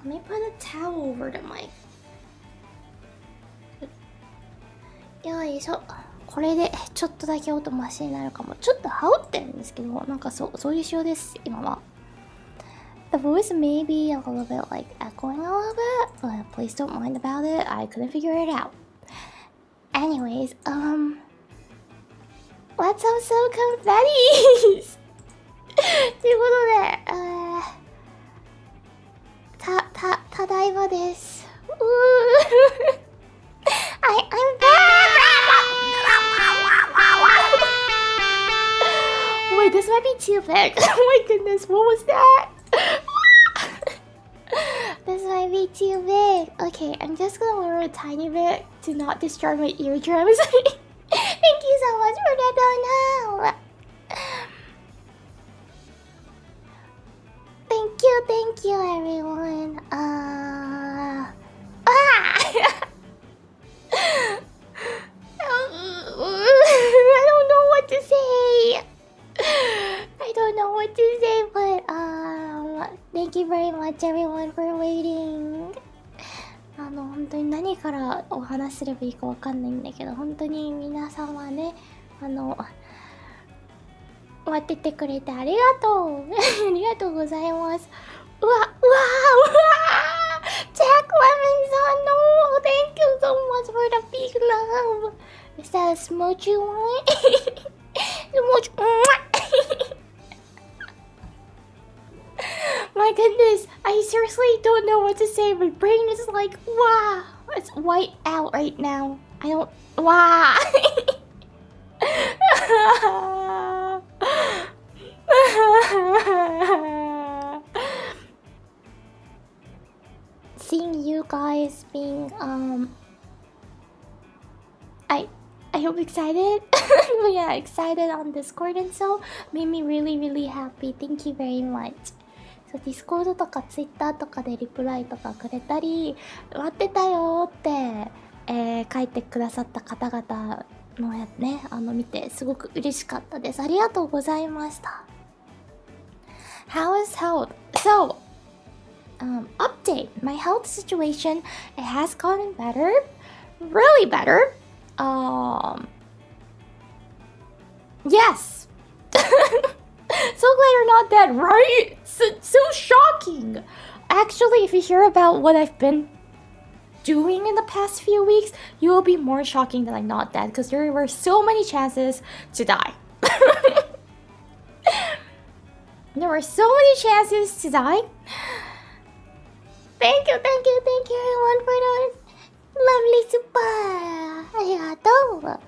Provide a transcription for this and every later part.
Let me put a towel over the mic. よいしょ。これでちょっとだけ音マシになるかも。ちょっと羽織ってるんですけど、なんかそういう仕様です、今は。The voice may be a little bit like echoing a little bit, but please don't mind about it. I couldn't figure it out. Anyways, let's have some confettis! ということで、ただいまです。I'm back! Wait, this might be too big. Oh my goodness, what was that? This might be too big. Okay, I'm just gonna lower a tiny bit to not destroy my eardrums. Thank you so much for that donut. Thank you, everyone. I don't know what to say. I don't know what to say, but thank you very much, everyone, for waiting. 本当に何からお話しすればいいかわかんないんだけど、本当に皆様ね、待っててくれてありがとう。ありがとうございます。うわ Jack Lemon-san, no! Thank you so much for the big love. Is that a smooch you want? Smooch. My goodness, I seriously don't know what to say. My brain is like, wow. It's white out right now. I don't, wow. Seeing you guys being I hope excited. Yeah, excited on Discord and so made me really happy. Thank you very much. So Discord とか Twitter とかでリプライとかくれたり、待ってたよって、書いてくださった方々のやね、見てすごく嬉しかったです。ありがとうございました。How is health? So, update. My health situation, it has gotten better. Really better. Yes. So glad you're not dead, right? So shocking. Actually, if you hear about what I've been doing in the past few weeks, you will be more shocking that I'm not dead because there were so many chances to die. There were so many chances to die. Thank you everyone for those lovely super. Arigatou.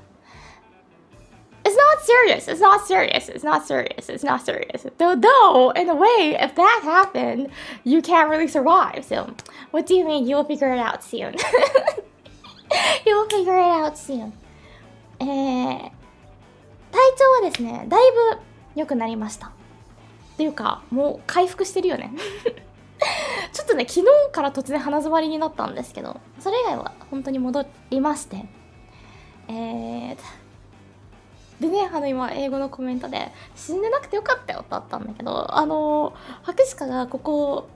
It's not serious. Though, in a way, if that happened, you can't really survive. So, what do you mean? You'll figure it out soon. You'll figure it out soon. 体調はですね、だいぶ良くなりました。っていうか、もう回復してるよね。ちょっとね、昨日から突然鼻詰まりになったんですけど、それ以外は本当に戻りまして。でね、今英語のコメントで死んでなくてよかったよってあったんだけど、博士課がここ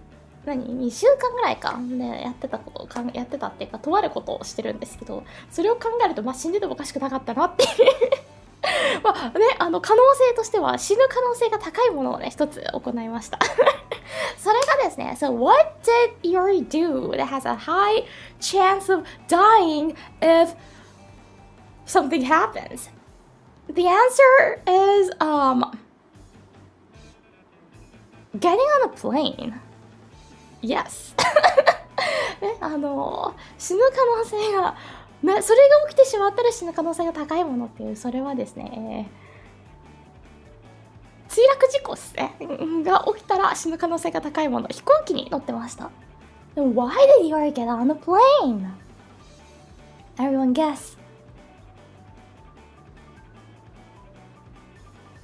2週間ぐらいかでやってたっていうか、とあることをしてるんですけど、それを考えると死んでてもおかしくなかったなっていうまあね、可能性としては死ぬ可能性が高いものをね、一つ行いましたそれがですね、So what did Yuri do that has a high chance of dying if something happens? The answer is getting on a plane. Yes. ね、死ぬ可能性が、ね、それが起きてしまったら死ぬ可能性が高いものっていう、それはですね、墜落事故ですねが起きたら死ぬ可能性が高いもの、飛行機に乗ってました。Why did you get on a plane? Everyone guess.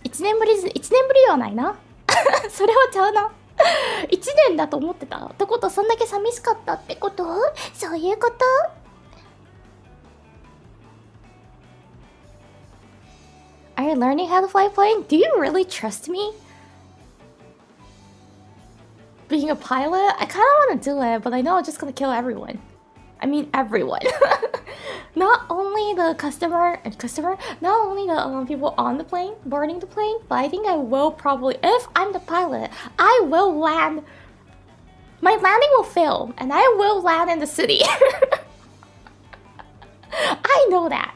1年ぶりではないなそれはちゃうな1年だと思ってたってこと、そんだけ寂しかったってこと、そういうこと。Are you learning how to fly a plane? Do you really trust me? being a pilot, I kind of want to do it, but I know I'm just gonna kill everyone. I mean everyone. Not only the customer, not only the people on the plane, boarding the plane, but I think I will probably, if I'm the pilot, I will land, my landing will fail, and I will land in the city. I know that.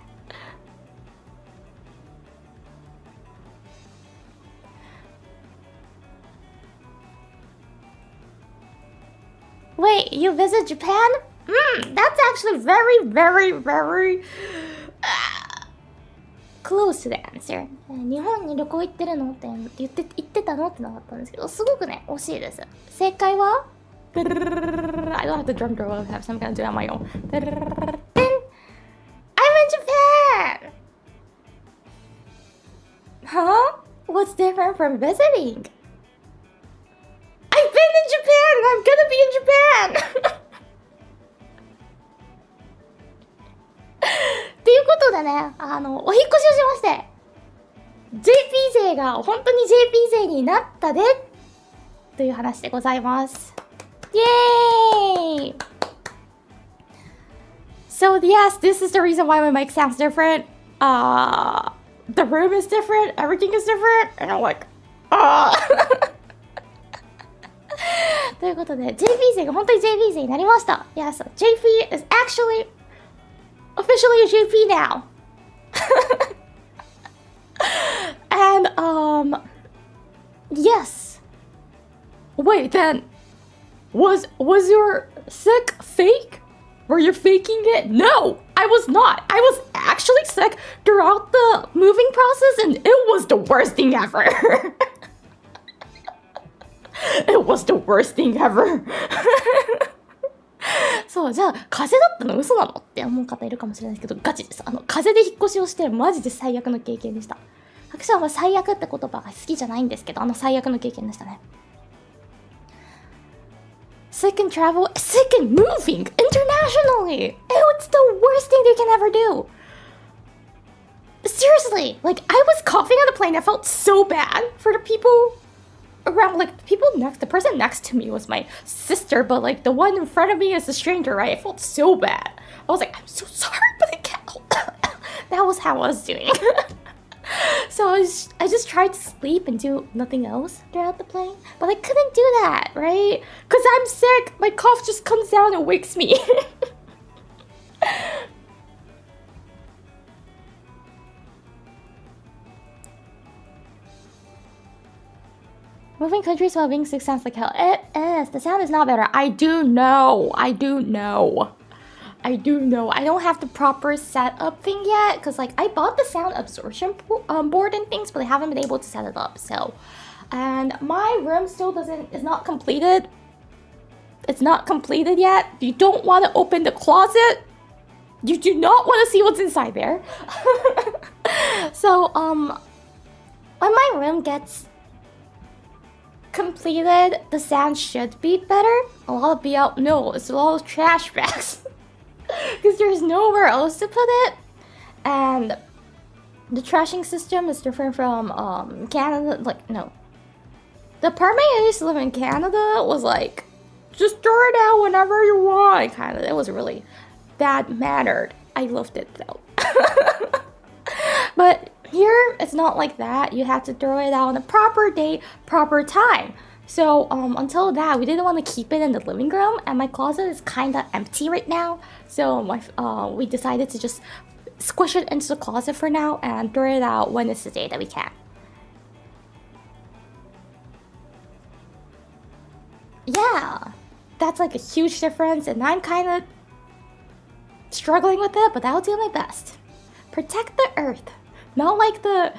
Wait, you visit Japan? That's actually very, very, very close to the answer. 日本に旅行行ってるのって言ってたのってなかったんですけど、すごくね、惜しいです。正解は I don't have the drum roll, so I'm gonna do it on my own. I'm in Japan! Huh? What's different from visiting? I've been in Japan and I'm gonna be in Japan! っていうことでね、お引っ越しをしまして、JP 勢が本当に JP 勢になったでという話でございます。イエーイ So yes, this is the reason why my mic sounds different. The room is different, everything is different, and I'm like, ということで JP 勢が本当に JP 勢になりました。Yes, JP is actually officially a JP now. And yes. Wait, then was your sick fake? Were you faking it? No, I was not. I was actually sick throughout the moving process, and it was the worst thing ever. It was the worst thing ever. そう、じゃあ風邪だったの嘘なのって思う方いるかもしれないですけど、ガチです。風邪で引っ越しをしてマジで最悪の経験でした。私は最悪って言葉が好きじゃないんですけど、最悪の経験でしたね。Sick and travel, sick and moving internationally. It's the worst thing they can ever do. Seriously, like I was coughing on the plane. I felt so bad for the people around, like the person next to me was my sister, but like the one in front of me is a stranger, right? I felt so bad. I was like, I'm so sorry, but I can't help. That was how I was doing. So I just tried to sleep and do nothing else throughout the plane, but I couldn't do that, right? Because I'm sick. My cough just comes down and wakes me. Moving countries while being sick sounds like hell. It is. The sound is not better. I do know. I don't have the proper setup thing yet, because like I bought the sound absorption board and things, but I haven't been able to set it up. So, and my room still is not completed. It's not completed yet. You don't want to open the closet. You do not want to see what's inside there. So, when my room gets completed, the sound should be better. A lot of it's a lot of trash bags. Because there's nowhere else to put it, and the trashing system is different from Canada. Like, no, the apartment I used to live in Canada was like, just throw it out whenever you want. Kind of, it was really bad mannered. I loved it though. But here it's not like that. You have to throw it out on a proper day, proper time. So until that, we didn't want to keep it in the living room, and my closet is kind of empty right now. So we decided to just squish it into the closet for now and throw it out when it's the day that we can. Yeah, that's like a huge difference, and I'm kind of struggling with it, but I'll do my best. Protect the earth, not like the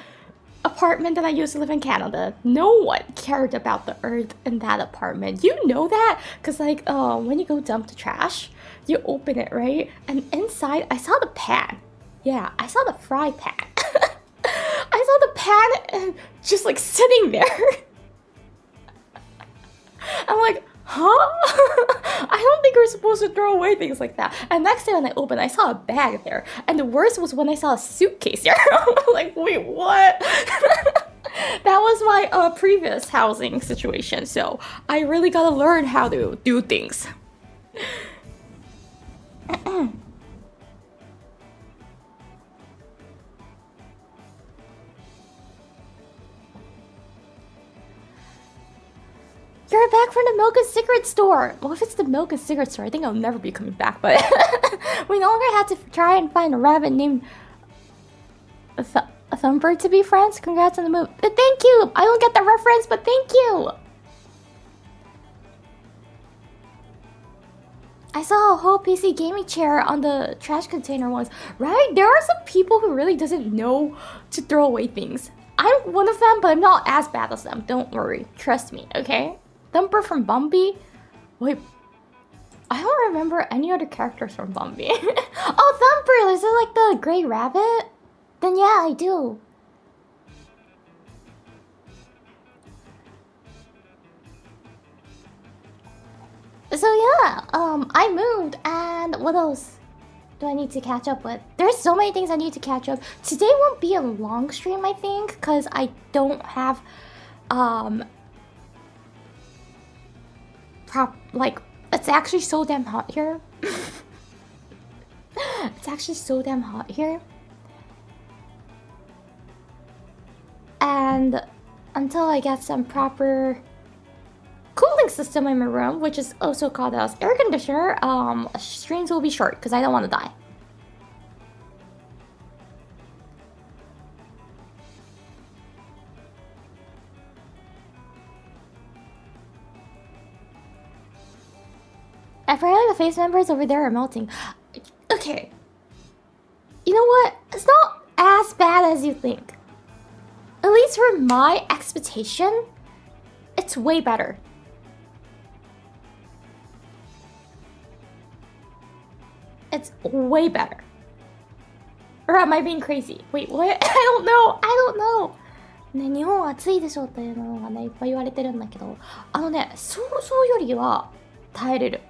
apartment that I used to live in Canada. No one cared about the earth in that apartment. You know that? Because like when you go dump the trash, you open it, right? And inside, I saw the pan. Yeah, I saw the fry pan. I saw the pan just like sitting there. I'm like, huh? I don't think we're supposed to throw away things like that. And next day when I opened, I saw a bag there. And the worst was when I saw a suitcase there. I'm like, wait, what? That was my previous housing situation, so I really gotta learn how to do things. You're back from the milk and cigarette store. Well, if it's the milk and cigarette store, I think I'll never be coming back. But we no longer have to try and find a rabbit named Thumper to be friends. Congrats on the move. But thank you. I don't get the reference, but thank you. I saw a whole PC gaming chair on the trash container once. Right? There are some people who really doesn't know to throw away things. I'm one of them, but I'm not as bad as them. Don't worry. Trust me, okay? Thumper from Bumby? Wait, I don't remember any other characters from Bumby. Oh, Thumper! Is it like the gray rabbit? Then yeah, I do. So yeah, I moved, and what else do I need to catch up with? There's so many things I need to catch up. Today won't be a long stream, I think, because I don't have, like, it's actually so damn hot here. It's actually so damn hot here. And until I get some proper cooling system in my room, which is also called as air conditioner, streams will be short because I don't want to die. Apparently the face members over there are melting. Okay. You know what? It's not as bad as you think. At least for my expectation, it's way better. It's way better. Or am I being crazy? Wait, what? I don't know. I don't know. ね、日本は暑いでしょっていうのがね、いっぱい言われてるんだけど、想像よりは耐えれる。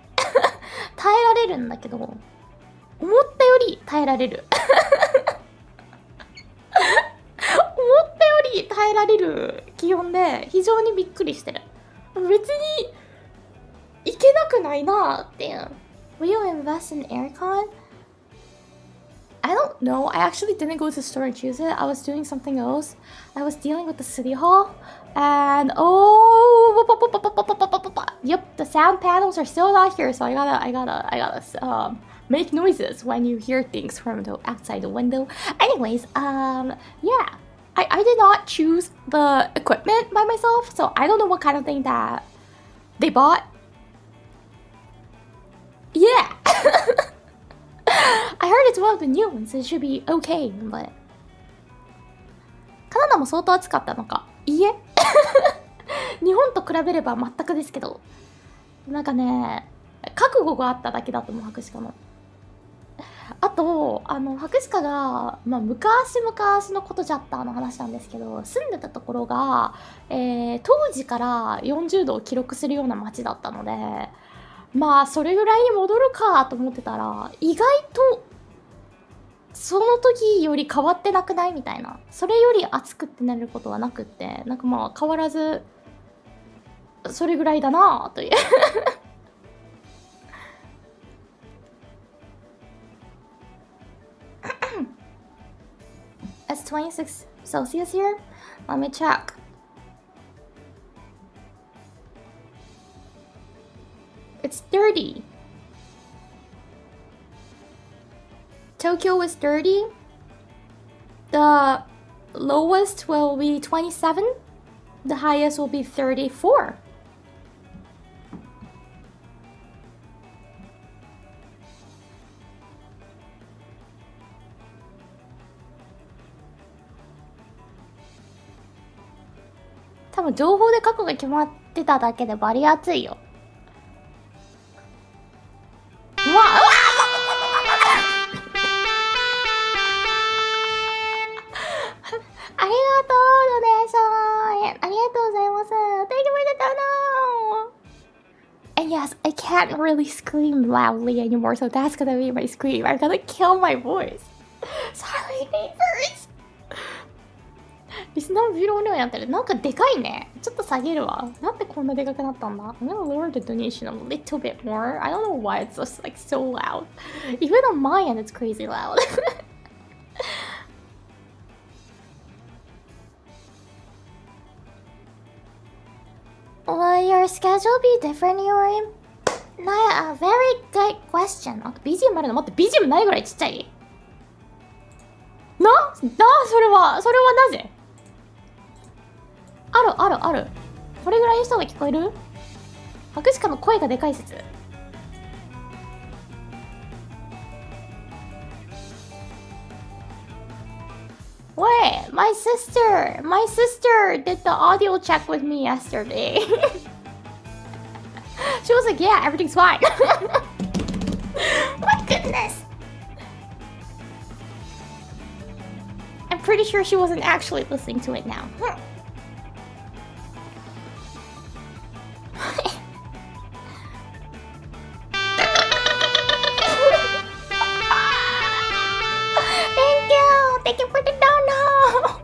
耐えられるんだけど、思ったより耐えられる。思ったより耐えられる気温で非常にびっくりしてる。別にいけなくないなっていう。Will you invest in aircon? I don't know. I actually didn't go to the store and choose it. I was doing something else. I was dealing with the city hall, and yep, the sound panels are still not here. So I gotta make noises when you hear things from the outside the window. Anyways, yeah, I did not choose the equipment by myself, so I don't know what kind of thing that they bought. Yeah. I heard it's one of the new ones, so it should be okay, but カナダも相当暑かったのか。いいえ。日本と比べれば全くですけど、なんかね、覚悟があっただけだと思う、博士課の。あと、博士課が、昔々のことじゃったの話なんですけど、住んでたところが、当時から40度を記録するような街だったので、それぐらいに戻るかと思ってたら、意外とその時より変わってなくないみたいな。それより暑くってなることはなくって、なんか変わらずそれぐらいだなという。It's 26 Celsius here. Let me check. It's 30. Tokyo is 30. The lowest will be 27. The highest will be 34.多分情報で過去が決まってただけでバリ暑いよ。うわっ、ありがとう、ドネーション。ありがとうございます。Thank you for the dono. And yes, I can't really scream loudly anymore, so that's gonna be my scream. I'm gonna kill my voice. Sorry, neighbors. リスナーのビロにはやってる。なんかでかいね。ちょっと下げるわ。なんでこんなでかくなったんだ？ I'm gonna lower the donation a little bit more. I don't know why it's just like so loud. Even on my end, it's crazy loud. Will your schedule be different, Yuri? A very good question. あと BGM あるの？待って、BGM ないぐらいちっちゃい？それはなぜ？ある。これぐらいにした方が聞こえる？博士課の声がでかい説。Wait, my sister did the audio check with me yesterday. She was like, yeah, everything's fine. My goodness. I'm pretty sure she wasn't actually listening to it now. Thank you for the dono.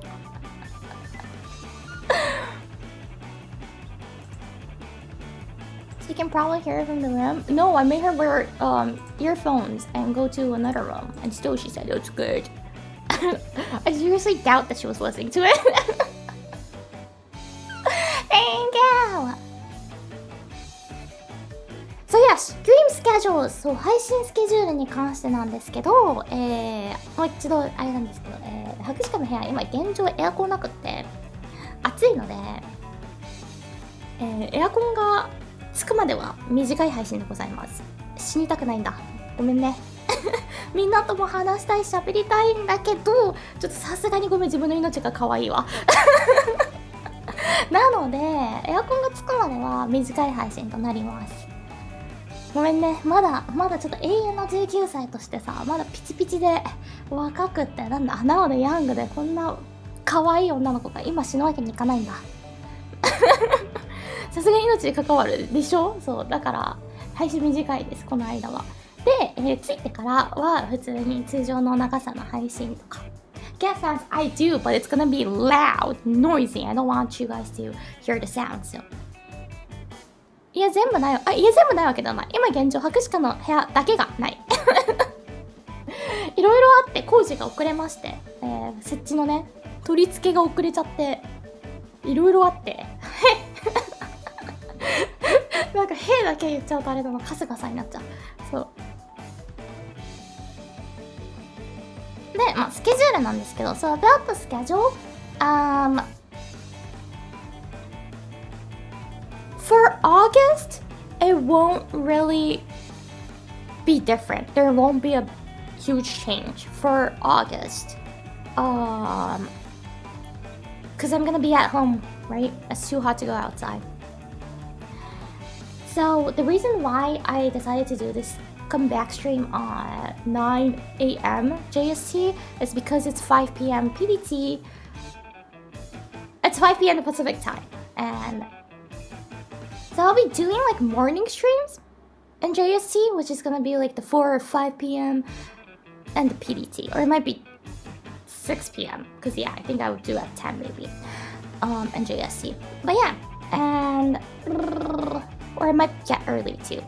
So you can probably hear it from the room. No, I made her wear earphones and go to another room, and still she said it's good. I seriously doubt that she was listening to it. Thank you. So yeah, stream schedules. そう、配信スケジュールに関してなんですけど、もう一度あれなんですけど、博士課の部屋今現状エアコンなくって暑いので、エアコンがつくまでは短い配信でございます。死にたくないんだ。ごめんね。みんなとも話したいし喋りたいんだけど、ちょっとさすがにごめん、自分の命が可愛いわ。なのでエアコンがつくまでは短い配信となります。ごめんね、まだちょっと永遠の19歳としてさ、まだピチピチで若くって、なんだ、なのでヤングでこんな可愛い女の子が今死ぬわけにいかないんだ。さすがに命に関わるでしょ。そうだから配信短いです、この間は。で、ついてからは普通に通常の長さの配信とか。Get sounds I do, but it's gonna be loud, noisy. I don't want you guys to hear the sound, so. いや、全部ないわけではない。今現状、博士課の部屋だけがない。いろいろあって工事が遅れまして、設置のね、取り付けが遅れちゃって、いろいろあって、なんか、へだけ言っちゃうとあれだな、春日さんになっちゃう。そう。で、スケジュールなんですけど、So about the schedule, for August, it won't really be different. There won't be a huge change for August. Because I'm gonna be at home, right? It's too hot to go outside. So the reason why I decided to do this comeback stream at 9 a.m. JST is because it's 5 p.m. PDT. It's 5 p.m. Pacific time, and so I'll be doing like morning streams in JST, which is gonna be like the 4 or 5 p.m. and the PDT, or it might be 6 p.m. Because yeah, I think I would do at 10 maybe, in JST. But yeah, and or it might get early too.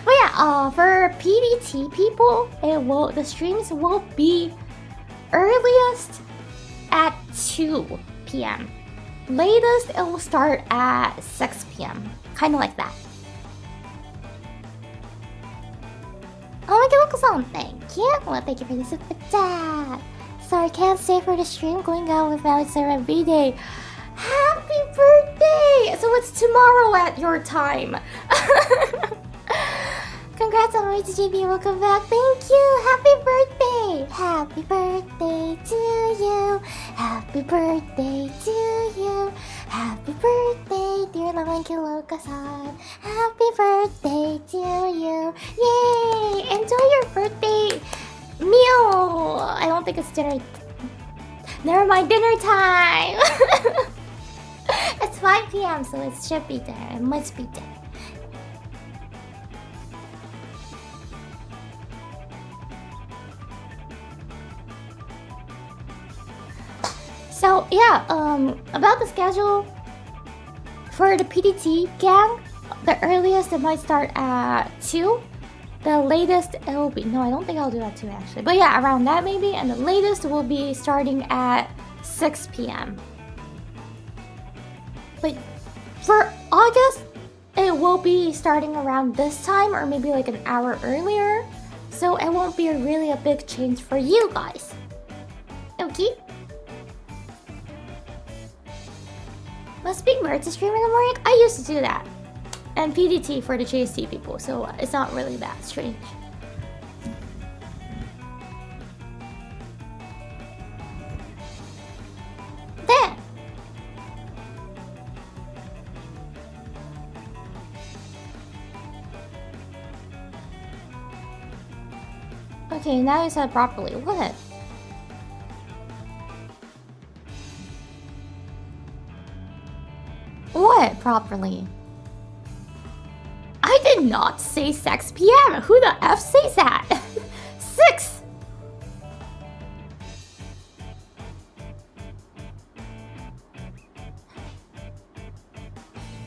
But yeah, for PDT people, the streams will be earliest at 2 p.m. Latest, it will start at 6 p.m. Kind of like that. Oh my god, thank you. Well, thank you for the super chat. Sorry, can't stay for the stream. Going out with Alex every day. Happy birthday! So it's tomorrow at your time. Congrats on HGB, welcome back. Thank you. Happy birthday. Happy birthday to you. Happy birthday to you. Happy birthday, dear Uruka-san. Happy birthday to you. Yay! Enjoy your birthday meal. I don't think it's dinner. Never mind, dinner time. It's 5 p.m. so it should be dinner. It must be dinner. So yeah, about the schedule for the PDT gang, the earliest it might start at 2. The latest it will be, no, I don't think I'll do that too actually, but yeah, around that maybe, and the latest will be starting at 6 p.m. But for August, it will be starting around this time or maybe like an hour earlier, so it won't be really a big change for you guys. Okay? Must be weird to stream in the morning? I used to do that. And PDT for the JST people, so it's not really that strange. Then, okay, now you said properly. What? What properly? I did not say 6 p.m. Who the F says that? 6!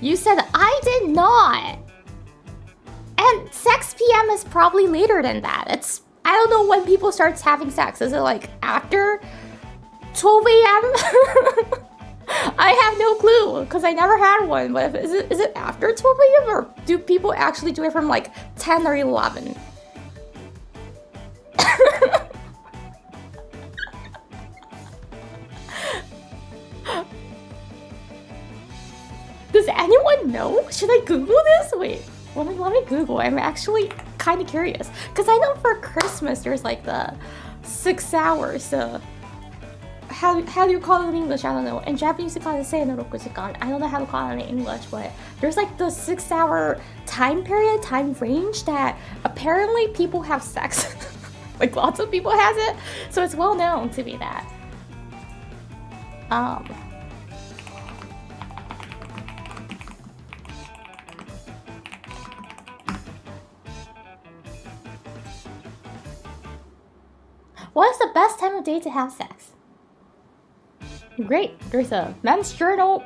You said I did not. And 6 p.m. is probably later than that. It's, I don't know when people start having sex. Is it like after 12 a.m.? I have no clue because I never had one. But is it after 12 a.m. or do people actually do it from like 10 or 11? Does anyone know? Should I Google this? Wait, let me Google. I'm actually kind of curious because I know for Christmas there's like the 6 hours. How do you call it in English? I don't know. In Japanese, you call it 6の6時間. I don't know how to call it in English, but there's like the 6-hour time period, time range that apparently people have sex. Like lots of people has it, so it's well known to be that. What is the best time of day to have sex? Great, there's a men's journal,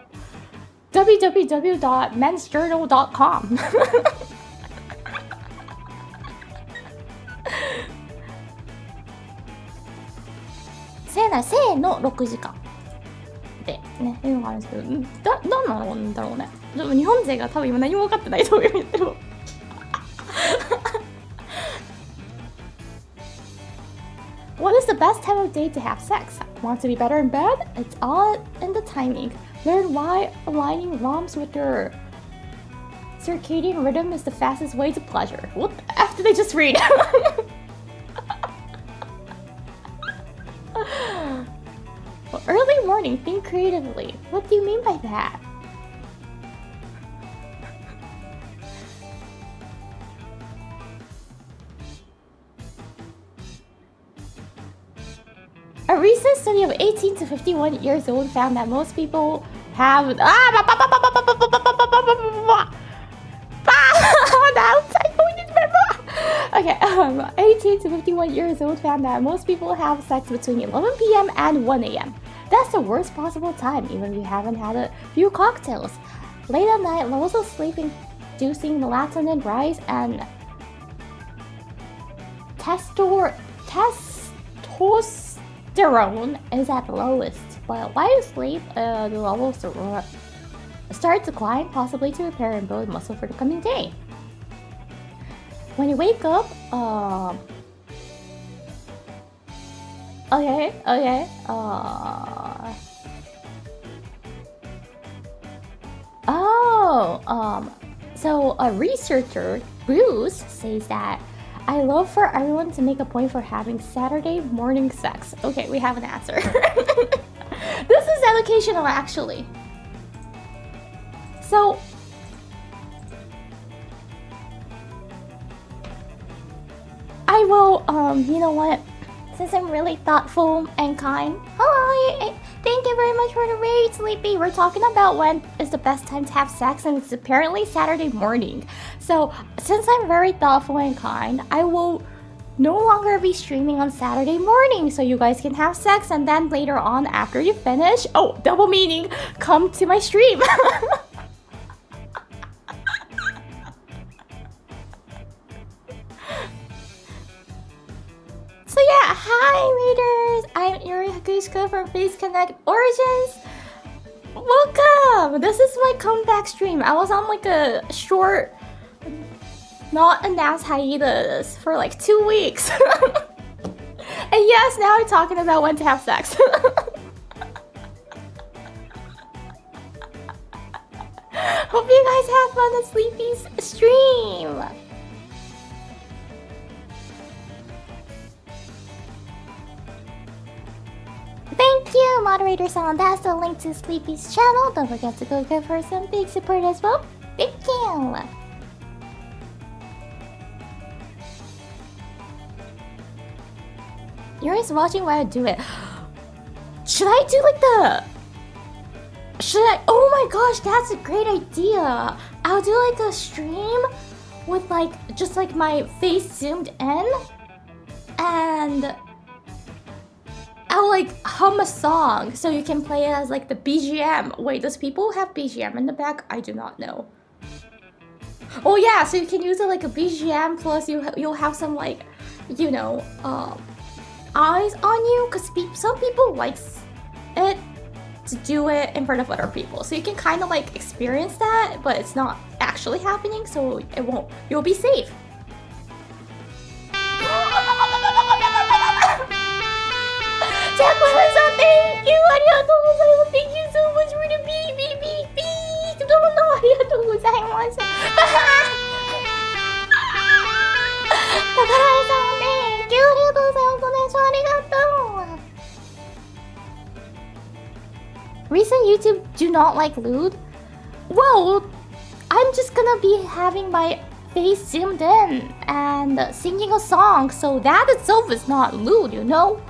www.mensjournal.com. せーの6時間でね、いうのがあるんですけど、なんなんだろうね。でも日本勢が多分今何も分かってないと思うけど。What is the best time of day to have sex? Want to be better in bed? It's all in the timing. Learn why aligning ROMs with your circadian rhythm is the fastest way to pleasure. What the F did I just read? Well, early morning, think creatively. What do you mean by that? A recent study of 18 to 51 years old found that most people have Okay, 18 to 51 years old found that most people have sex between 11 p.m. and 1 a.m. That's the worst possible time, even if you haven't had a few cocktails. Late at night, levels of sleep-inducing melatonin rise and testosterone is at the lowest. But while you sleep, the levels start to climb, possibly to repair and build muscle for the coming day. When you wake up, so a researcher, Bruce, says that I love for everyone to make a point for having Saturday morning sex. Okay, we have an answer. This is educational, actually. So, I will, you know what? Since I'm really thoughtful and kind. Hello, thank you very much for the raid, Sleepy. We're talking about when is the best time to have sex, and it's apparently Saturday morning. So, since I'm very thoughtful and kind, I will no longer be streaming on Saturday morning, so you guys can have sex, and then later on, after you finish, oh, double meaning, come to my stream. So yeah, hi Raiders! I'm Yuri Hakushika from Face Connect Origins. Welcome! This is my comeback stream. I was on like a short, not announced hiatus for like 2 weeks. And yes, now I'm talking about when to have sex. Hope you guys have fun at Sleepy's stream. Thank you, moderator Salon. That's the link to Sleepy's channel. Don't forget to go give her some big support as well. Thank you. You're always watching while I do it. Should I do like the... Oh my gosh, that's a great idea. I'll do like a stream with like, just like my face zoomed in. And I'll like hum a song so you can play it as like the BGM. Wait, does people have BGM in the back? I do not know. Oh yeah, so you can use it like a BGM plus you'll have some like, you know, eyes on you, because some people likes it to do it in front of other people, so you can kind of like experience that, but it's not actually happening, so it won't, you'll be safe. Jacqueline-san, thank you! ありがとうございます。 Thank you so much for the beep beep beep beep. どうもありがとうございます。宝井さん、thank you! ありがとうございます。お姉さん、ありがとう。Recent YouTube do not like lewd? Well, I'm just gonna be having my face zoomed in and singing a song, so that itself is not lewd, you know?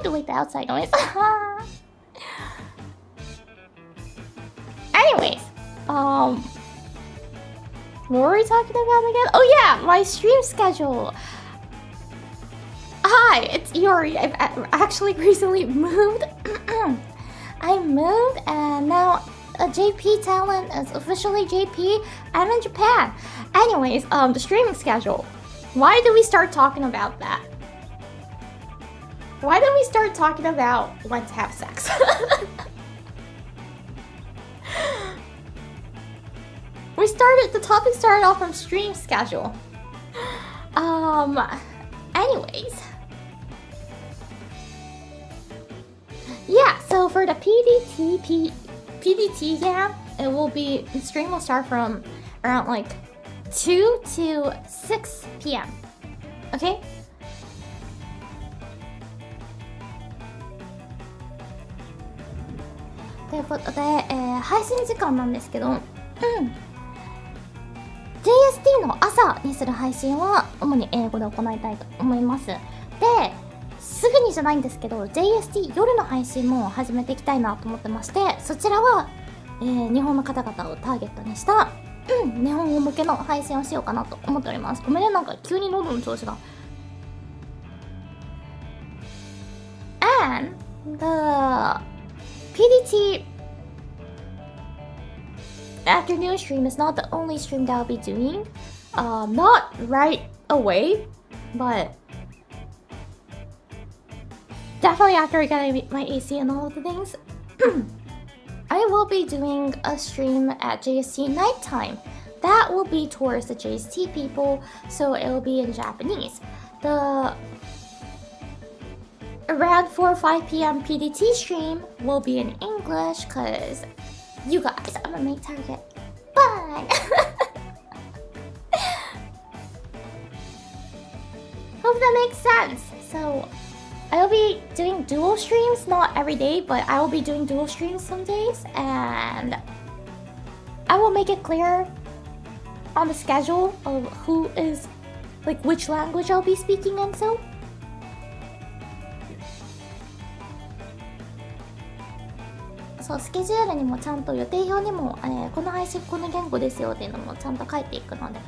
To like the outside noise. Anyways, what were we talking about again? Oh yeah, my stream schedule. Hi, it's Iori. I've actually recently moved. I moved and now JP talent is officially JP. I'm in Japan. Anyways, the streaming schedule. Why did we start talking about that? Why did we start talking about when to have sex? The topic started off from stream schedule. Anyways. Yeah, so for the PDT, yeah, it will be, the stream will start from around like 2 to 6 p.m. Okay? To いうことで、配信時間なんですけど、JST の朝にする配信は主に英語で行いたいと思います。で、すぐにじゃないんですけど、JST 夜の配信も始めていきたいなと思ってまして、そちらは、日本の方々をターゲットにした、日本語向けの配信をしようかなと思っております。ごめんね、なんか急に喉の調子が。And the PDT afternoon stream is not the only stream that I'll be doing. Not right away, but definitely after I get my AC and all of the things. I will be doing a stream at JST nighttime. That will be towards the JST people, so it will be in Japanese. The around 4 or 5 p.m. PDT stream will be in English, cause you guys, I'm a main target. Bye! Hope that makes sense. So, I'll be doing dual streams, not every day, but I will be doing dual streams some days, and I will make it clear on the schedule of who is, like, which language I'll be speaking in, so. So, スケジュールにもちゃんと予定表にも、この配信この言語ですよっていうのもちゃんと書いていくので。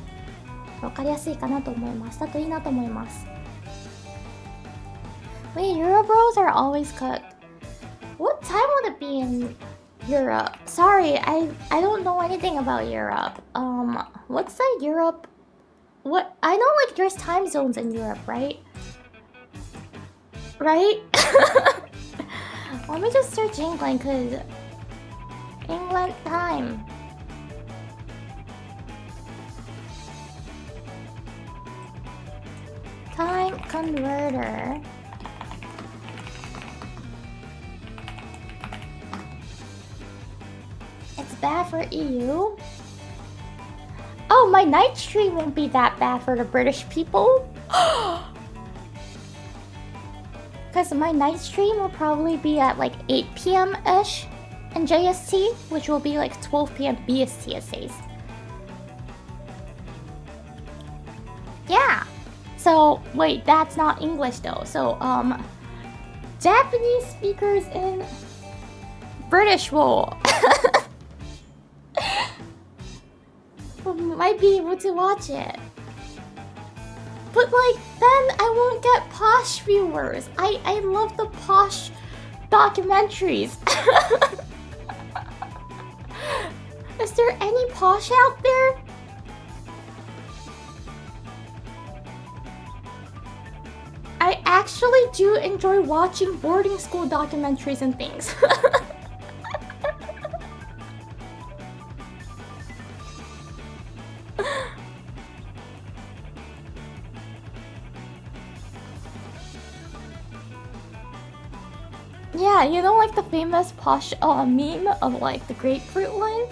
わかりやすいかなと思います。だといいなと思います。Wait, Euro bros are always cooked. What time would it be in Europe? Sorry, I don't know anything about Europe. What's the Europe? What I know, like there's time zones in Europe, right? Right? Let me just search England, cause England time. Time converter. It's bad for EU. Oh, my night stream won't be that bad for the British people. Because my night stream will probably be at like 8 p.m.-ish in JST, which will be like 12 p.m. BST, it says. Yeah. So, wait, that's not English though. So, Japanese speakers in British will might be able to watch it. But like, then I won't get posh viewers. I love the posh documentaries. Is there any posh out there? I actually do enjoy watching boarding school documentaries and things. Yeah, you know like the famous posh meme of like the grapefruit one?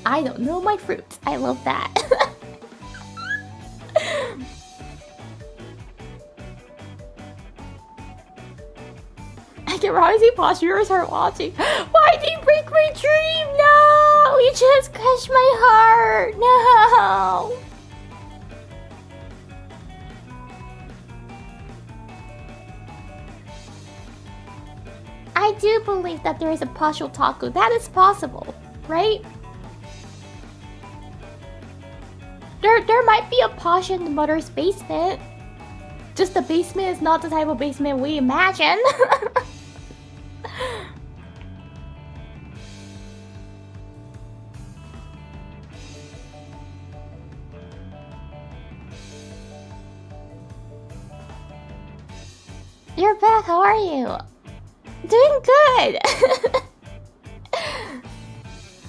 I don't know my fruits. I love that. I can probably see posh viewers are watching. Why did you break my dream? No! You just crushed my heart! No! I do believe that there is a posh otaku. That is possible, right? There might be a posh in the mother's basement. Just the basement is not the type of basement we imagine. You're back, how are you? Doing good!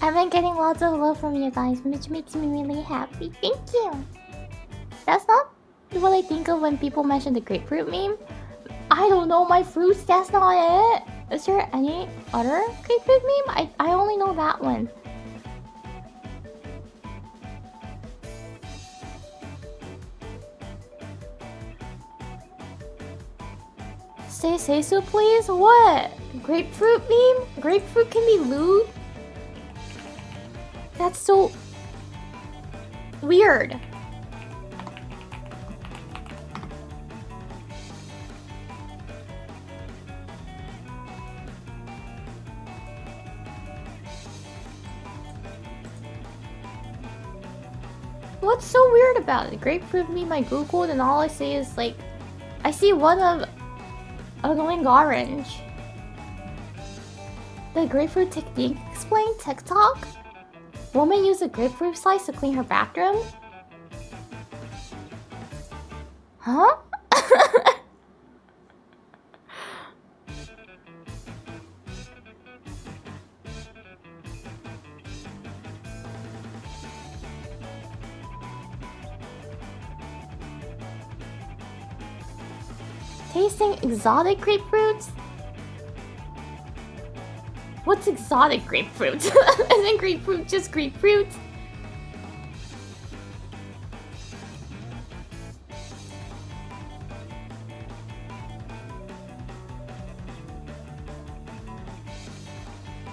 I've been getting lots of love from you guys, which makes me really happy. Thank you! That's not what I think of when people mention the grapefruit meme. I don't know my fruits, that's not it! Is there any other grapefruit meme? I only know that one. Say so please? What? Grapefruit meme? Grapefruit can be lewd? That's so weird. What's so weird about it? Grapefruit meme I googled and all I see is like, I see one of annoying orange. The grapefruit technique explained TikTok? Woman used a grapefruit slice to clean her bathroom? Huh? Tasting exotic grapefruits? What's exotic grapefruit? Isn't grapefruit just grapefruit?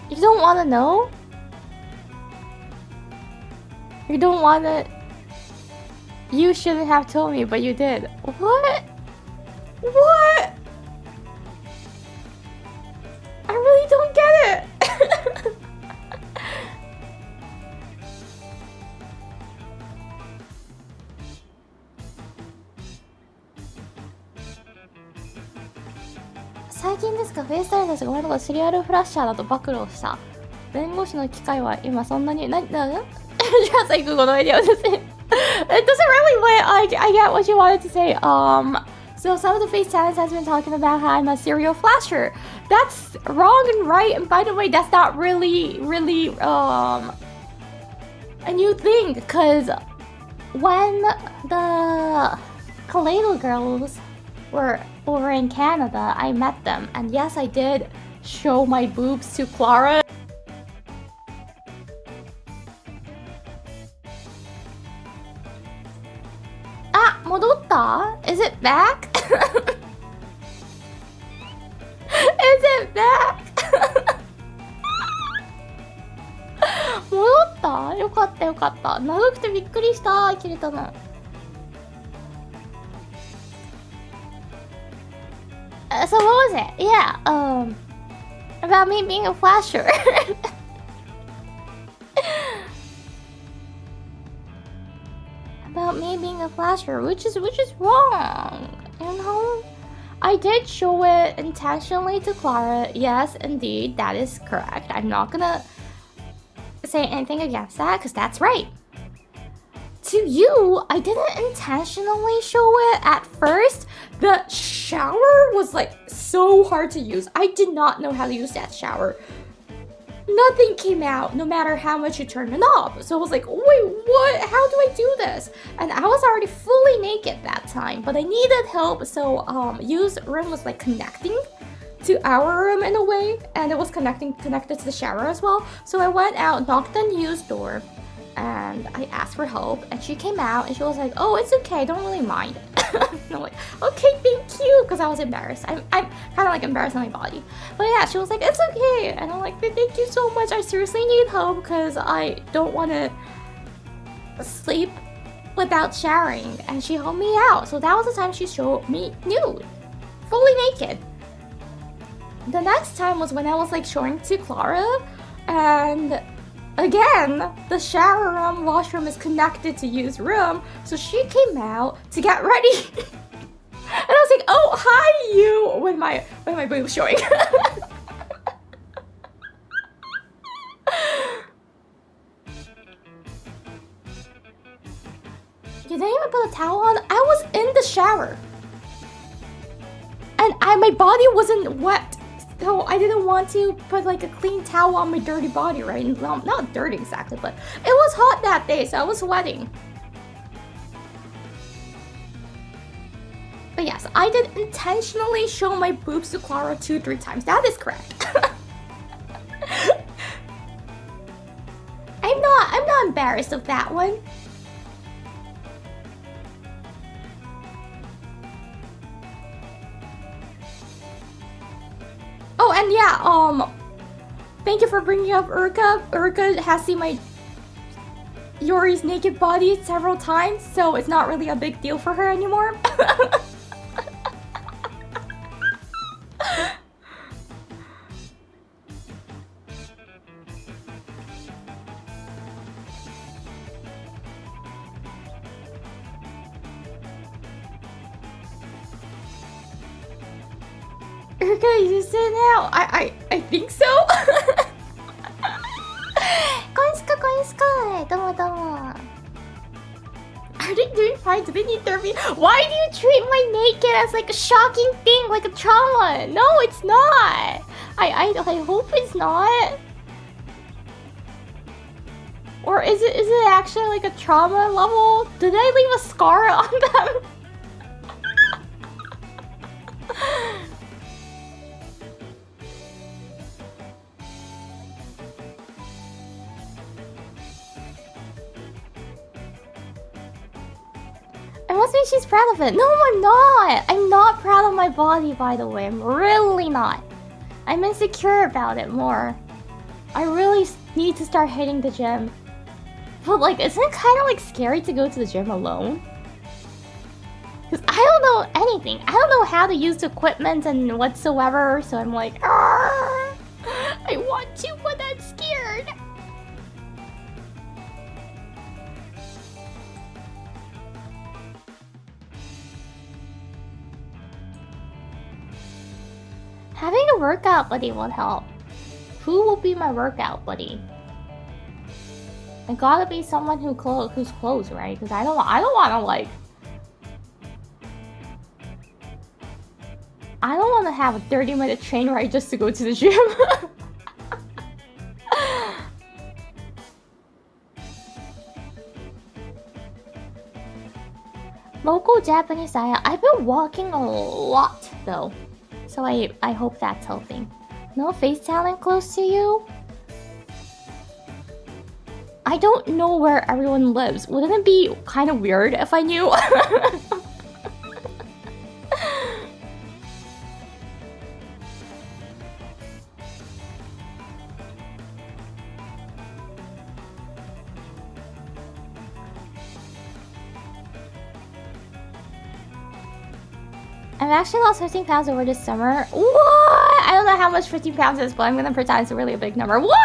You don't want to know? You don't want to... You shouldn't have told me, but you did. What? What? I really don't get it. 最近ですか、フェイスタイムたちが俺のことシリアルフラッシャーだと暴露した。弁護士の機会は今そんなに、just like Google no idea what to say. It doesn't really what I get what you wanted to say. So some of the face talents has been talking about how I'm a serial flasher. That's wrong and right. And by the way, that's not really a new thing. Because when the Kaleido girls were over in Canada, I met them. And yes, I did show my boobs to Clara. Ah, 戻った? Is it back? Is it back? 戻った?よかったよかった。長くてびっくりした。切れたの。So what was it? Yeah, about me being a flasher. About me being a flasher, which is wrong, you know? I did show it intentionally to Clara. Yes, indeed, that is correct. I'm not gonna say anything against that, because that's right. To you, I didn't intentionally show it at first. The shower was like so hard to use. I did not know how to use that shower. Nothing came out, no matter how much you turn the knob. So I was like, wait, what? How do I do this? And I was already fully naked that time, but I needed help. So Yu's room was like connecting to our room in a way, and it was connected to the shower as well. So I went out, knocked on Yu's door, and I asked for help, and she came out and she was like, oh, it's okay, don't really mind. And I'm like, okay, thank you, because I was embarrassed. I'm kind of like embarrassed on my body. But yeah, she was like, it's okay. And I'm like, thank you so much. I seriously need help because I don't want to sleep without showering. And she helped me out. So that was the time she showed me nude, fully naked. The next time was when I was like showing to Clara, and again, the shower room, washroom is connected to Yu's room, so she came out to get ready. And I was like, oh, hi, Yu, with my boobs showing. You didn't even put a towel on? I was in the shower. And my body wasn't wet. So I didn't want to put like a clean towel on my dirty body, right? Well, not dirty exactly, but it was hot that day, so I was sweating. But yes, I did intentionally show my boobs to Clara 2-3 times. That is correct. I'm not embarrassed of that one. Oh, and yeah, thank you for bringing up Uruka. Uruka has seen my Yori's naked body several times, so it's not really a big deal for her anymore. Uruka, you said now? I think so. Konnichiwa. Domo domo. Are they doing fine? Do they need therapy? Why do you treat my naked as like a shocking thing, like a trauma? No, it's not. I hope it's not. Or is it actually like a trauma level? Did I leave a scar on them? It must mean she's proud of it. No, I'm not. I'm not proud of my body, by the way. I'm really not. I'm insecure about it more. I really need to start hitting the gym. But like, isn't it kind of like scary to go to the gym alone? Because I don't know anything. I don't know how to use the equipment and whatsoever. So I'm like, I want to, but I'm scared. workout buddy would help. Who will be my workout buddy? It gotta be someone who's close, right? Because I don't want to like. I don't want to have a 30-minute train ride just to go to the gym. Local Japanese diet. I've been walking a lot though, so I hope that's helping. No face talent close to you? I don't know where everyone lives. Wouldn't it be kind of weird if I knew? I've actually lost 15 pounds over this summer. What? I don't know how much 15 pounds is, but I'm gonna pretend it's a really big number. What?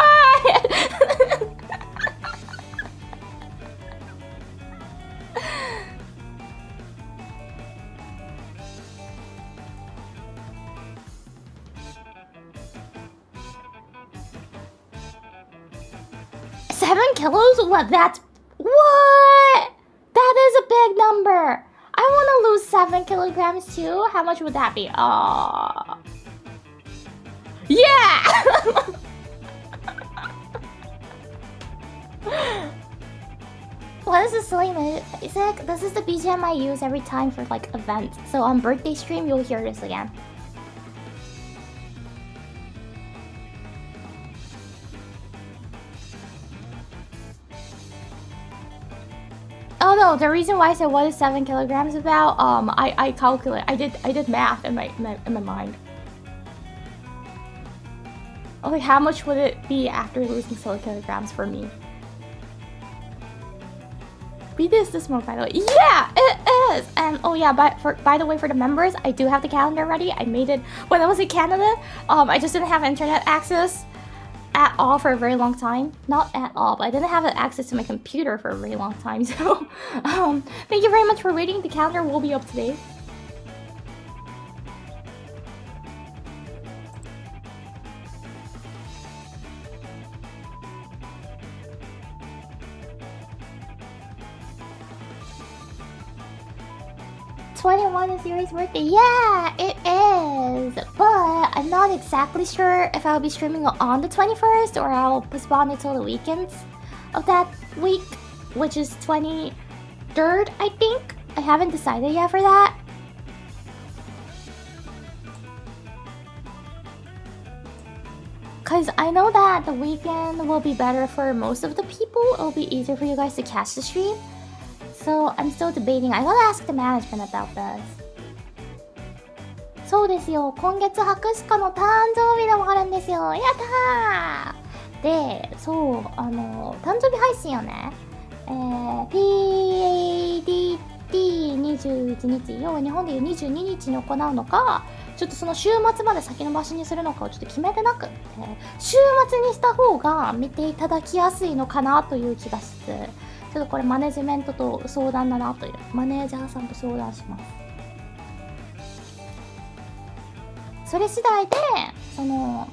$7 kilos? What? That's... What? That is a big number. I want to lose 7 kilograms too. How much would that be? Yeah! What is this silly music? This is the BGM I use every time for like events. So on birthday stream, you'll hear this again. Oh no, the reason why I said what is 7 kilograms about, I calculate, I did math in my mind. Okay, how much would it be after losing 7 kilograms for me? Read this month, by the way. Yeah, it is! And oh yeah, by the way, for the members, I do have the calendar ready. I made it when I was in Canada. I just didn't have internet access at all for a very long time. Not at all, but I didn't have access to my computer for a very long time. So, thank you very much for waiting. The calendar will be up today. '21 is Yuri's birthday. Yeah, it is. But I'm not exactly sure if I'll be streaming on the 21st or I'll postpone it till the weekends of that week, which is 23rd, I think. I haven't decided yet for that. Because I know that the weekend will be better for most of the people. It'll be easier for you guys to catch the stream. So I'm still debating. I gotta ask the management about this. そうですよ。今月博士課の誕生日でもあるんですよ。やったー。で、そう、誕生日配信をね、PADT21 日、要は日本でいう22日に行うのか、ちょっとその週末まで先延ばしにするのかをちょっと決めてなくって、週末にした方が見ていただきやすいのかなという気がして、ちょっとこれマネジメントと相談だなという、マネージャーさんと相談します。それ次第でその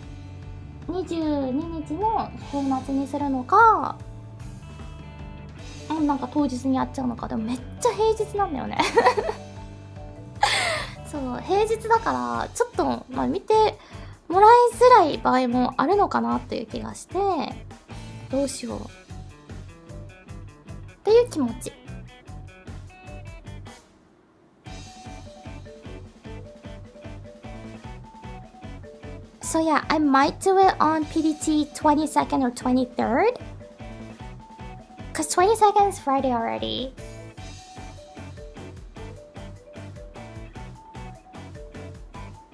22日の週末にするのか、なんか当日にやっちゃうのか。でもめっちゃ平日なんだよねそう平日だからちょっと、見てもらいづらい場合もあるのかなっていう気がして、どうしようっていう気持ち。So yeah, I might do it on PDT 22nd or 23rd. Cause 22nd is Friday already.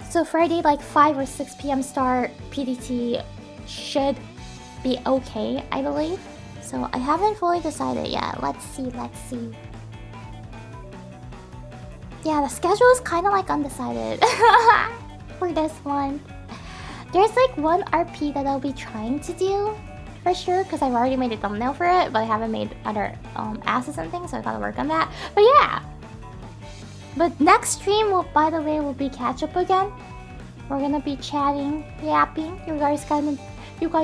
So Friday like 5 or 6 p.m. start PDT should be okay, I believe. So I haven't fully decided yet. Let's see. Yeah, the schedule is kind of like undecided for this one. There's like one RP that I'll be trying to do for sure, because I've already made a thumbnail for it, but I haven't made other assets and things, so I gotta work on that. But yeah, but next stream will, by the way, will be catch up again. We're gonna be chatting, yapping. You guys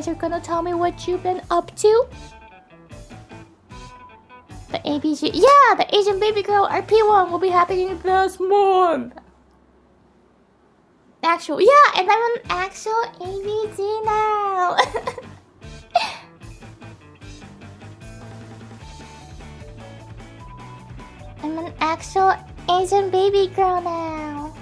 are gonna tell me what you've been up to. The ABG, yeah, the Asian baby girl RP1 will be happening this month. Actual, yeah, and I'm an actual ABG now. I'm an actual Asian baby girl now.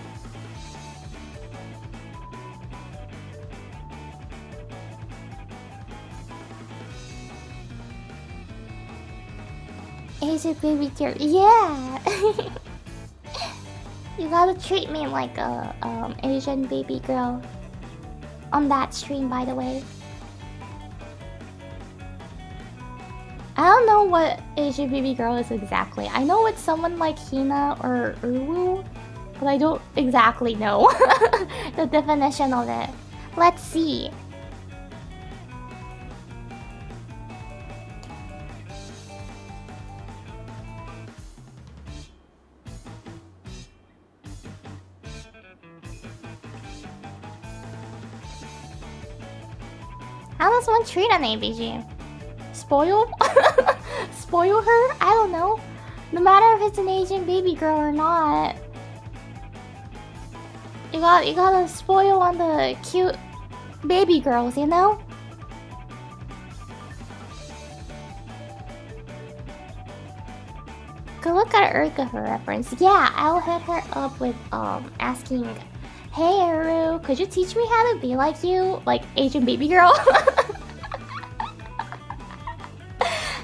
Asian baby girl, yeah. You gotta treat me like a Asian baby girl on that stream, by the way. I don't know what Asian baby girl is exactly. I know it's someone like Hina or Uwu, but I don't exactly know the definition of it. Let's see. How does one treat an ABG? Spoil? Spoil her? I don't know. No matter if it's an Asian baby girl or not. You gotta spoil on the cute baby girls, you know? Go look at Uruka for reference. Yeah, I'll hit her up with asking, hey Uru, could you teach me how to be like you? Like Asian baby girl?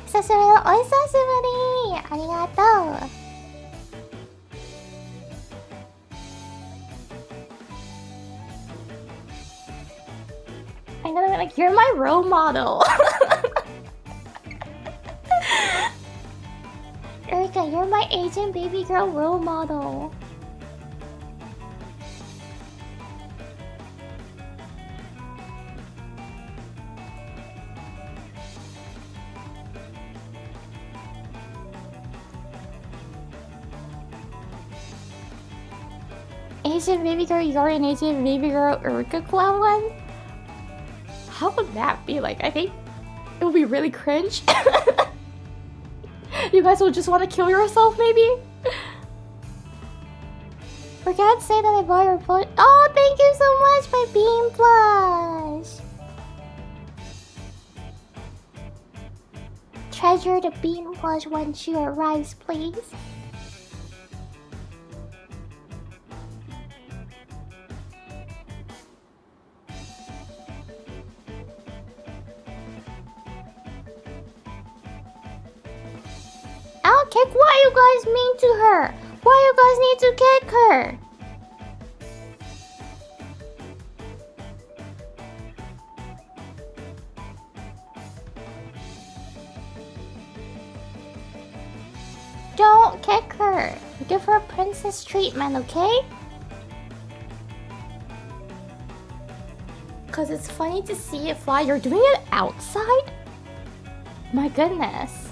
久しぶりのお久しぶり、ありがとう。I'm gonna be like, you're my role model. Uruka, you're my Asian baby girl role model. Asian baby girl, you're an Asian baby girl Uruka collab one? How would that be like? I think it would be really cringe. You guys will just want to kill yourself, maybe? Forgot to say that I bought your plush. Oh, thank you so much for being plush. Treasure the bean plush when she arrives, please. I'll kick. Why you guys mean to her? Why you guys need to kick her? Don't kick her. Give her princess treatment, okay? Cause it's funny to see it fly. You're doing it outside? My goodness.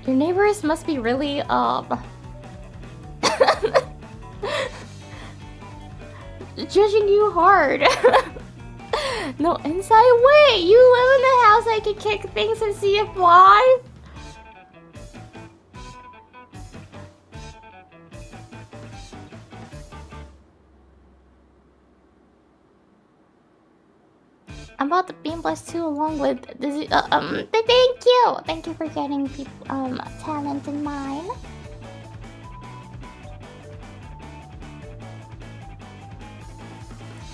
Your neighbors must be really judging you hard. No, inside. Wait, you live in the house I can kick things and see it fly? I'm about to beam blast too along with this. Thank you for getting people talent in mind.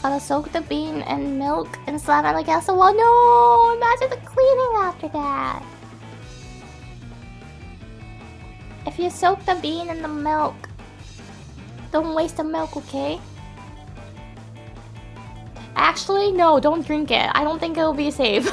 Gotta soak the bean in milk and slam it against the wall. No! Imagine the cleaning after that. If you soak the bean in the milk, don't waste the milk, okay? Actually, no, don't drink it. I don't think it'll be safe.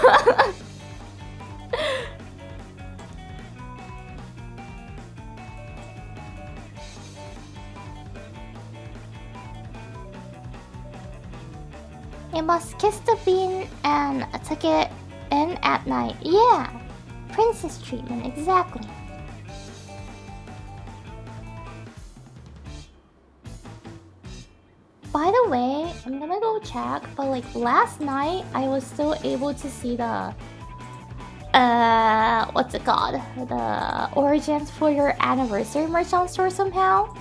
You must kiss the bean and tuck it in at night. Yeah, princess treatment, exactly. the way, I'm gonna go check, but like last night I was still able to see the what's it called? The origins for your anniversary merch on store somehow.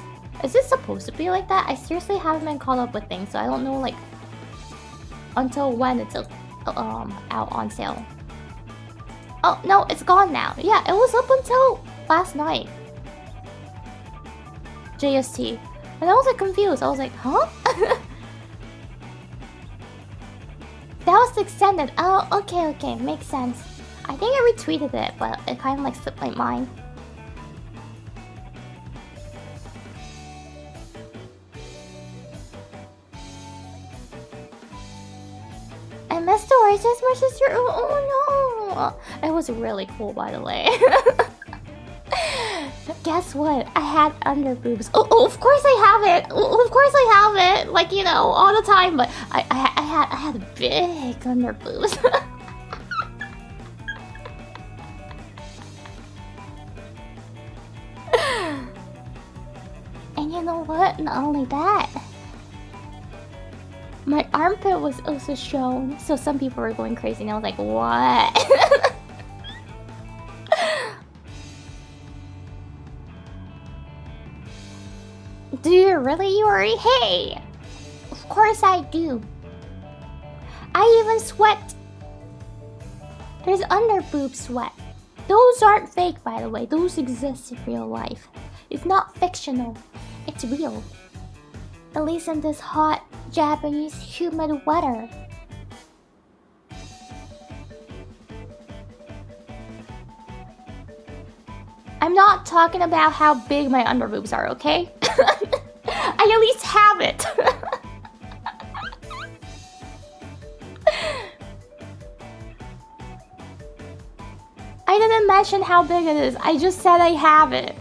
Is it supposed to be like that? I seriously haven't been caught up with things, so I don't know like until when it's out on sale. Oh no, it's gone now. Yeah, it was up until last night. JST. And I was like confused. I was like, huh? That was extended. Oh, okay, makes sense. I think I retweeted it, but it kind of like slipped my mind. I missed the Origins versus your. Oh no! It was really cool, by the way. Guess what? I had under boobs. Oh, of course I have it. Of course I have it. Like, you know, all the time. But I had big under boobs. And you know what? Not only that, my armpit was also shown. So some people were going crazy, and I was like, what? Do you really, Yuri? Hey! Of course I do. I even sweat. There's underboob sweat. Those aren't fake, by the way. Those exist in real life. It's not fictional. It's real. At least in this hot, Japanese, humid weather. I'm not talking about how big my underboobs are, okay? I at least have it. I didn't mention how big it is. I just said I have it.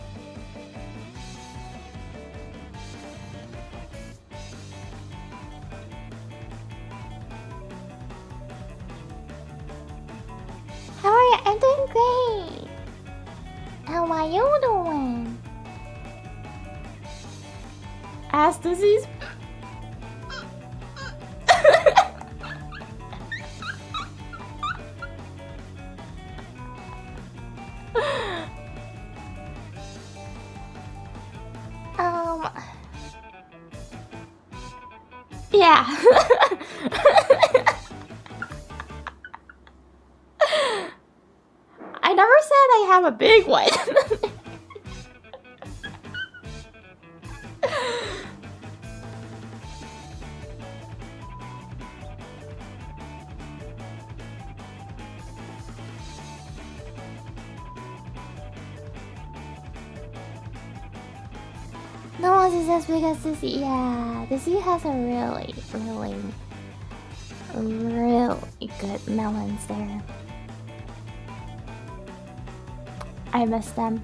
How are you? I'm doing great. How are you doing? Ass disease? Yeah. I never said I have a big one. No, this is because this, yeah, this has a really good melons there. I miss them.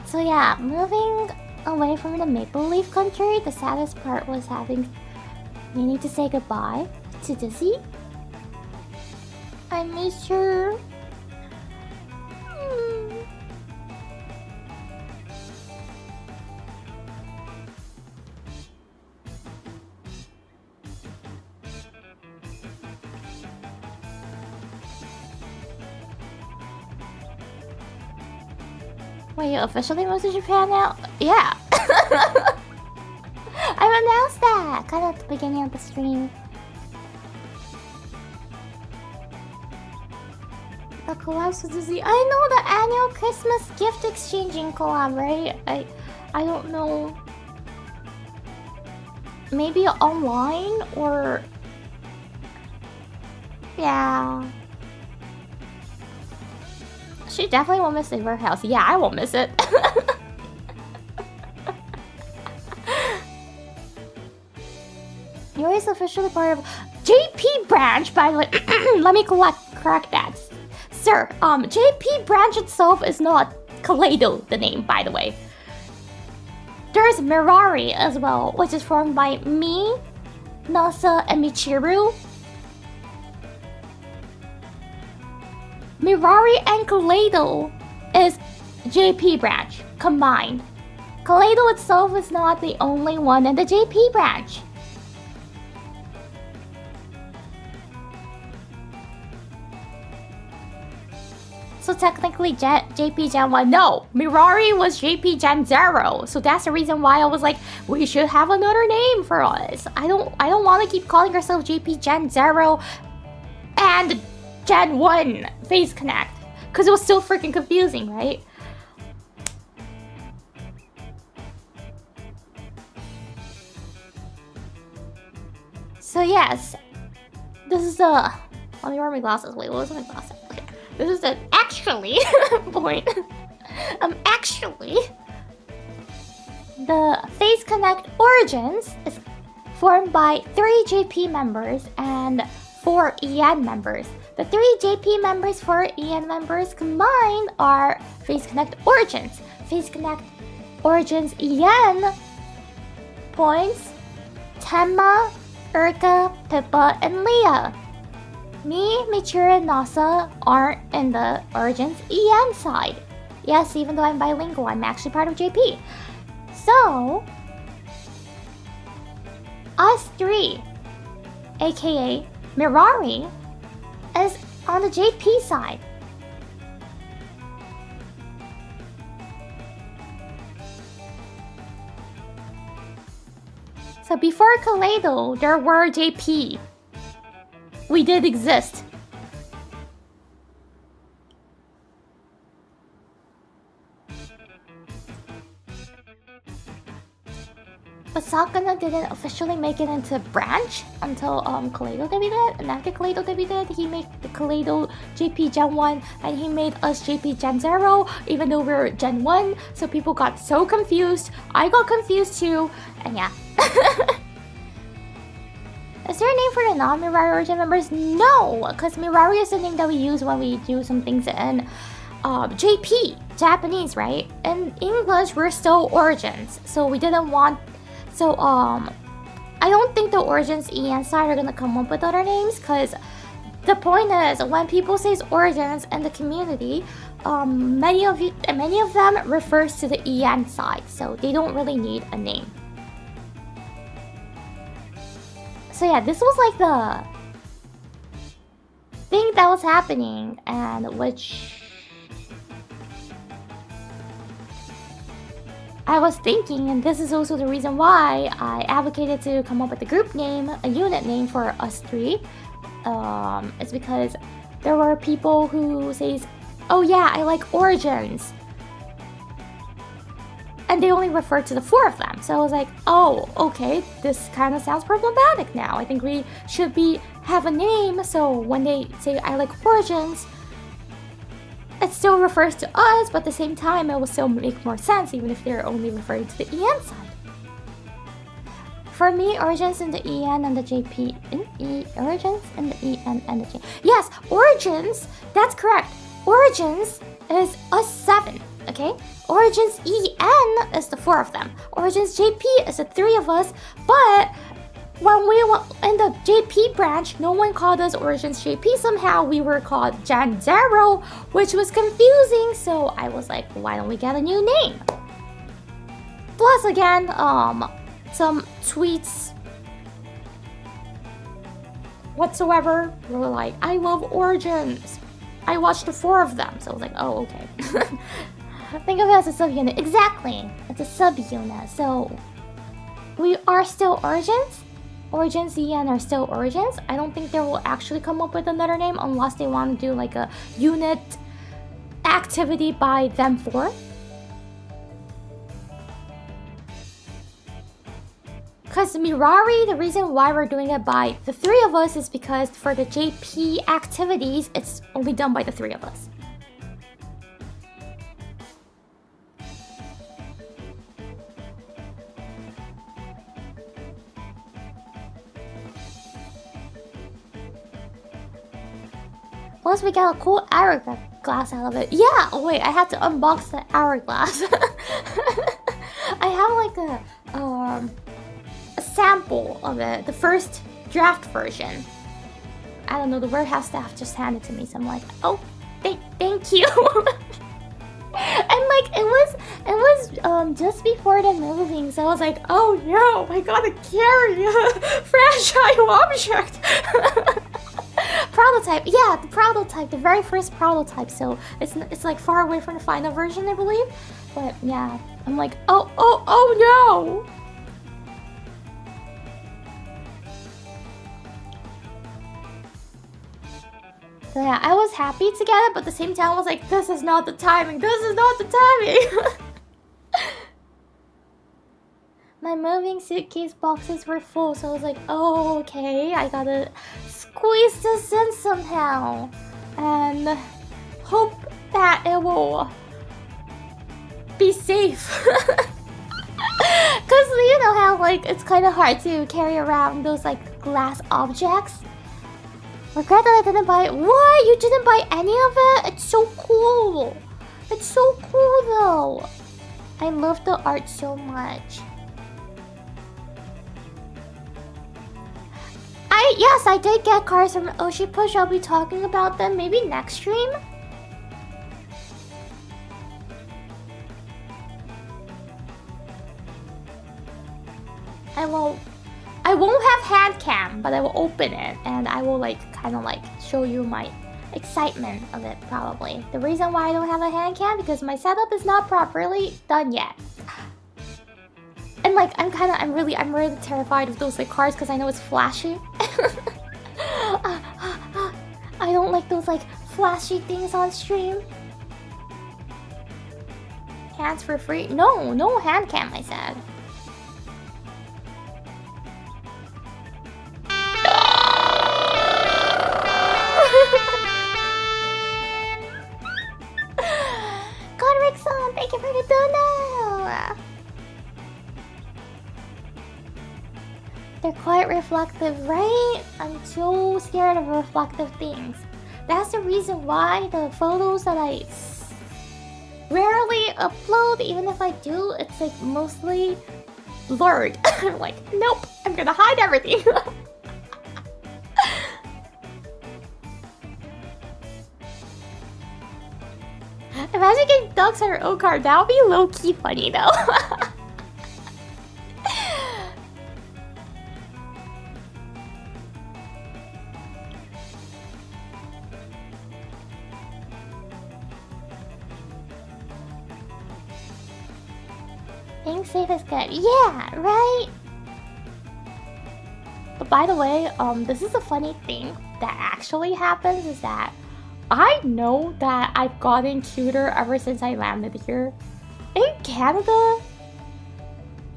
So yeah, moving away from the Maple Leaf country, the saddest part was we need to say goodbye to Dizzy. I miss her. Wait, you officially moved to Japan now? Yeah! I've announced that! Kind of at the beginning of the stream. The collabs with Disney. I know the annual Christmas gift exchanging collab, right? I don't know. Maybe online or... Yeah. She definitely won't miss the warehouse. Yeah, I won't miss it. You're officially part of JP branch, by the way. Let me correct that. Sir, JP branch itself is not Kaleido, the name, by the way. There's Mirari as well, which is formed by me, Nasa, and Michiru. Mirari and Kaleido is JP branch combined. Kaleido itself is not the only one in the JP branch. So technically JP Gen 1, no, Mirari was JP Gen 0. So that's the reason why I was like, we should have another name for us. I don't want to keep calling ourselves JP Gen 0 and Gen 1 Face Connect. Because it was so freaking confusing, right? So yes, this is the... Let me wear my glasses. Wait, what was my glasses? Okay. This is the actually point. Actually, the Face Connect Origins is formed by 3 JP members and 4 EN members. The 3 JP members, 4 EN members combined are Face Connect Origins. Face Connect Origins EN points Tenma, Uruka, Pippa, and Leah. Me, Michiru, and Nasa aren't in the Origins EN side. Yes, even though I'm bilingual, I'm actually part of JP. So, us 3, aka Mirari, is on the JP side. So before Kaleido, there were JP. We did exist. But Sakana didn't officially make it into branch until Kaleido debuted, and after Kaleido debuted, he made the Kaleido JP Gen 1, and he made us JP Gen 0, even though we were Gen 1, so people got so confused. I got confused too, and yeah. Is there a name for the non-Mirari Origin members? No, because Mirari is the name that we use when we do some things in JP, Japanese, right? In English, we're still Origins, so we didn't want... So, I don't think the Origins EN side are gonna come up with other names, because the point is, when people say Origins in the community, many of them refers to the EN side, so they don't really need a name. So yeah, this was like the thing that was happening, and which I was thinking, and this is also the reason why I advocated to come up with a group name, a unit name for us 3. It's because there were people who say, oh yeah, I like Origins. And they only referred to the 4 of them. So I was like, oh, okay, this kind of sounds problematic now. I think we should have a name, so when they say I like Origins, it still refers to us, but at the same time, it will still make more sense, even if they're only referring to the EN side. For me, Origins in the EN and the JP... Origins in the EN and the JP... Yes, Origins, that's correct. Origins is us 7, okay? Origins EN is the 4 of them. Origins JP is the 3 of us, but when we were in the JP branch, no one called us Origins JP. Somehow we were called Gen 0, which was confusing, so I was like, why don't we get a new name? Plus again, some tweets whatsoever were like, I love Origins. I watched the 4 of them, so I was like, oh, okay. Think of it as a subunit. Exactly, it's a subunit. So we are still Origins. Origins EN are still Origins. I don't think they will actually come up with another name unless they want to do like a unit activity by them 4. Because Mirari, the reason why we're doing it by the 3 of us is because for the JP activities, it's only done by the 3 of us. Plus, we got a cool hourglass out of it. Yeah! Oh, wait, I had to unbox the hourglass. I have like a sample of it, the first draft version. I don't know, the warehouse staff just handed it to me, so I'm like, oh, thank you. And like, it was just before the moving, so I was like, oh no, I gotta carry a fragile object. Prototype, yeah, the prototype, the very first prototype. So it's like far away from the final version, I believe. But yeah, I'm like, oh no. So yeah, I was happy to get it, but at the same time I was like, this is not the timing, this is not the timing. My moving suitcase boxes were full, so I was like, oh, okay, I gotta squeeze this in somehow and hope that it will be safe. Cause you know how like it's kind of hard to carry around those like glass objects. Regret that I didn't buy it. What? You didn't buy any of it? It's so cool. It's so cool though. I love the art so much. Yes, I did get cards from Oshi Push. I'll be talking about them maybe next stream. I won't have hand cam, but I will open it and I will like kind of like show you my excitement of it probably. The reason why I don't have a hand cam because my setup is not properly done yet. And like I'm really terrified of those like cards because I know it's flashy. I don't like those like flashy things on stream. Hands for free? No hand cam, I said. Godrickson, thank you for the dono. They're quite reflective, right? I'm so scared of reflective things. That's the reason why the photos that I rarely upload, even if I do, it's like mostly blurred. I'm like, nope, I'm gonna hide everything. Imagine getting ducks on your own card. That would be low-key funny though. Being safe is good. Yeah, right? But by the way, this is a funny thing that actually happens is that I know that I've gotten cuter ever since I landed here. In Canada,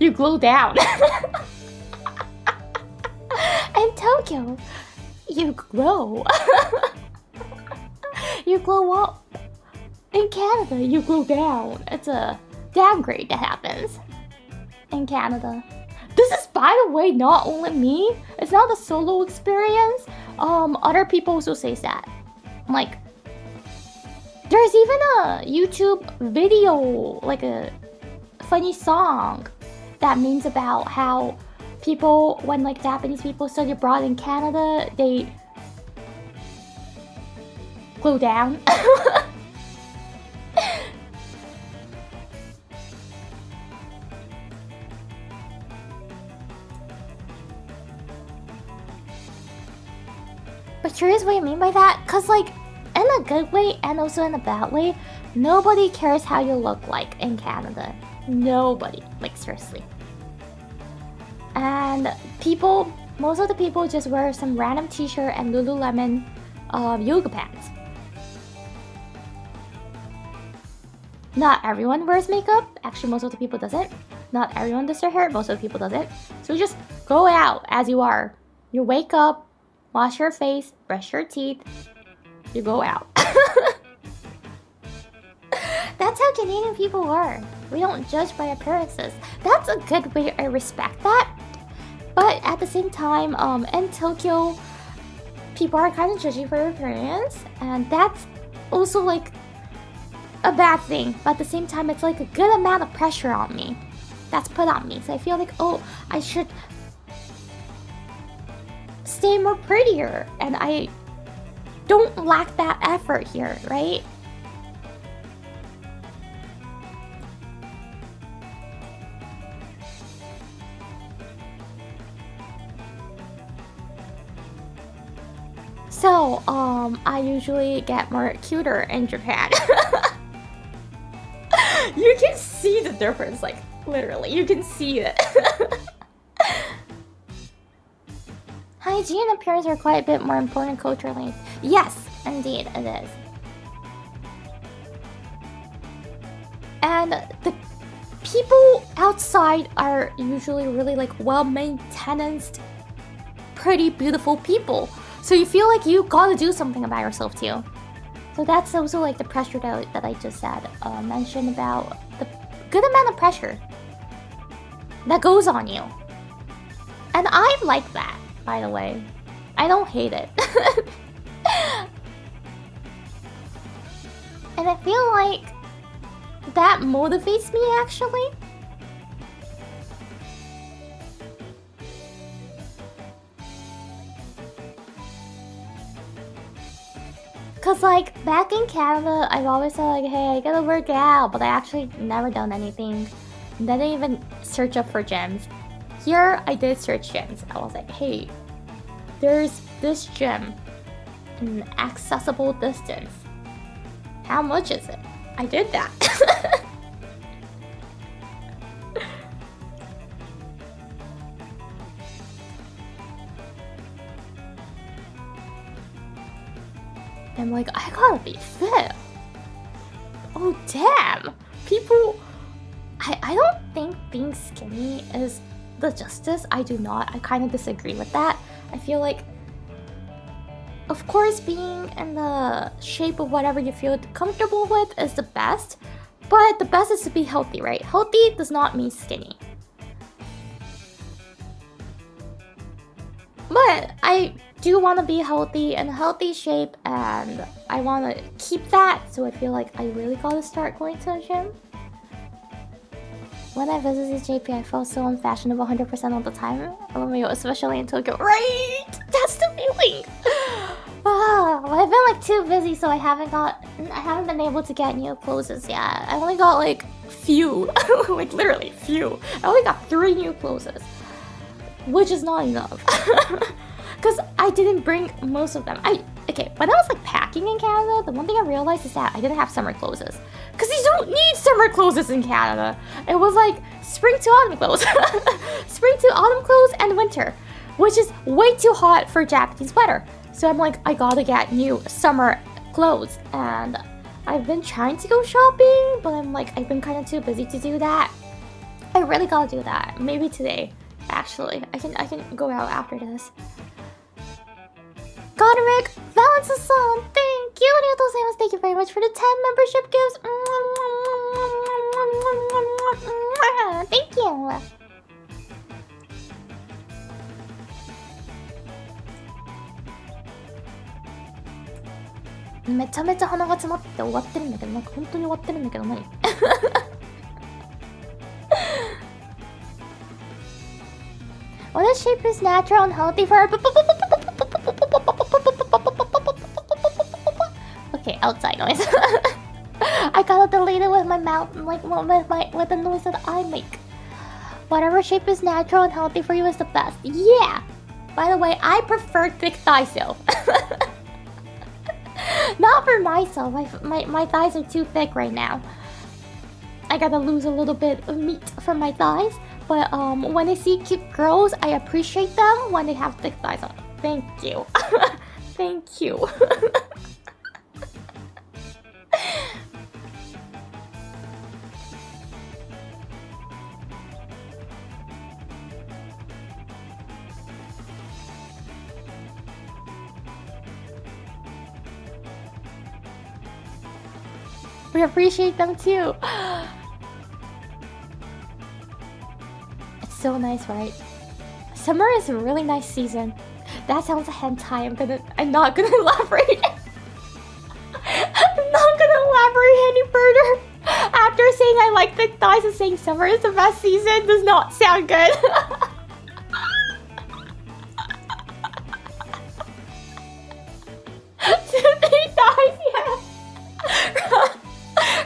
you glow down. In Tokyo, you glow. You glow up. In Canada, you glow down. It's a downgrade that happens in Canada. This is, by the way, not only me. It's not a solo experience. Other people also say that. Like, there's even a YouTube video, like a funny song that means about how people, when like Japanese people study abroad in Canada, they glow down. But curious what you mean by that? Cause like, in a good way and also in a bad way, nobody cares how you look like in Canada. Nobody, like seriously. And people, most of the people just wear some random t-shirt and Lululemon yoga pants. Not everyone wears makeup. Actually, most of the people doesn't. Not everyone does their hair. Most of the people doesn't. So just go out as you are. You wake up, wash your face, brush your teeth, you go out. That's how Canadian people are. We don't judge by appearances. That's a good way. I respect that. But at the same time, in Tokyo, people are kind of judging for appearance, and that's also like a bad thing. But at the same time, it's like a good amount of pressure on me that's put on me. So I feel like, oh, I should stay more prettier, and I don't lack that effort here, right? So, I usually get more cuter in Japan. You can see the difference, like, literally, you can see it. Hygiene and appearance are quite a bit more important culturally. Yes, indeed, it is. And the people outside are usually really, like, well-maintained, pretty beautiful people. So you feel like you gotta do something about yourself too. So that's also like the pressure that I just said, mentioned about the good amount of pressure that goes on you. And I like that, by the way. I don't hate it. And I feel like that motivates me actually. Cause like back in Canada, I've always said like, hey, I gotta work out, but I actually never done anything. Didn't even search up for gyms. Here, I did search gyms. I was like, hey, there's this gym in accessible distance. How much is it? I did that. I'm like, I gotta be fit. Oh damn! People, I don't think being skinny is the justice. I do not. I kind of disagree with that. I feel like, of course, being in the shape of whatever you feel comfortable with is the best. But the best is to be healthy, right? Healthy does not mean skinny. But I do want to be healthy in a healthy shape, and I want to keep that, so I feel like I really gotta start going to a gym. When I visited JP, I felt so unfashionable 100% of the time, especially in Tokyo. Right? That's the feeling! Well, I've been like too busy, so I haven't been able to get new clothes yet. I only got like few, like literally few. I only got 3 new clothes, which is not enough. Because I didn't bring most of them. Okay, when I was like packing in Canada, the one thing I realized is that I didn't have summer clothes. Because you don't need summer clothes in Canada. It was like spring to autumn clothes. Spring to autumn clothes and winter, which is way too hot for Japanese weather. So I'm like, I gotta get new summer clothes. And I've been trying to go shopping, but I'm like, I've been kind of too busy to do that. I really gotta do that. Maybe today, actually. I can go out after this. Godric Valentin, thank you. Thank you very much for the 10 membership gifts. Thank you.めちゃめちゃ鼻が詰まって終わってるんだけど、なんか本当に終わってるんだけど、何What shape is natural and healthy for Okay, outside noise. I gotta delete it with my mouth, like with the noise that I make. Whatever shape is natural and healthy for you is the best. Yeah. By the way, I prefer thick thighs though. Not for myself. My thighs are too thick right now. I gotta lose a little bit of meat from my thighs. But when I see cute girls, I appreciate them when they have thick thighs on. Thank you. Thank you. We appreciate them too. It's so nice, right? Summer is a really nice season. That sounds hentai. I'm not gonna elaborate. I'm not gonna elaborate any further. After saying I like thick thighs and saying summer is the best season does not sound good. Thick thighs, yeah.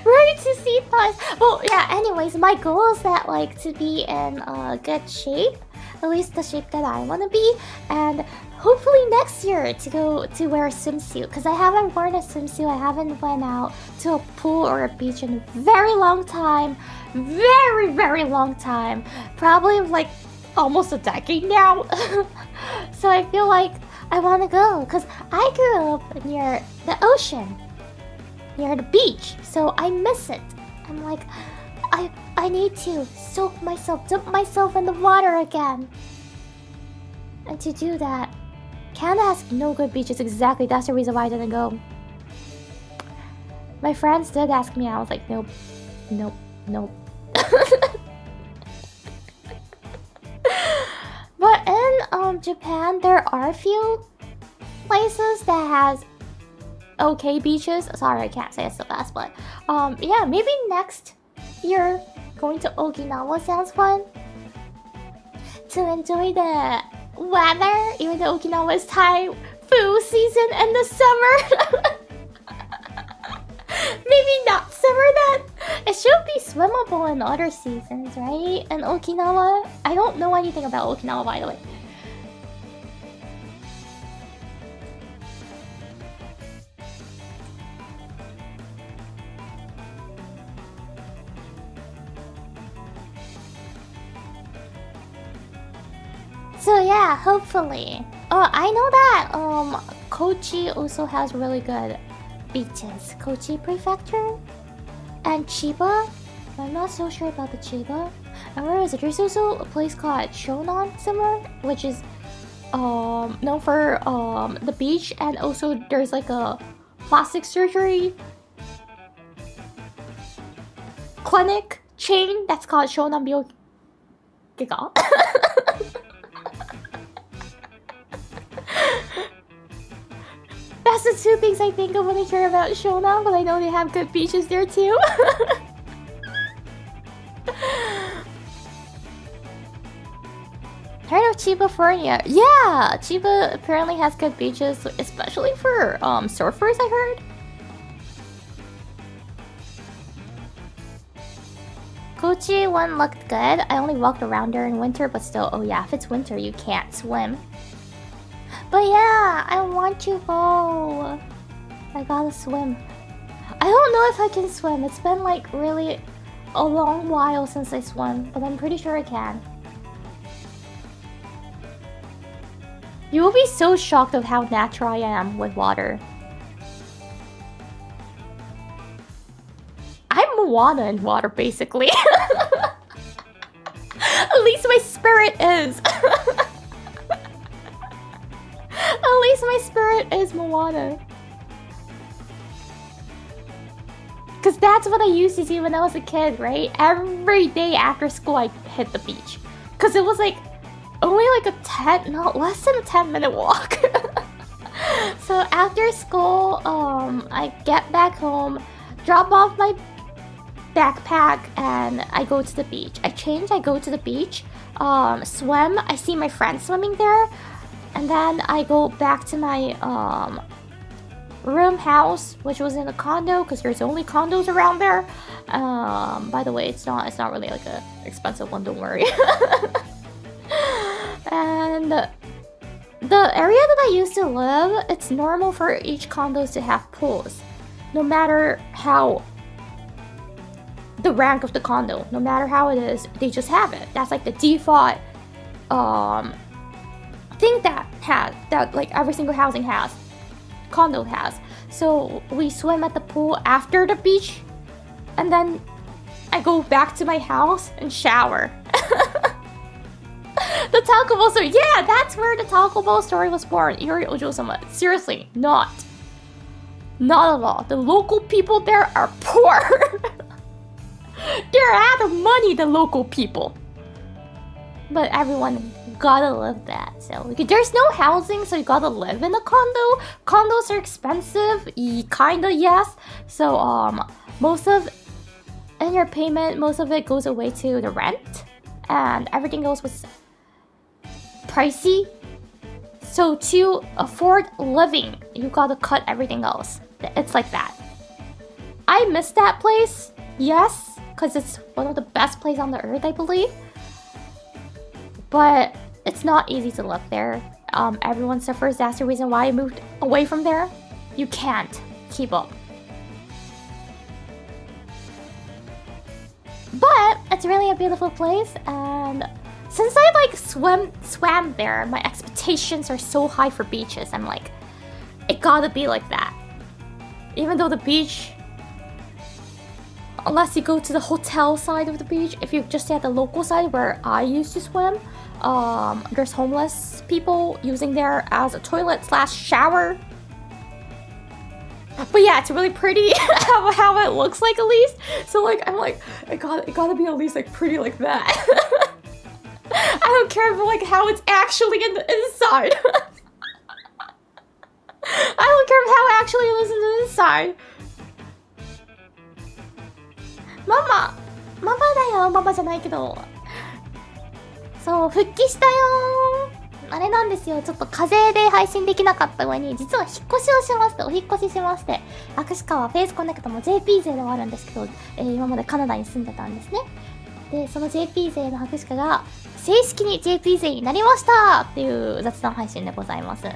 Ready to see thighs. Well, yeah, anyways, my goal is that, like, to be in good shape. At least the shape that I want to be. And hopefully next year to go to wear a swimsuit, because I haven't worn a swimsuit. I haven't went out to a pool or a beach in a very long time. Very long time. Probably like almost a decade now. So I feel like I want to go, because I grew up near the ocean, near the beach, so I miss it. I'm like, I need to soak myself, dip myself in the water again. And to do that, Canada has no good beaches. Exactly, that's the reason why I didn't go. My friends did ask me, I was like, nope. But in Japan, there are a few places that has okay beaches. Sorry, I can't say it's the best, but yeah, maybe next year going to Okinawa sounds fun. To enjoy the weather, even though Okinawa is typhoon season in the summer. Maybe not summer then. It should be swimmable in other seasons, right? And Okinawa, I don't know anything about Okinawa, by the way. So yeah, hopefully. Oh, I know that Kochi also has really good beaches. Kochi Prefecture and Chiba. I'm not so sure about the Chiba. And where is it? There's also a place called Shonan somewhere, which is known for the beach, and also there's like a plastic surgery clinic chain that's called Shonan Byogiga. That's the two things I think of when I hear about Shonan, but I know they have good beaches there too. Heard of Chiba Furnia? Yeah, Chiba apparently has good beaches, especially for surfers, I heard. Kochi one looked good. I only walked around during winter, but still, oh yeah, if it's winter, you can't swim. But yeah, I want to go. I gotta swim. I don't know if I can swim. It's been like really a long while since I swam, but I'm pretty sure I can. You will be so shocked of how natural I am with water. I'm Moana in water, basically. At least my spirit is. At least my spirit is Moana. Cause that's what I used to do when I was a kid, right? Every day after school I hit the beach. Cause it was like only like less than a 10-minute walk. So after school, I get back home, drop off my backpack, and I go to the beach. I change, I go to the beach, swim, I see my friends swimming there. And then I go back to my room house, which was in a condo, because there's only condos around there. By the way, it's not really like a expensive one, don't worry. And the area that I used to live, it's normal for each condos to have pools, no matter how the rank of the condo, no matter how it is, they just have it. That's like the default thing that like every single housing has, condo has. So we swim at the pool after the beach, and then I go back to my house and shower. The Taco Bell story, yeah, that's where the Taco Bell story was born. Iori Ojo-sama. Seriously, not at all. The local people there are poor. They're out of money, the local people. But everyone gotta live that. So there's no housing, so you gotta live in a condo. Condos are expensive, kinda, yes. So most of in your payment, most of it goes away to the rent, and everything else was pricey. So to afford living, you gotta cut everything else. It's like that. I miss that place, yes, because it's one of the best places on the earth, I believe. But it's not easy to live there. everyone suffers. That's the reason why I moved away from there. You can't keep up. But it's really a beautiful place, and since I like swam there, my expectations are so high for beaches. I'm like, it gotta be like that. Even though the beach, unless you go to the hotel side of the beach, if you just stay at the local side where I used to swim, there's homeless people using there as a toilet / shower. But yeah, it's really pretty how it looks like, at least. So like, I'm like, it gotta be at least like pretty like that. I don't care about like how it's actually in the inside. I don't care about how it actually is in the inside. Mama だよ、ママじゃないけど。そう、復帰したよー。あれなんですよ、ちょっと風邪で配信できなかった上に、実は引っ越しをしまして、お引っ越ししまして、握手川フェイスコネクトも JP 勢ではあるんですけど、今までカナダに住んでたんですね。で、その JP 勢の握手家が正式に JP 勢になりましたっていう雑談配信でございます。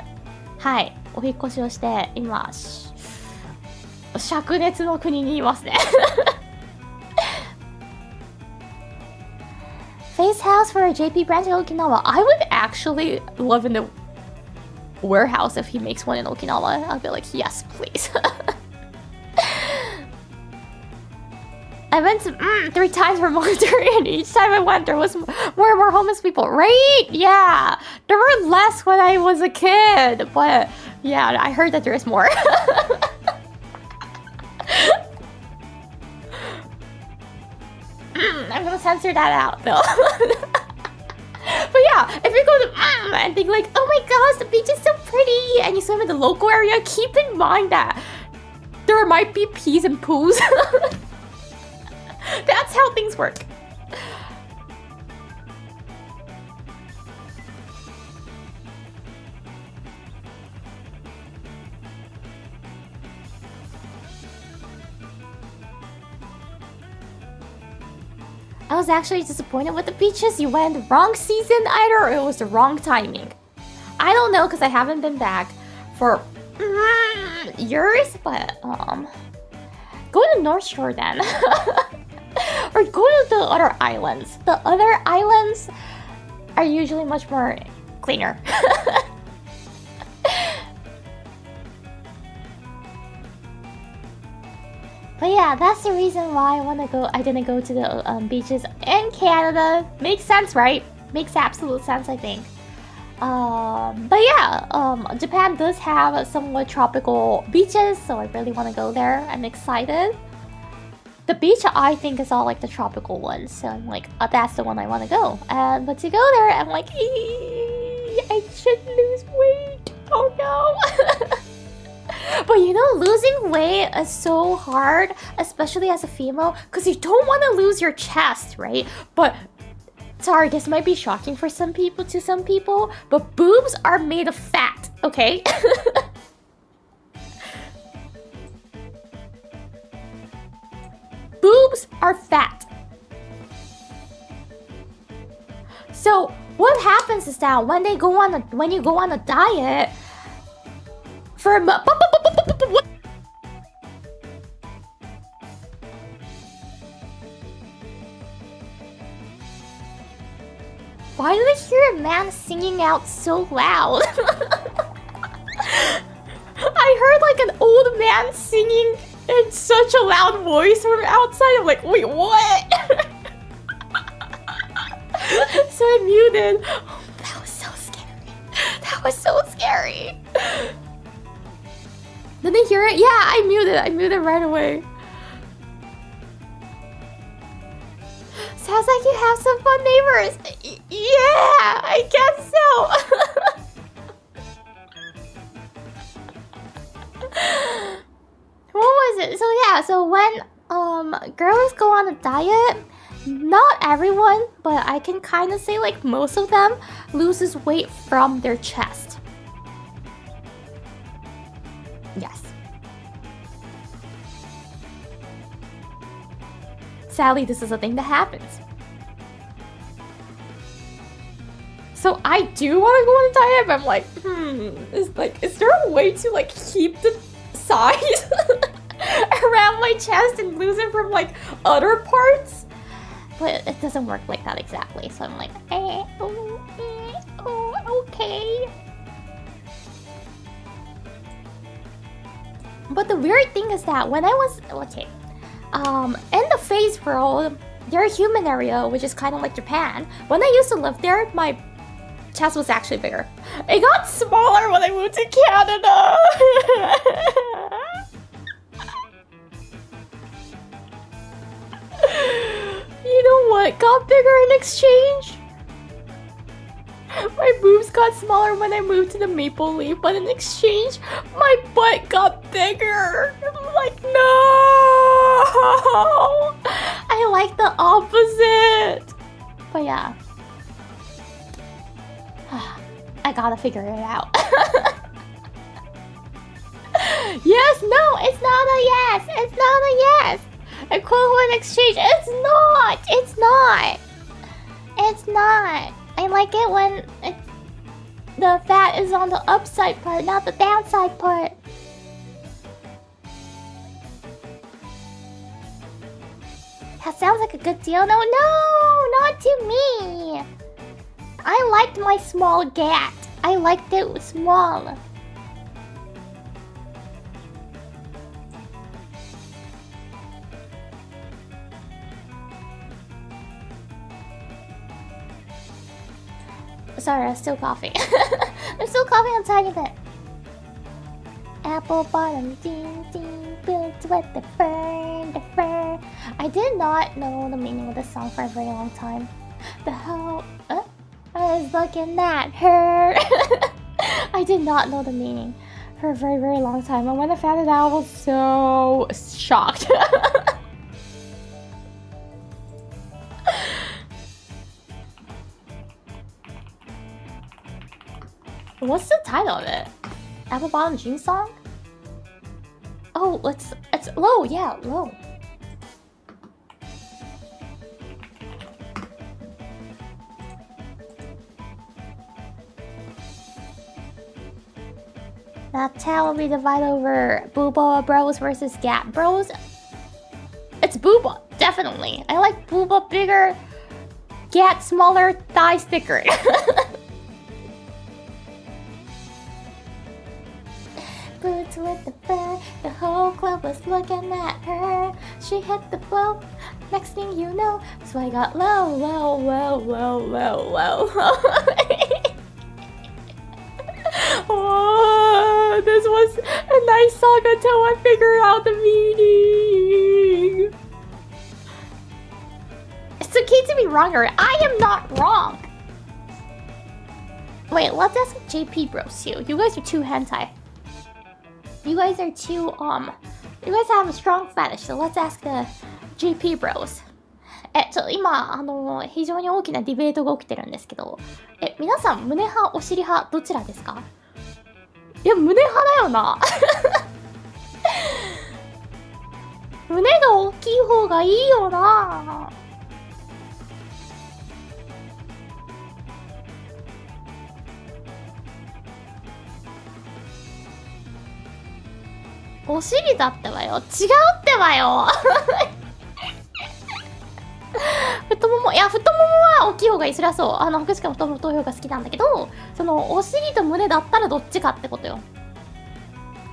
はい、お引っ越しをして、今、灼熱の国にいますね。Face house for a JP branch in Okinawa. I would actually live in the warehouse if he makes one in Okinawa. I'd be like, yes, please. I went to 3 times for military, and each time I went, there was more and more homeless people. Right? Yeah. There were less when I was a kid, but yeah, I heard that there is more. I'm gonna censor that out though. But yeah, if you go to and think like, oh my gosh, the beach is so pretty, and you swim in the local area, keep in mind that there might be peas and poos. That's how things work. I was actually disappointed with the beaches. You went wrong season either, or it was the wrong timing. I don't know, because I haven't been back for years, but go to North Shore then. Or go to the other islands. The other islands are usually much more cleaner. But yeah, that's the reason why I didn't go to the beaches in Canada. Makes sense, right? Makes absolute sense, I think. But yeah, Japan does have somewhat tropical beaches, so I really want to go there. I'm excited. The beach I think is all like the tropical ones, so I'm like, that's the one I want to go. But to go there, I'm like, I should lose weight. Oh no. But you know, losing weight is so hard, especially as a female, because you don't want to lose your chest, right? But sorry, this might be shocking for some people, but boobs are made of fat, okay? Boobs are fat. So what happens is that when you go on a diet for a month. Why did I hear a man singing out so loud? I heard like an old man singing in such a loud voice from outside. I'm like, wait, what? So I muted. Oh, that was so scary. That was so scary. Did they hear it? Yeah, I muted right away. Sounds like you have some fun neighbors. Yeah, I guess so. What was it? So yeah, so when girls go on a diet, not everyone, but I can kind of say like most of them loses weight from their chest. Yes. Sadly, this is a thing that happens. So I do want to go into tie-dye, but I'm like, is there a way to like keep the size around my chest and lose it from like other parts? But it doesn't work like that exactly, so I'm like, okay. But the weird thing is that when I was, in the phase world, their human area, which is kind of like Japan, when I used to live there, my chest was actually bigger. It got smaller when I moved to Canada. You know what got bigger in exchange? My boobs got smaller when I moved to the Maple Leaf, but in exchange, my butt got bigger. I'm like, no! I like the opposite. But yeah. I gotta figure it out. Yes, no, it's not a yes. It's not a yes. Equivalent exchange. It's not. It's not. It's not. I like it when the fat is on the upside part, not the downside part. That sounds like a good deal. No, not to me. I liked my small gat. I liked it small. Sorry, I'm still coughing. I'm still coughing a tiny bit. Apple bottom, ding ding, built with the fur. I did not know the meaning of the song for a very long time. The hell? I was looking at her. I did not know the meaning for a very, very long time. And when I found it out, I was so shocked. What's the title of it? Apple Bottom Jeans song? Oh, it's low, yeah, low. That towel will be divided over Booba Bros versus Gap Bros. It's Booba, definitely. I like Booba bigger, Gat smaller, thigh thicker. Boots with the fur, the whole club was looking at her. She hit the flow, next thing you know, so I got low. Oh, this was a nice song until I figured out the meaning. It's okay to be wronger. I am not wrong. Wait, let's ask JP Bros too. You guys are too hentai. You guys are too, you guys have a strong fetish, so let's ask the JP Bros. 今、非常に大きなディベートが起きてるんですけど、皆さん、胸派、お尻派、どちらですか？いや、胸派だよな。胸が大きい方がいいよな。お尻だってばよ。違うってばよ。太もも、いや、太ももは大きい方がいい。そりゃそう。博士か太もも投票が好きなんだけど、その、お尻と胸だったらどっちかってことよ。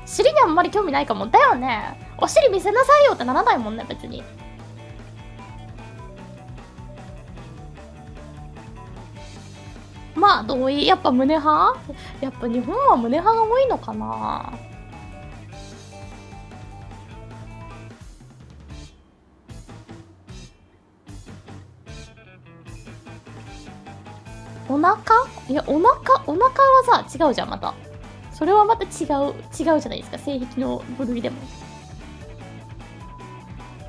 尻にあんまり興味ないかも。だよね。お尻見せなさいよってならないもんね、別に。まあ、同意。やっぱ胸派？やっぱ日本は胸派が多いのかな。お腹？いや、お腹はさ、違うじゃん、また。それはまた違うじゃないですか、性癖の部類でも。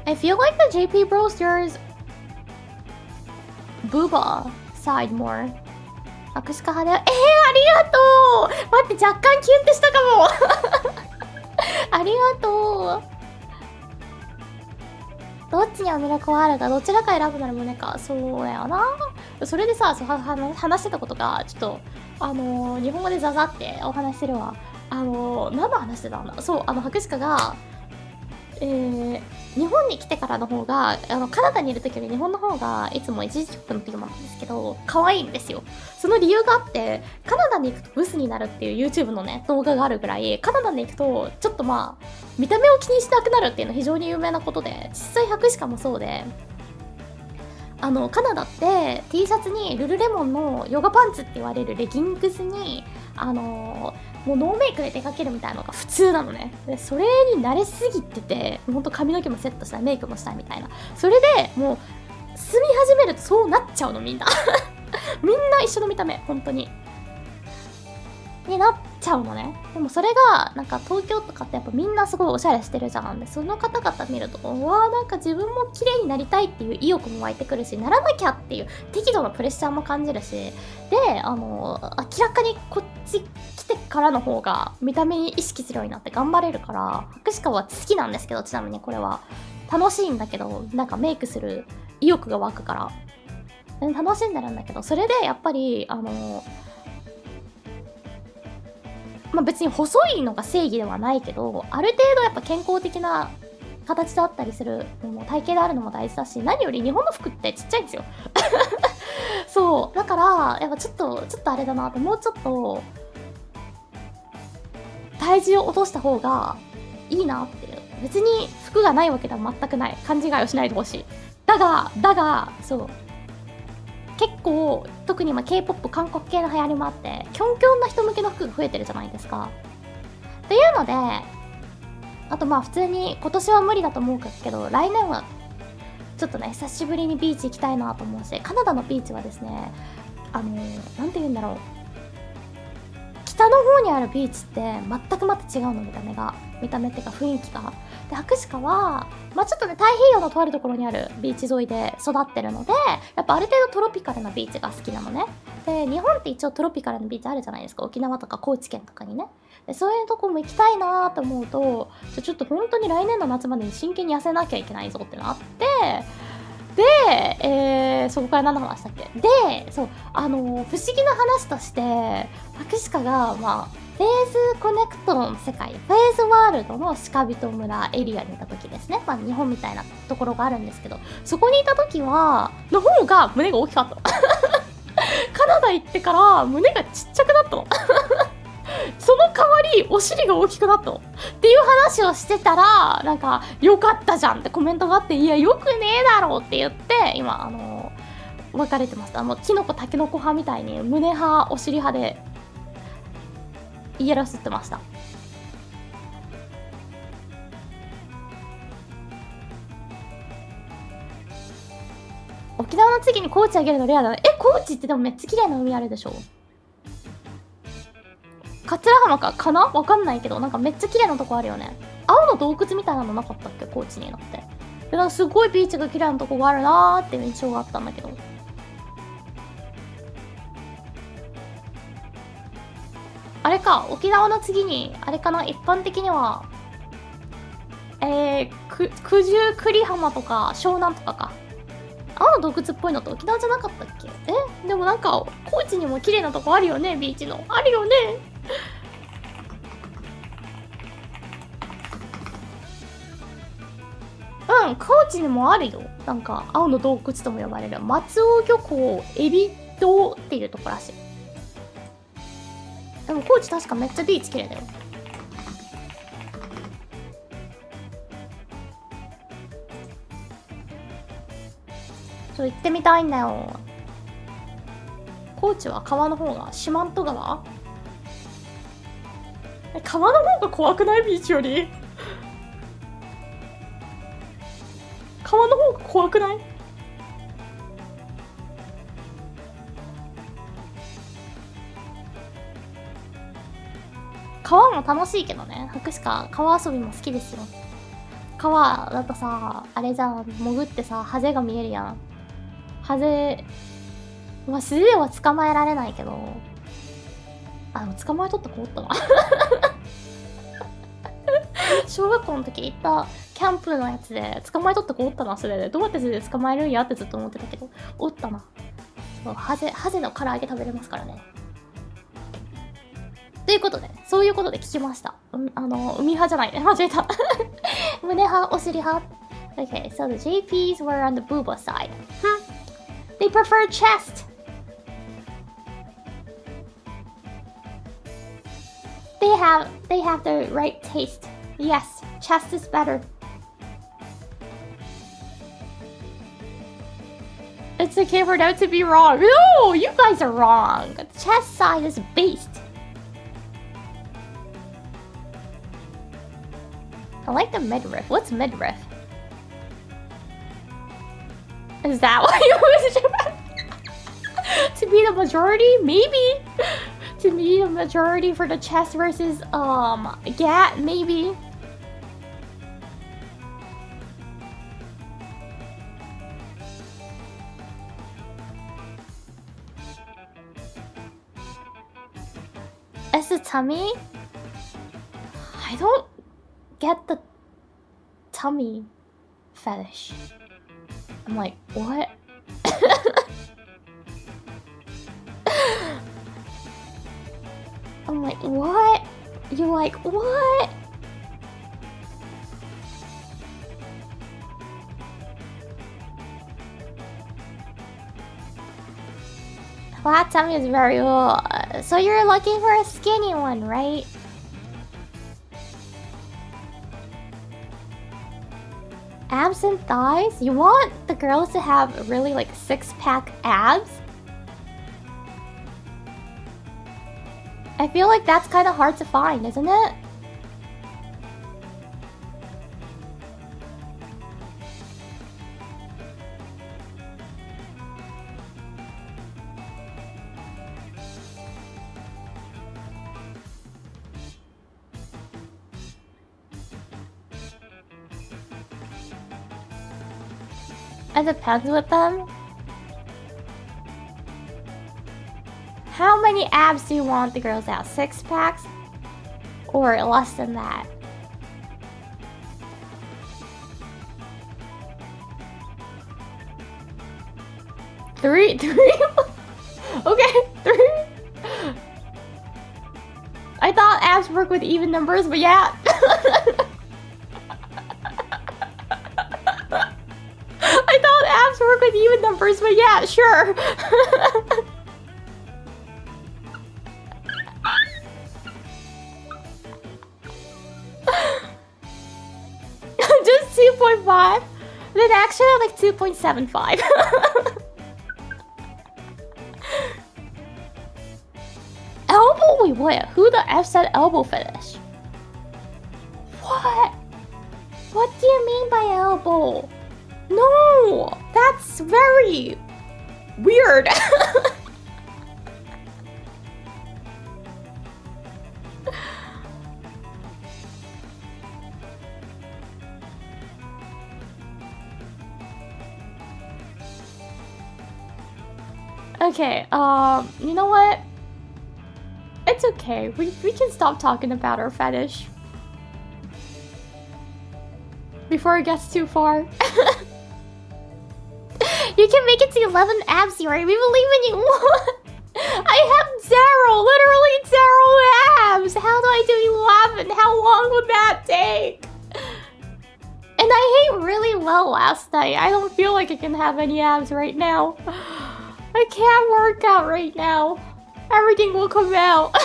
I feel like the JP Bros, there's booba side more. 握手派で、ありがとう！待って、若干キュンってしたかも。ありがとう。どっちには魅力はあるか、どちらか選ぶなら胸か。そうだよな。それでさ、話してたことがちょっと日本語でザザってお話しするわ。何の話してたんだ。そう、博士課が日本に来てからの方がカナダにいる時より日本の方がいつも一時帰国の時もなんですけど可愛いんですよ。その理由があって、カナダに行くとブスになるっていう YouTube のね動画があるぐらい、カナダに行くとちょっとまあ見た目を気にしなくなるっていうのは非常に有名なことで、実際博士課もそうで、カナダって T シャツにルルレモンのヨガパンツって言われるレギングスにもうノーメイクで出かけるみたいなのが普通なのね。でそれに慣れすぎてて、ほんと髪の毛もセットしたい、メイクもしたいみたいな。それでもう住み始めるとそうなっちゃうの、みんなみんな一緒の見た目、本当になっちゃうのね。でもそれがなんか東京とかってやっぱみんなすごいおしゃれしてるじゃん。でその方々見ると、うわーなんか自分も綺麗になりたいっていう意欲も湧いてくるし、ならなきゃっていう適度なプレッシャーも感じるし、で明らかにこっち来てからの方が見た目に意識するようになって頑張れるから、博士課は好きなんですけど、ちなみにこれは楽しいんだけど、なんかメイクする意欲が湧くから楽しんでるんだけど、それでやっぱりまあ別に細いのが正義ではないけど、ある程度やっぱ健康的な形だったりする体型であるのも大事だし、何より日本の服ってちっちゃいんですよそうだからやっぱちょっとあれだなって、もうちょっと体重を落とした方がいいなっていう。別に服がないわけでは全くない、勘違いをしないでほしい。だがそう結構特に今 K-POP 韓国系の流行りもあって、キョンキョンな人向けの服が増えてるじゃないですか。っていうので、あとまあ普通に今年は無理だと思うけど、来年はちょっとね久しぶりにビーチ行きたいなと思うし、カナダのビーチはですね、なんて言うんだろう、北の方にあるビーチって全くまた違うの、見た目っていうか雰囲気が。で博士課はまあちょっとね太平洋のとあるところにあるビーチ沿いで育ってるので、やっぱある程度トロピカルなビーチが好きなのね。で日本って一応トロピカルなビーチあるじゃないですか、沖縄とか高知県とかにね。でそういうとこも行きたいなと思うと、ちょっと本当に来年の夏までに真剣に痩せなきゃいけないぞってのあって、で、そこから何の話したっけ。でそう不思議な話として、博士課がまあフェーズコネクトの世界、フェーズワールドの鹿人村エリアにいた時ですね。まあ日本みたいなところがあるんですけど、そこにいた時の方が胸が大きかったカナダ行ってから胸がちっちゃくなったのその代わりお尻が大きくなったのっていう話をしてたら、なんか良かったじゃんってコメントがあって、いやよくねえだろうって言って、今分かれてました。キノコタケノコ派みたいに胸派お尻派で言い争ってました。沖縄の次に高知あげるのレアだね。高知ってでもめっちゃ綺麗な海あるでしょ。桂浜かなわかんないけど、なんかめっちゃ綺麗なとこあるよね。青の洞窟みたいなのなかったっけ、高知になって。でなんかすごいビーチが綺麗なとこがあるなーっていう印象があったんだけど。あれか、沖縄の次にあれかな、一般的には九十九里浜とか湘南とかか。青の洞窟っぽいのって沖縄じゃなかったっけ。でもなんか高知にも綺麗なとこあるよね、ビーチの。あるよね。高知にもあるよ。なんか青の洞窟とも呼ばれる松尾漁港エビ島っていうとこらしい。でも高知確かめっちゃビーチ綺麗だよ。そう行ってみたいんだよ。高知は川の方が四万十川、川の方が怖くない？ビーチより川の方が怖くない？川も楽しいけどね。博士課川遊びも好きですよ。川だとさ、あれじゃん、潜ってさハゼが見えるやん。ハゼまあ素手は捕まえられないけど、でも捕まえとった子おったな小学校の時行ったキャンプのやつで捕まえとった子おったな。素手でどうやって素手で捕まえるんやってずっと思ってたけど、おったな。ハゼの唐揚げ食べれますからね。ということで、そういうことで聞きました。海派じゃないね。間違えた。胸派、お尻派。Okay, so the JPs were on the booba side. They prefer chest. They have the right taste. Yes, chest is better. It's okay for them to be wrong. No, you guys are wrong. The chest side is based. I like the midriff. What's midriff? Is that what you was to be the majority? Maybe. To be the majority for the chest versus gat, maybe. As a tummy? I don't get the tummy fetish. I'm like, what? I'm like, what? You're like, what? Flat tummy is very cool. So you're looking for a skinny one, right? Abs and thighs? You want the girls to have really like six-pack abs? I feel like that's kind of hard to find, isn't it? It depends with them. How many abs do you want the girls to have? 6 packs? Or less than that? Three? Okay, 3. I thought abs work with even numbers, but yeah. I thought abs work with even numbers, but yeah, sure. Just 2.5? Then actually like 2.75. Elbow? Wait, what? Who the F said elbow fetish? What? What do you mean by elbow? No! That's very weird. Okay, you know what? It's okay. We can stop talking about our fetish before it gets too far. You can make it to 11 abs, right? We believe in you. I have 0, literally 0 abs. How do I do 11? How long would that take? And I ate really well last night. I don't feel like I can have any abs right now. I can't work out right now. Everything will come out.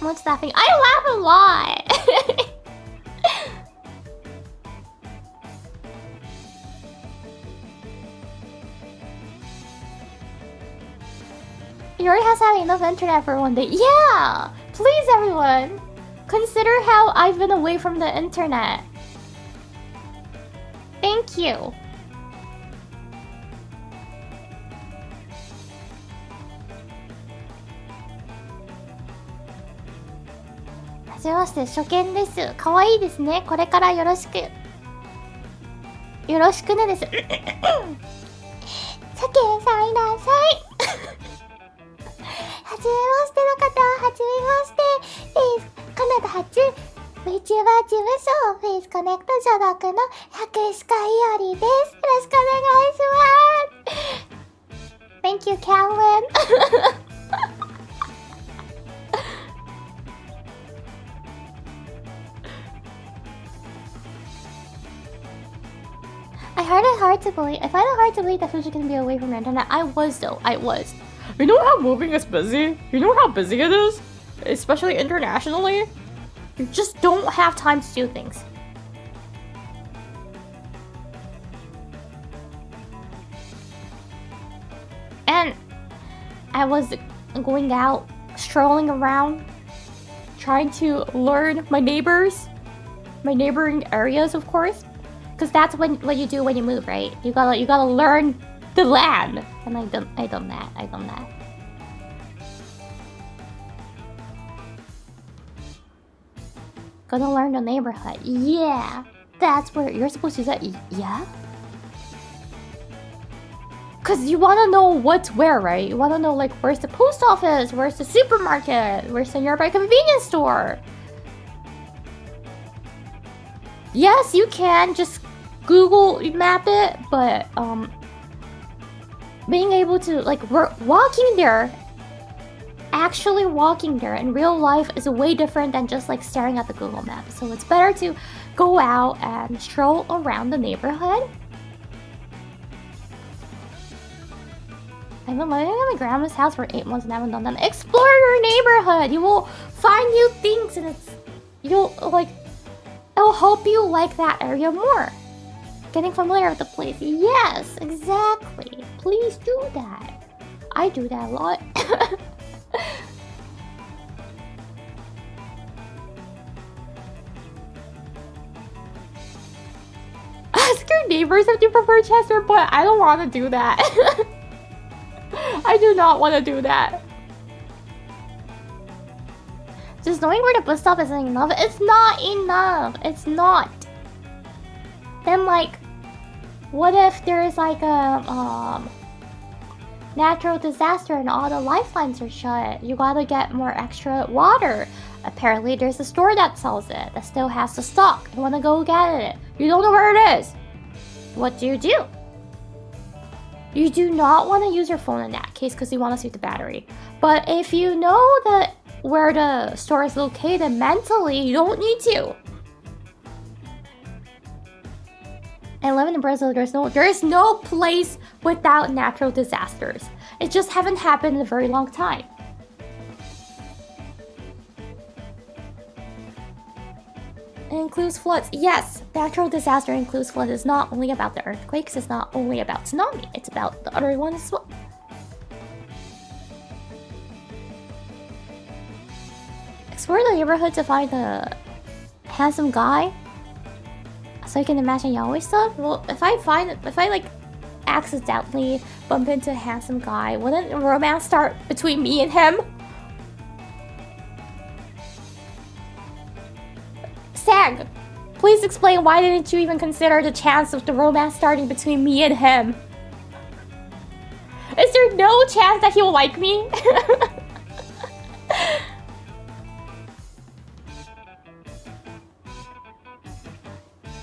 What's laughing? I laugh a lot. Yuri has had enough internet for one day. Yeah! Please, everyone! Consider how I've been away from the internet. Thank you. Hajimemashite, 初見です。可愛いですね。これからよろしく。よろしくねです。初見さいなさい。はじめましての方は、はじめましてです。カナダ初 VTuber VTuber 事務所フェイスコネクト所属の白鹿いおりです。よろしくお願いします。Thank you, Calvin. I find it hard to believe. I find it hard to believe that Fuji can be away from the internet. I was though. I was. You know how moving is busy? You know how busy it is? Especially internationally? You just don't have time to do things. And I was going out, strolling around, trying to learn my neighbors, my neighboring areas, of course, because that's what you do when you move, right? You gotta learn the land, and I done that. Gonna learn the neighborhood. Yeah, that's where you're supposed to do that. Yeah. Cause you wanna know what's where, right? You wanna know like where's the post office, where's the supermarket, where's the nearby convenience store. Yes, you can just Google map it, but being able to like walking there, actually walking there in real life is way different than just like staring at the Google map. So it's better to go out and stroll around the neighborhood. I've been living in my grandma's house for 8 months and haven't done that. Explore your neighborhood. You will find new things, and it'll help you like that area more. Getting familiar with the place. Yes, exactly. Please do that. I do that a lot. Ask your neighbors if you prefer Chester, but I don't want to do that. I do not want to do that. Just knowing where the bus stop isn't enough. It's not enough. It's not. Then like, what if there's like a natural disaster and all the lifelines are shut? You gotta get more extra water. Apparently there's a store that sells it that still has the stock. You wanna go get it. You don't know where it is. What do? You do not want to use your phone in that case because you want to save the battery. But if you know that where the store is located mentally, you don't need to. I live in Brazil. There is no place without natural disasters. It just haven't happened in a very long time. It includes floods. Yes, natural disaster includes floods. It's not only about the earthquakes. It's not only about tsunami. It's about the other ones as well. Explore the neighborhood to find a handsome guy, so you can imagine yaoi stuff. Well, if I like accidentally bump into a handsome guy, wouldn't a romance start between me and him? Sag, please explain why didn't you even consider the chance of the romance starting between me and him? Is there no chance that he will like me?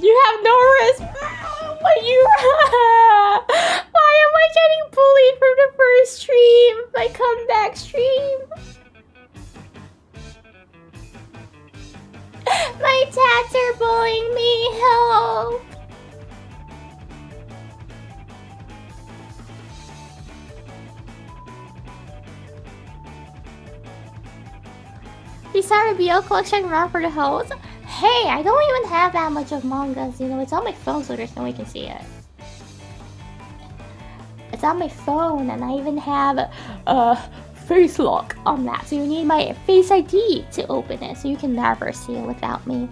You have no risk. But you... Why am I getting bullied from the first stream? My comeback stream? My tats are bullying me. Help. You started a BL collection around for the host? Hey, I don't even have that much of mangas, you know, it's on my phone so there's no way you can see it. It's on my phone and I even have face lock on that, so you need my face ID to open it, so you can never see it without me.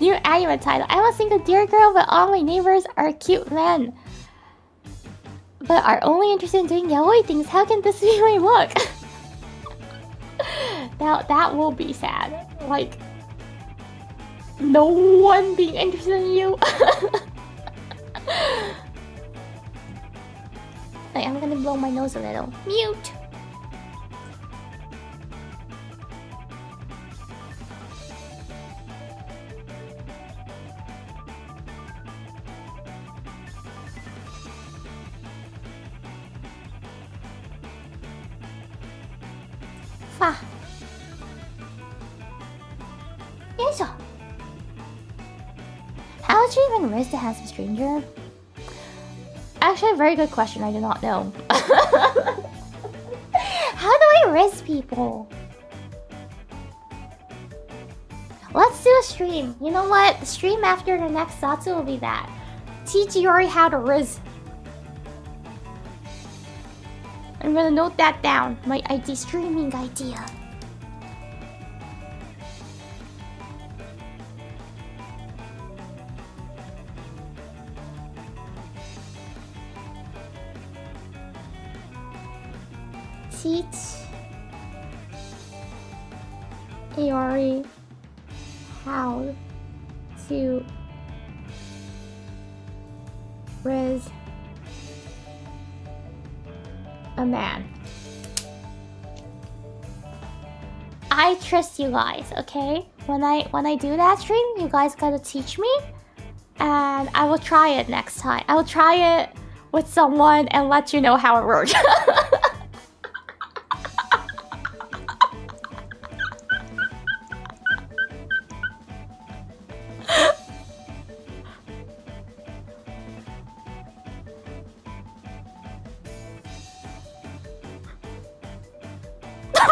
New anime title. I was single dear girl, but all my neighbors are cute men. But are only interested in doing yaoi things. How can this be my luck? Now that will be sad. Like, no one being interested in you. Like, I'm gonna blow my nose a little. Mute. Fa. Yoisho. How would you even raise the handsome stranger? Actually, a very good question. I do not know. How do I riz people? Let's do a stream. You know what? The stream after the next Satsu will be that. Teach Yori how to riz. I'm gonna note that down. My idea, streaming idea. Teach Iori how to riz a man. I trust you guys, okay? When I do that stream, you guys gotta teach me, and I will try it next time. I will try it with someone and let you know how it works.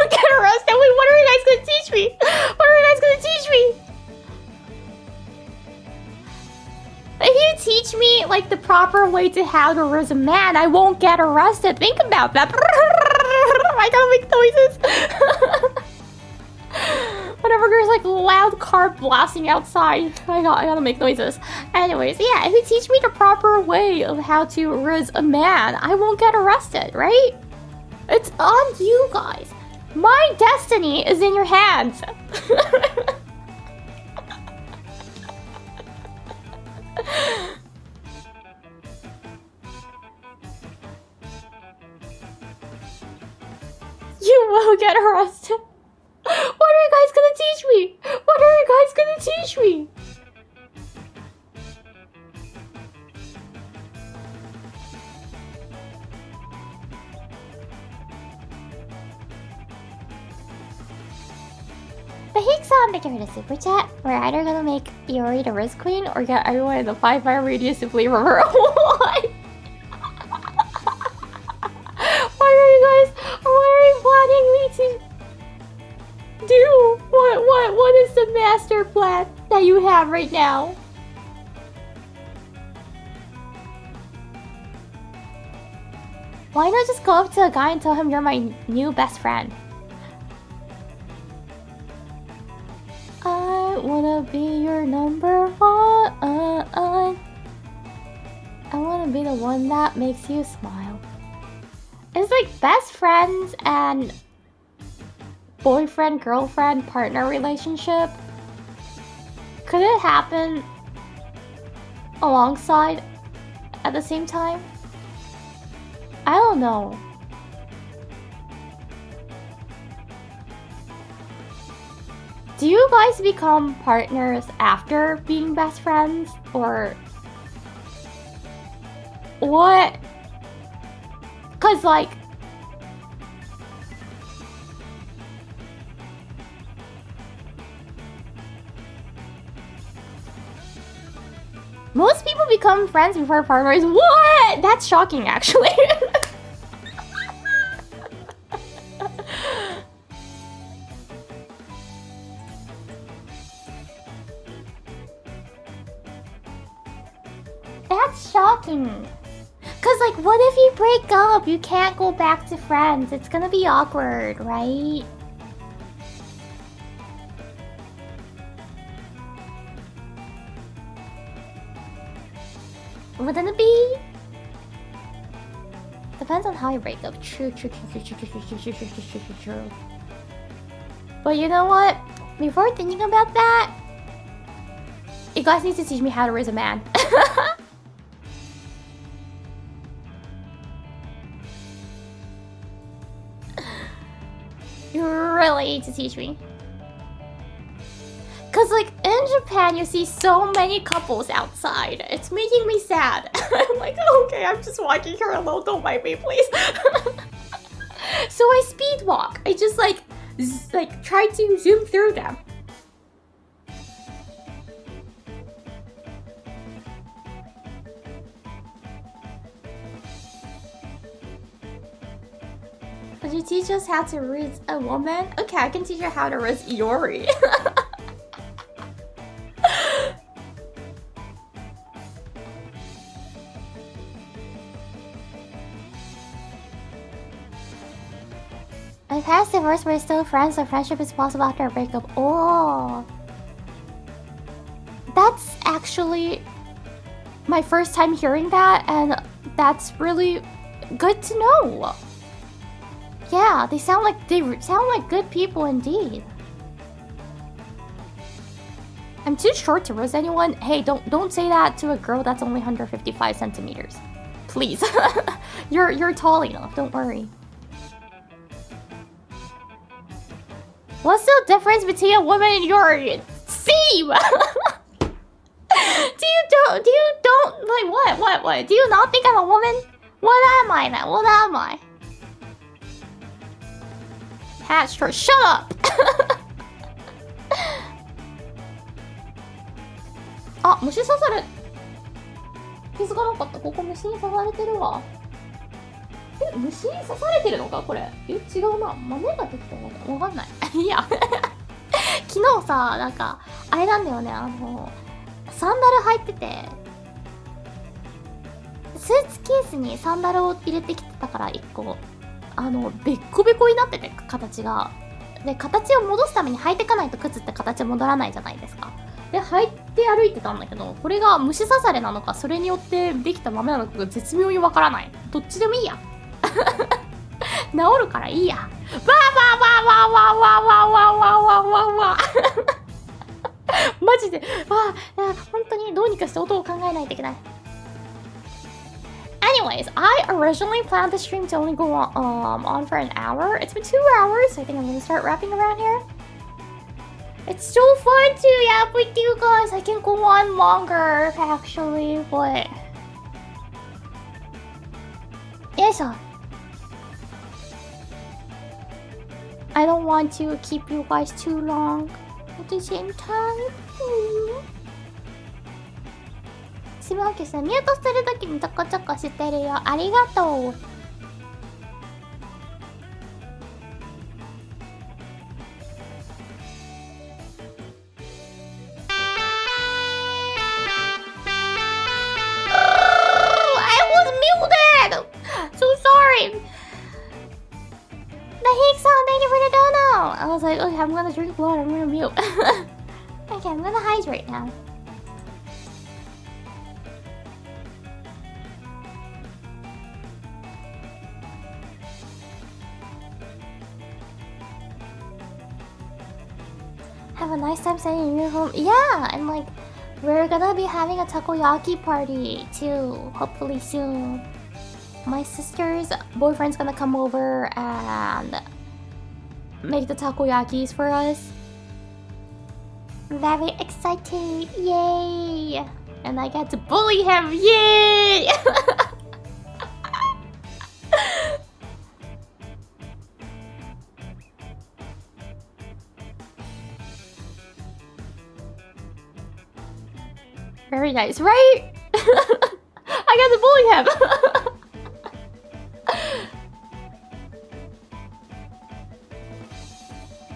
Get arrested. Wait, what are you guys gonna teach me? What are you guys gonna teach me? If you teach me like the proper way to how to raise a man, I won't get arrested. Think about that. I gotta make noises. Whenever there's like loud car blasting outside, I gotta make noises. Anyways, yeah, if you teach me the proper way of how to raise a man, I won't get arrested, right? It's on you guys. My destiny is in your hands. You will get arrested. What are you guys gonna teach me? What are you guys gonna teach me? Bahik-san, thank you for the super chat. We're either gonna make Iori the Riz Queen or get everyone in the 5-mile radius to play River. What? What are you planning me to do? What is the master plan that you have right now? Why not just go up to a guy and tell him you're my new best friend? I wanna be your number one. I wanna be the one that makes you smile. It's like best friends and boyfriend, girlfriend, partner relationship. Could it happen alongside at the same time? I don't know. Do you guys become partners after being best friends? Or what? Cause like most people become friends before partners. What? That's shocking actually. That's shocking. Cause like, what if you break up? You can't go back to friends. It's gonna be awkward, right? Wouldn't it be? Depends on how you break up. True. But you know what? Before thinking about that, You guys need to teach me how to raise a man. You really need to teach me. Cause like in Japan you see so many couples outside. It's making me sad. I'm like, okay, I'm just walking here alone, don't mind me please. So I speed walk. I just like try to zoom through them. Would you teach us how to raise a woman? Okay, I can teach you how to raise Iori. My parents divorced, we're still friends, so friendship is possible after a breakup. Oh, that's actually my first time hearing that, and that's really good to know. Yeah, they sound like good people indeed. I'm too short to roast anyone. Hey, don't say that to a girl that's only 155 centimeters. Please. You're tall enough, don't worry. What's the difference between a woman and your seam? Do you don't like what? Do you not think I'm a woman? What am I now? What am I? Hatch, shut up! あ、虫刺され。気づかなかった。ここ虫に刺されてるわ。え、虫に刺されてるのかこれ。え、違うな。豆ができたのかわかんない。いや。昨日さ、なんか、あれなんだよね。サンダル入ってて、スーツケースにサンダルを入れてきてたから1個。べっこべこになってて、形が。で、形を戻すために履いてかないと靴って形戻らないじゃないですか。で、履いて歩いてたんだけど、これが虫刺されなのか、それによってできた豆なのかが絶妙にわからない。どっちでもいいや。治るからいいや。わーわーわーわーわーわーわーわーわーわーわーわー。マジで、本当にどうにかして音を考えないといけない。Anyways, I originally planned the stream to only go on for an hour. It's been 2 hours, so I think I'm gonna start wrapping around here. It's so fun to yap with you guys. I can go on longer, actually, but... よいしょ. I don't want to keep you guys too long at the same time. シムホキさん、ミュートするときにちょこちょこしてるよ。ありがとう。I was like, okay, I'm gonna drink water, I'm gonna mute. Okay, I'm gonna hydrate now. Have a nice time staying in your home. Yeah, and like, we're gonna be having a takoyaki party too, hopefully soon. My sister's boyfriend's gonna come over and make the takoyakis for us. Very excited, yay! And I get to bully him, yay! Very nice, right? I got to bully him!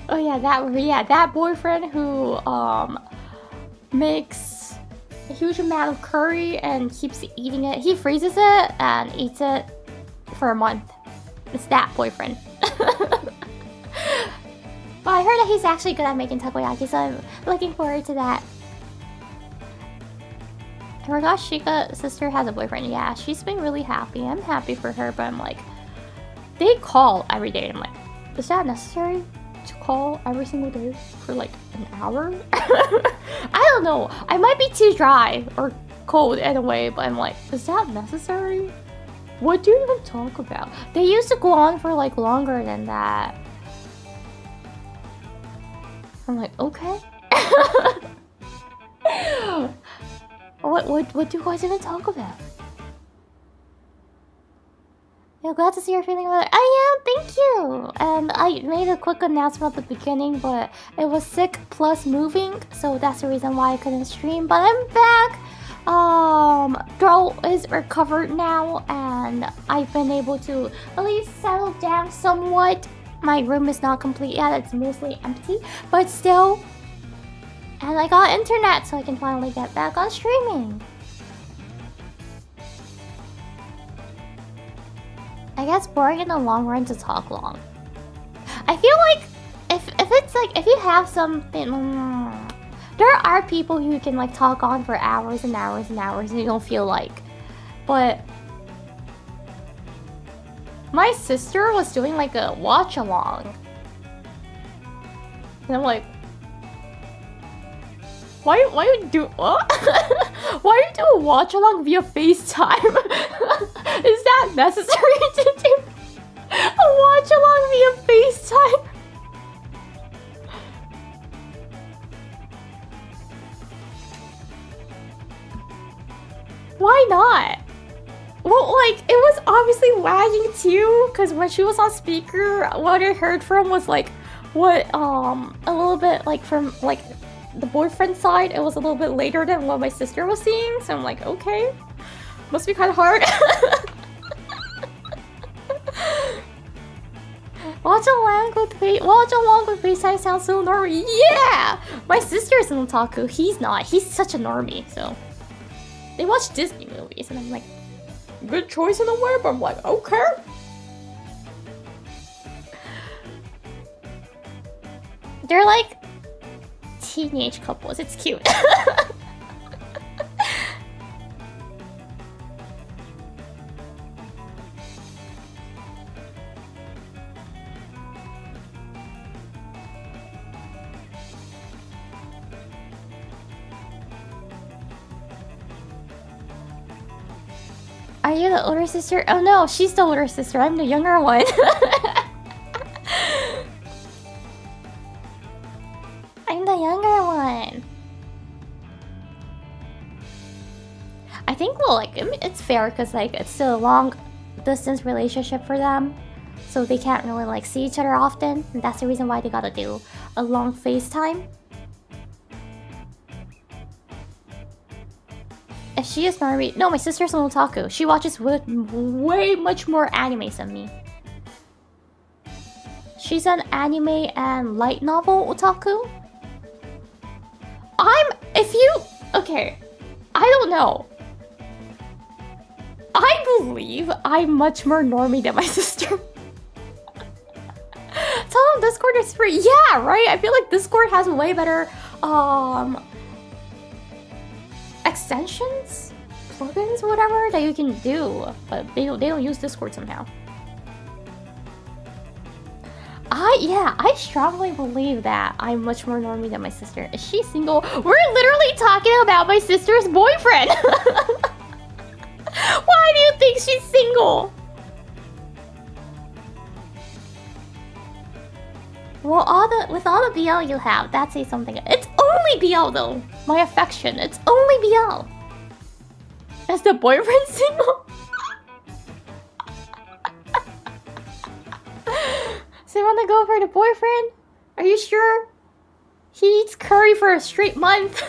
Oh yeah, that boyfriend who makes a huge amount of curry and keeps eating it. He freezes it and eats it for a month. It's that boyfriend. But I heard that he's actually good at making takoyaki, so I'm looking forward to that. I forgot Shika's sister has a boyfriend. Yeah, she's been really happy. I'm happy for her, but I'm like, they call every day. I'm like, is that necessary? to call every single day for like an hour? I don't know. I might be too dry or cold in a way, but I'm like, is that necessary? What do you even talk about? They used to go on for like longer than that. I'm like, okay. What do you guys even talk about? Yeah, glad to see you're feeling better. I am, thank you! And I made a quick announcement at the beginning, but it was sick plus moving, so that's the reason why I couldn't stream. But I'm back! Throat is recovered now, and I've been able to at least settle down somewhat. My room is not complete yet, it's mostly empty, but still. And I got internet, so I can finally get back on streaming. I guess boring in the long run to talk long. I feel like if it's like if you have something, there are people who can like talk on for hours and hours and hours and you don't feel like. But my sister was doing like a watch along, and I'm like, why you do what? Why you do a watch along via FaceTime? Is that necessary to do a watch along via FaceTime? Why not? Well, like, it was obviously lagging too, because when she was on speaker, what I heard from was like, what, a little bit like from like the boyfriend side, it was a little bit later than what my sister was seeing, so I'm like, okay, must be kind of hard. Watch along with FaceTime sounds so normie. Yeah! My sister's an otaku, he's not. He's such a normie, so. They watch Disney movies, and I'm like, good choice in a way, but I'm like, okay. They're like teenage couples, it's cute. Are you the older sister? Oh no, she's the older sister. I'm the younger one. I'm the younger one. I think, well, like, it's fair because, like, it's still a long distance relationship for them. So they can't really, like, see each other often. And that's the reason why they gotta do a long FaceTime. If she is normie, no, my sister's an otaku. She watches way much more animes than me. She's an anime and light novel otaku. Okay, I don't know. I believe I'm much more normie than my sister. Tell them Discord is free. Yeah, right? I feel like Discord has way better, extensions, plugins, whatever that you can do, but they don't use Discord somehow. I strongly believe that I'm much more normie than my sister. Is she single? We're literally talking about my sister's boyfriend. Why do you think she's single? Well, with all the BL you have, that says something. It's only BL though. My affection. It's only BL. Is the boyfriend single? So you wanna go for the boyfriend? Are you sure? He eats curry for a straight month.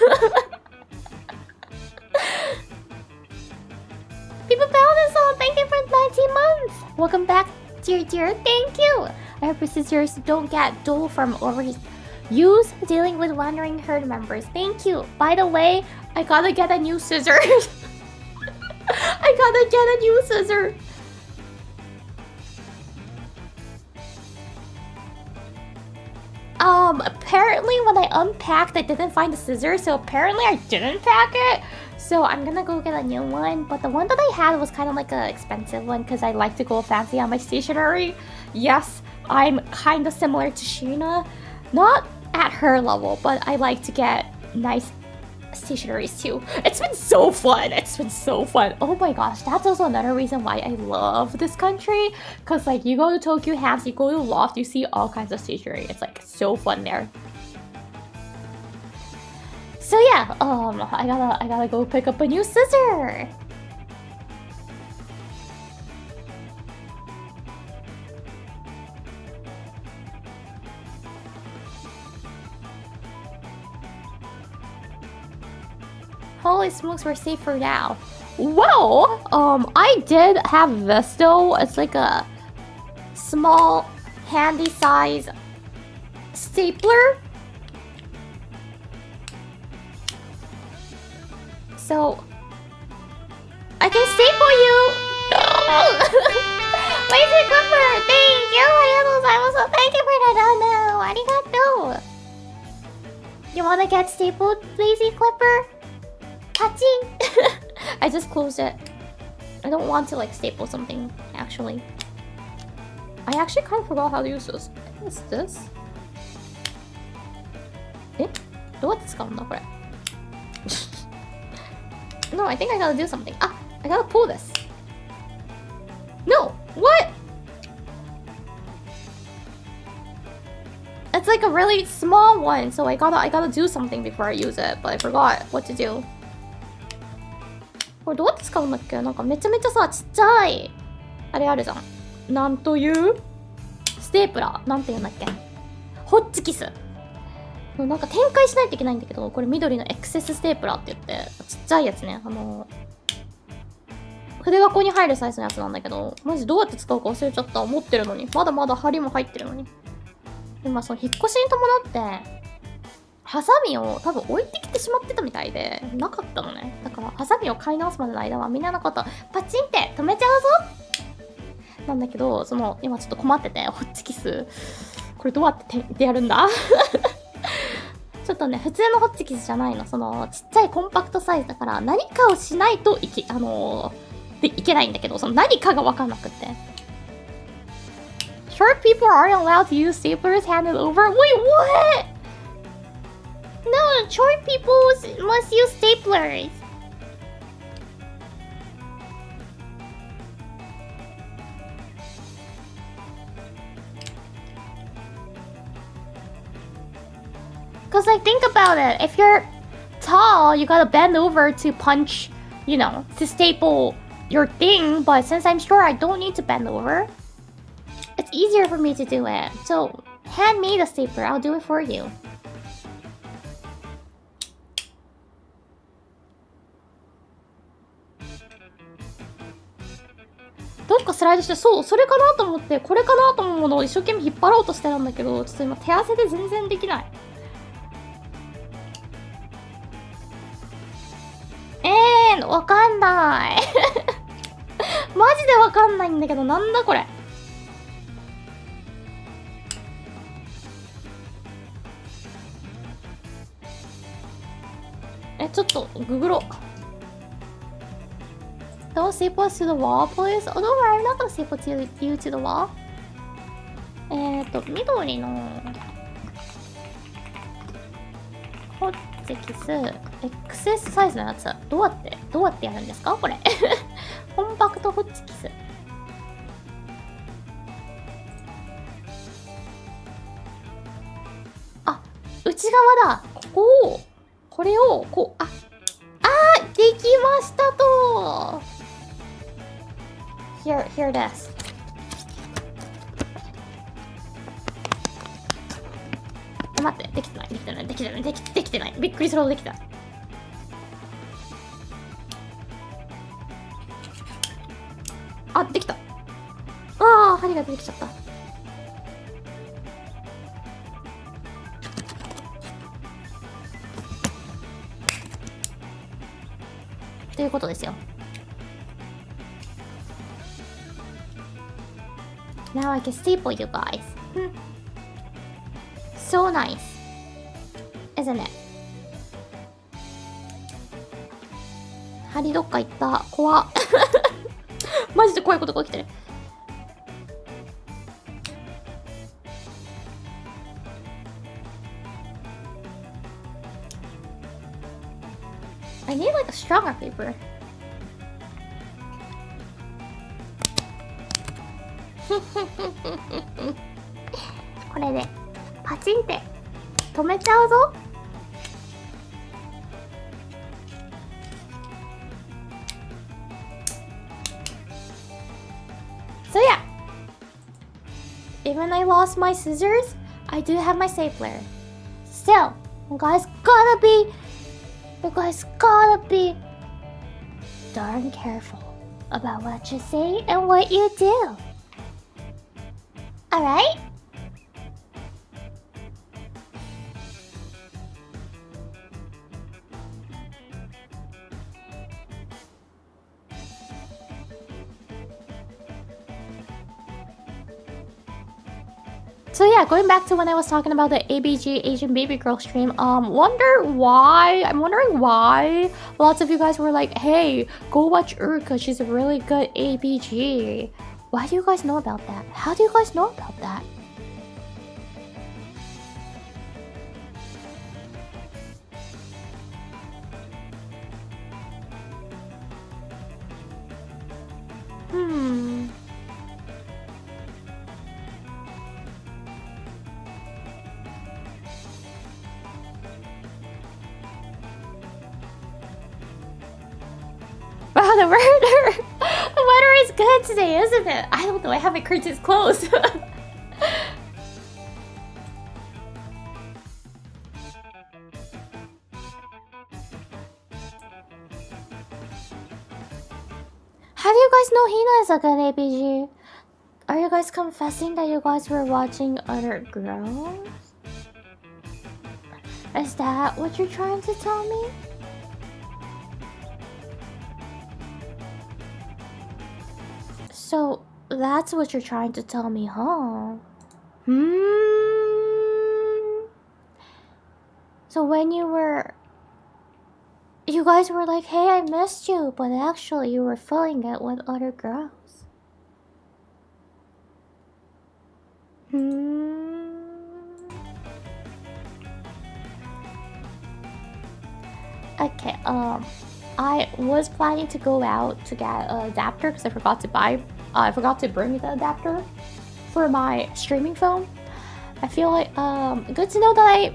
People found us all. Thank you for 19 months. Welcome back, dear. Thank you. I hope your sisters don't get dull from overuse dealing with wandering herd members. Thank you. By the way, I gotta get a new scissors. I gotta get a new scissor. Apparently when I unpacked, I didn't find the scissors, so apparently I didn't pack it. So I'm gonna go get a new one, but the one that I had was kind of like an expensive one because I like to go fancy on my stationery. Yes, I'm kind of similar to Sheena. Not at her level, but I like to get nice stationaries too. It's been so fun. It's been so fun. Oh my gosh, that's also another reason why I love this country. Cause like you go to Tokyo Hands, you go to Loft, you see all kinds of stationery. It's like so fun there. So yeah, I gotta go pick up a new scissor. Holy smokes, we're safer now. Well, I did have this though. It's like a small, handy size stapler. So, I can staple you! Lazy Clipper! Thank you! ありがとうございます! Thank you for the dono! ありがとう! You wanna get stapled, Lazy Clipper? Paching! I just closed it. I don't want to like staple something, actually. I actually kind of forgot how to use this. What is this? え? どうやって使うんだこれ? No, I think I gotta do something. Ah, I gotta pull this. No, what? It's like a really small one, so I gotta do something before I use it, but I forgot what to do. これどうやって使うんだっけ？なんかめちゃめちゃさ、ちっちゃいあれあるじゃん。なんというステープラーなんて言うんだっけ？ホッチキス。なんか展開しないといけないんだけど、これ緑のエクセスステープラーって言って、ちっちゃいやつね。筆箱に入るサイズのやつなんだけど、マジどうやって使うか忘れちゃった。思ってるのに。まだまだ針も入ってるのに。で、まあその引っ越しに伴って、ハサミを多分置いてきてしまってたみたいで、なかったのね。だから、ハサミを買い直すまでの間はみんなのこと、パチンって止めちゃうぞなんだけど、今ちょっと困ってて、ホッチキス。これどうやってやるんだちょっとね、普通のホッチキスじゃないの。ちっちゃいコンパクトサイズだから、何かをしないといけないんだけど、その何かがわかんなくって。Short people aren't allowed to use staplers handed over? Wait, what? No, short people must use staplers. Cause like think about it, if you're tall, you gotta bend over to punch, to staple your thing, but since I'm short, I don't need to bend over. It's easier for me to do it. So, hand me the stapler, I'll do it for you.どっかスライドして、そう、それかなと思って、これかなと思うものを一生懸命引っ張ろうとしてたんだけど、ちょっと今手汗で全然できない。わかんない。マジでわかんないんだけど、なんだこれ。ちょっとググろう。Don't staple us to the wall, please. Oh, don't worry, I'm not gonna staple you to the wall. 緑のホッチキス XS サイズのやつどうやってやるんですかこれコンパクトホッチキス。あ、内側だ。これをできましたと。Hereです。待って、できてない。びっくりするほどできた。あ、できた。針が出てきちゃった。ということですよ。Now I can staple you guys. So nice, isn't it? 針どっか行った。怖っ。マジで怖いことが起きてる。I need like a stronger paper. これでパチンって止めちゃうぞ。So yeah, even I lost my scissors, I do have my stapler. Still, you guys gotta be darn careful about what you say and what you do. Alright? So yeah, going back to when I was talking about the ABG Asian Baby Girl stream, I'm wondering why lots of you guys were like, hey, go watch Uruka, she's a really good ABG. Why do you guys know about that? How do you guys know about that? Wow, the weather is good today, isn't it? I don't know, I have my curtains closed. How do you guys know Hina is a good ABG? Are you guys confessing that you guys were watching other girls? Is that what you're trying to tell me? So, that's what you're trying to tell me, huh? So when you guys were like, hey, I missed you, but actually you were filling it with other girls. Okay, I was planning to go out to get an adapter because I forgot to bring the adapter for my streaming phone. I feel like good to know that I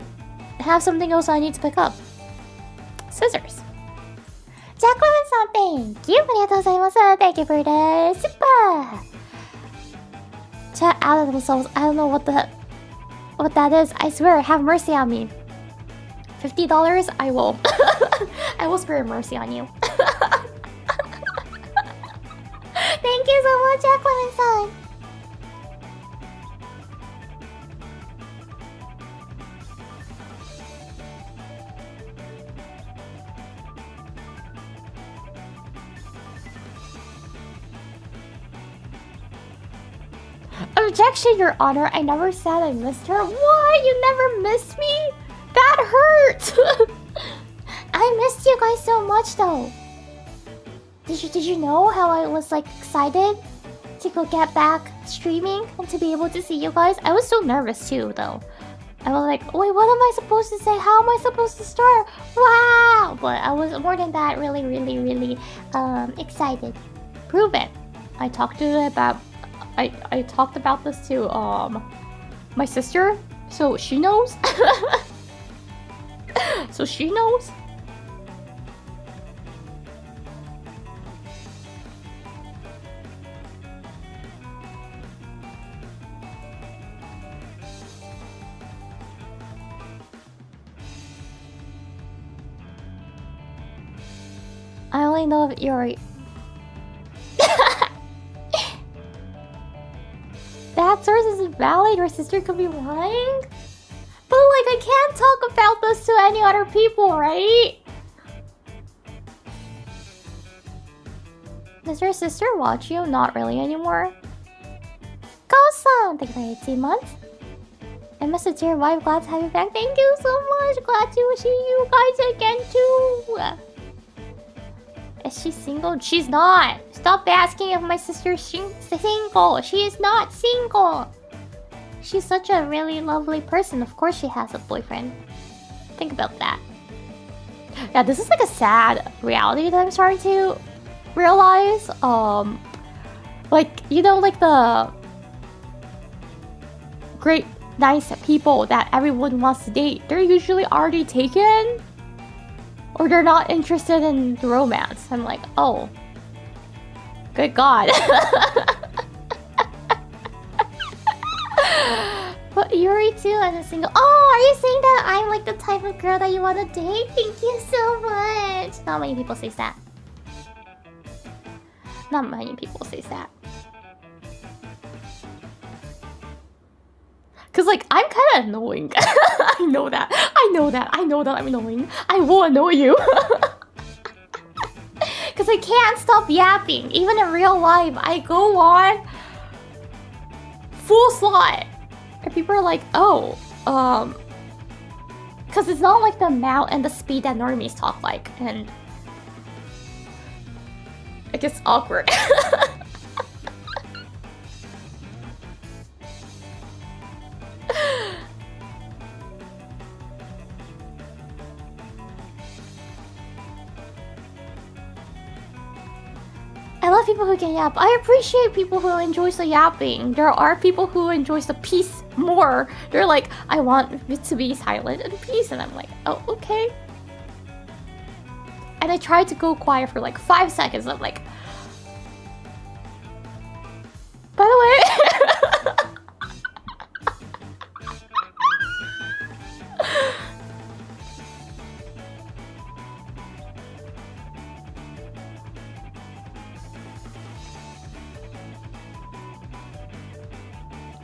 have something else I need to pick up. Scissors. Jacqueline-san, thank you. ありがとうございます。Thank you for the super. Chat out of themselves. I don't know what that is. I swear, have mercy on me. $50, I will. I will spare mercy on you. Thank you so much, Jacqueline-san. Objection, Your Honor. I never said I missed her. What? You never missed me? That hurt. I missed you guys so much, though. Did you know how I was like excited to go get back streaming and to be able to see you guys? I was so nervous too, though. I was like, wait, what am I supposed to say? How am I supposed to start? Wow! But I was more than that, really, really, really excited. Prove it. I talked about this to my sister, so she knows. So she knows. I only know of Yuri. That source isn't valid. Your sister could be lying. But like, I can't talk about this to any other people, right? Does your sister watch you? Not really anymore. Go-san! Thank you for 18 months. I missed a dear wife. Glad to have you back. Thank you so much. Glad to see you guys again too. Is she single? She's not. Stop asking if my sister's single. She is not single. She's such a really lovely person. Of course she has a boyfriend. Think about that. Yeah, this is like a sad reality that I'm starting to realize. Like, you know, like the great, nice people that everyone wants to date, they're usually already taken, or they're not interested in the romance. I'm like, oh, good God. But Yuri too, and a single. Oh, are you saying that I'm like the type of girl that you want to date? Thank you so much. Not many people say that. Not many people say that. Cause like I'm kind of annoying. I know that. I know that I'm annoying. I will annoy you. Cause I can't stop yapping. Even in real life, I go on full slot. And people are like, oh, cause it's not like the amount and the speed that normies talk like, and it gets awkward. I love people who can yap. I appreciate people who enjoys the yapping. There are people who enjoys the peace more. They're like, I want it to be silent and peace, and I'm like, oh, okay. And I try to go quiet for like 5 seconds. I'm like, by the way,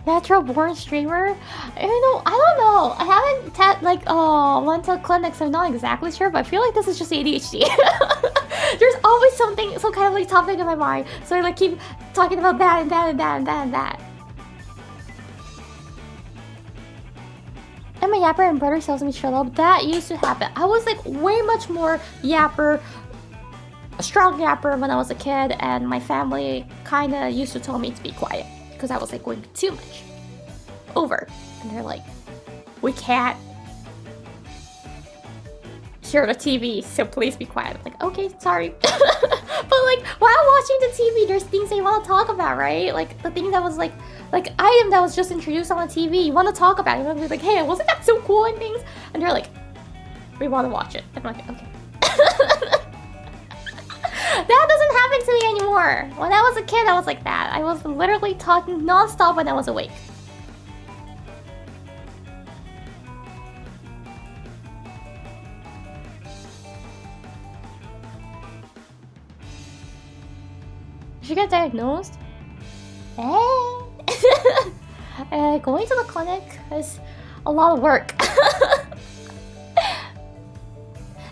natural born streamer? I don't know. I haven't went to a clinic, so I'm not exactly sure, but I feel like this is just ADHD. There's always some kind of like topic in my mind, so I like keep talking about that and that and that and that and that. I'm a yapper and brother tells me to shut up. That used to happen. I was like way much more yapper, a strong yapper when I was a kid, and my family kind of used to tell me to be quiet because I was like going too much over, and they're like, we can't hear the TV, so please be quiet. I'm like, okay, sorry. But like while watching the TV, there's things they want to talk about, right? Like the thing that was like item that was just introduced on the TV, you want to talk about it. You want to be like, hey, wasn't that so cool and things? And they're like, we want to watch it. I'm like, okay. That doesn't happen to me anymore. When I was a kid, I was like that. I was literally talking non-stop when I was awake. Did you get diagnosed? Going to the clinic is a lot of work.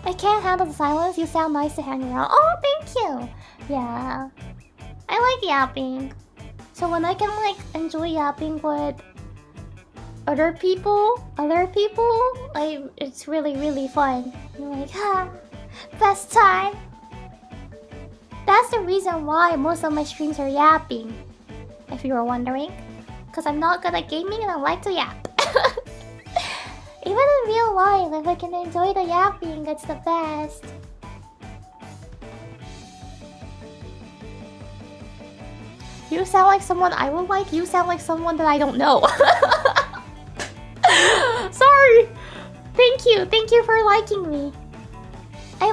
I can't handle the silence. You sound nice to hang around. Oh, thank you. Yeah, I like yapping. So when I can like enjoy yapping with other people, it's really fun. You're like, best time. That's the reason why most of my streams are yapping, if you were wondering. Because I'm not good at gaming and I like to yap. Even in real life, if I can enjoy the yapping, it's the best. You sound like someone I would like. You sound like someone that I don't know. Sorry. Thank you for liking me. I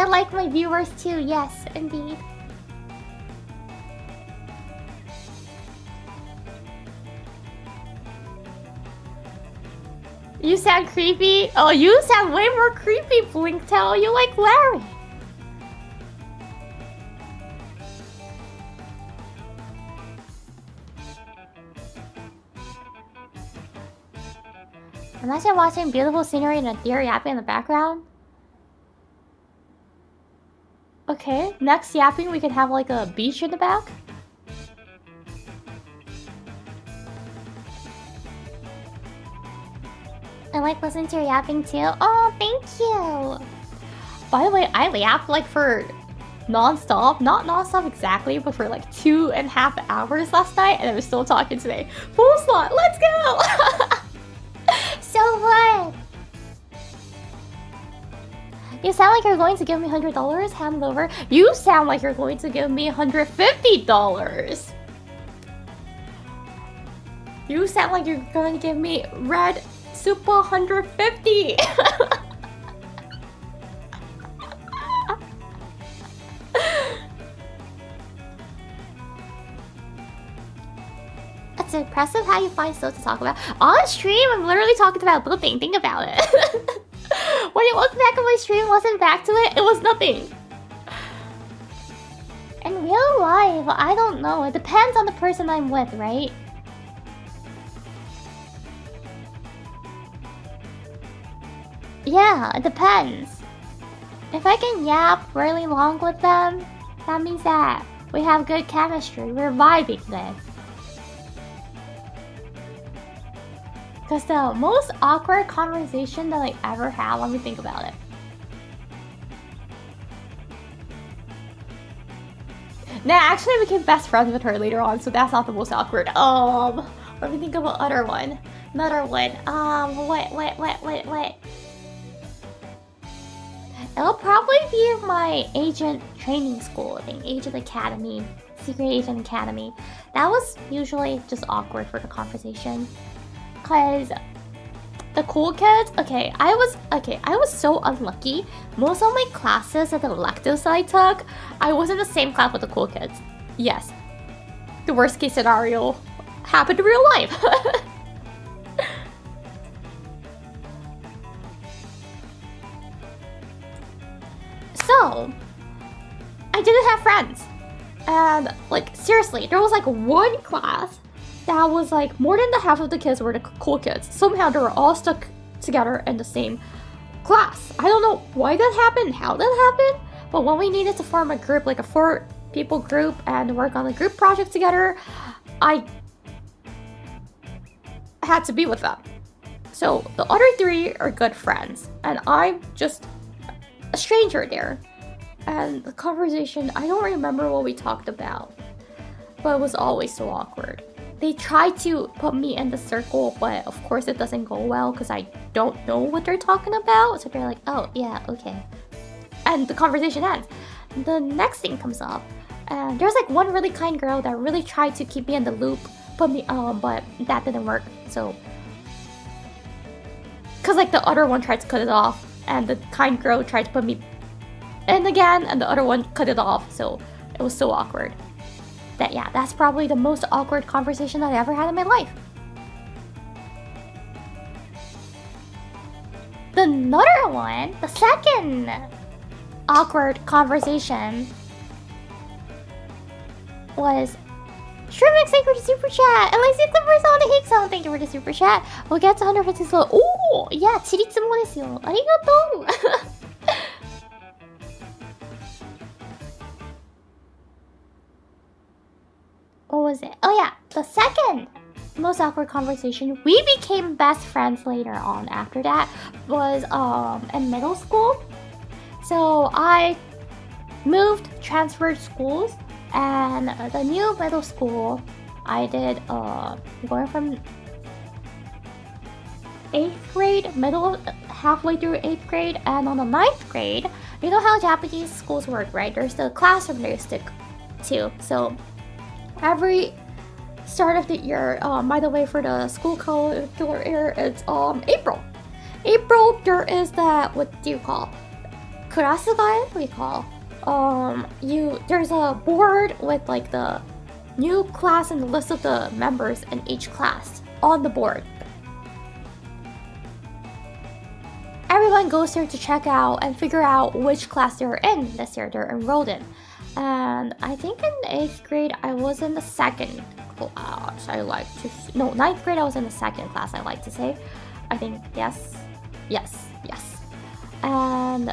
like my viewers too. Yes, indeed. You sound creepy. Oh, you sound way more creepy, Blinktail. You like Larry. Imagine watching beautiful scenery and a deer yapping in the background. Okay, next yapping we could have like a beach in the back. I like listening to your yapping too. Oh, thank you. By the way, I yapped like for non-stop. Not non-stop exactly, but for like 2.5 hours last night, and I was still talking today. Full slot, let's go! So fun! You sound like you're going to give me $100. Hand it over. You sound like you're going to give me $150. You sound like you're going to give me red super 150. It's impressive how you find stuff to talk about. On stream, I'm literally talking about nothing. Think about it. When you look back at my stream, listen back to it, it was nothing. In real life, I don't know. It depends on the person I'm with, right? Yeah, it depends. If I can yap really long with them, that means that we have good chemistry. We're vibing then. Because the most awkward conversation that I ever had, let me think about it. Nah, actually I became best friends with her later on, so that's not the most awkward. Let me think of another one. Another one. Wait. It'll probably be my agent training school thing, Agent Academy, Secret Agent Academy. That was usually just awkward for the conversation. Cause the cool kids, I was so unlucky. Most of my classes at the electives I took, I was in the same class with the cool kids. Yes. The worst case scenario happened in real life. So, I didn't have friends. And like seriously, there was like one class that was like more than the half of the kids were the cool kids. Somehow they were all stuck together in the same class. I don't know why that happened, how that happened, but when we needed to form a group, like a 4-people group and work on a group project together, I had to be with them. So the other 3 are good friends and I'm just a stranger there. And the conversation, I don't remember what we talked about, but it was always so awkward. They tried to put me in the circle, but of course it doesn't go well because I don't know what they're talking about. So they're like, oh yeah, okay. And the conversation ends. The next thing comes up, and there's like one really kind girl that really tried to keep me in the loop, put me but that didn't work. So, cause like the other one tried to cut it off, and the kind girl tried to put me in again, and the other one cut it off. So it was so awkward. That's probably the most awkward conversation that I ever had in my life. Another one, the second awkward conversation was Shrimix, thank you for the super chat. At least it's the first on the hate song. Thank you for the super chat. We'll get to 150 slow. Oh, yeah, ちりつもですよ。ありがとう。What was it? Oh yeah, the second most awkward conversation, we became best friends later on after that, was in middle school. So I transferred schools, and the new middle school I did going from 8th grade, halfway through 8th grade, and on the 9th grade, you know how Japanese schools work, right? There's the classroom they stick to. So every start of the year, by the way, for the school curricular year, it's April. There is that, what do you call? Kurasugae? What do you call? There's a board with like the new class and the list of the members in each class on the board. Everyone goes there to check out and figure out which class they're in this year, they're enrolled in. And I think in 8th grade, I was in the second class, 9th grade, I was in the second class, I like to say. I think, yes. And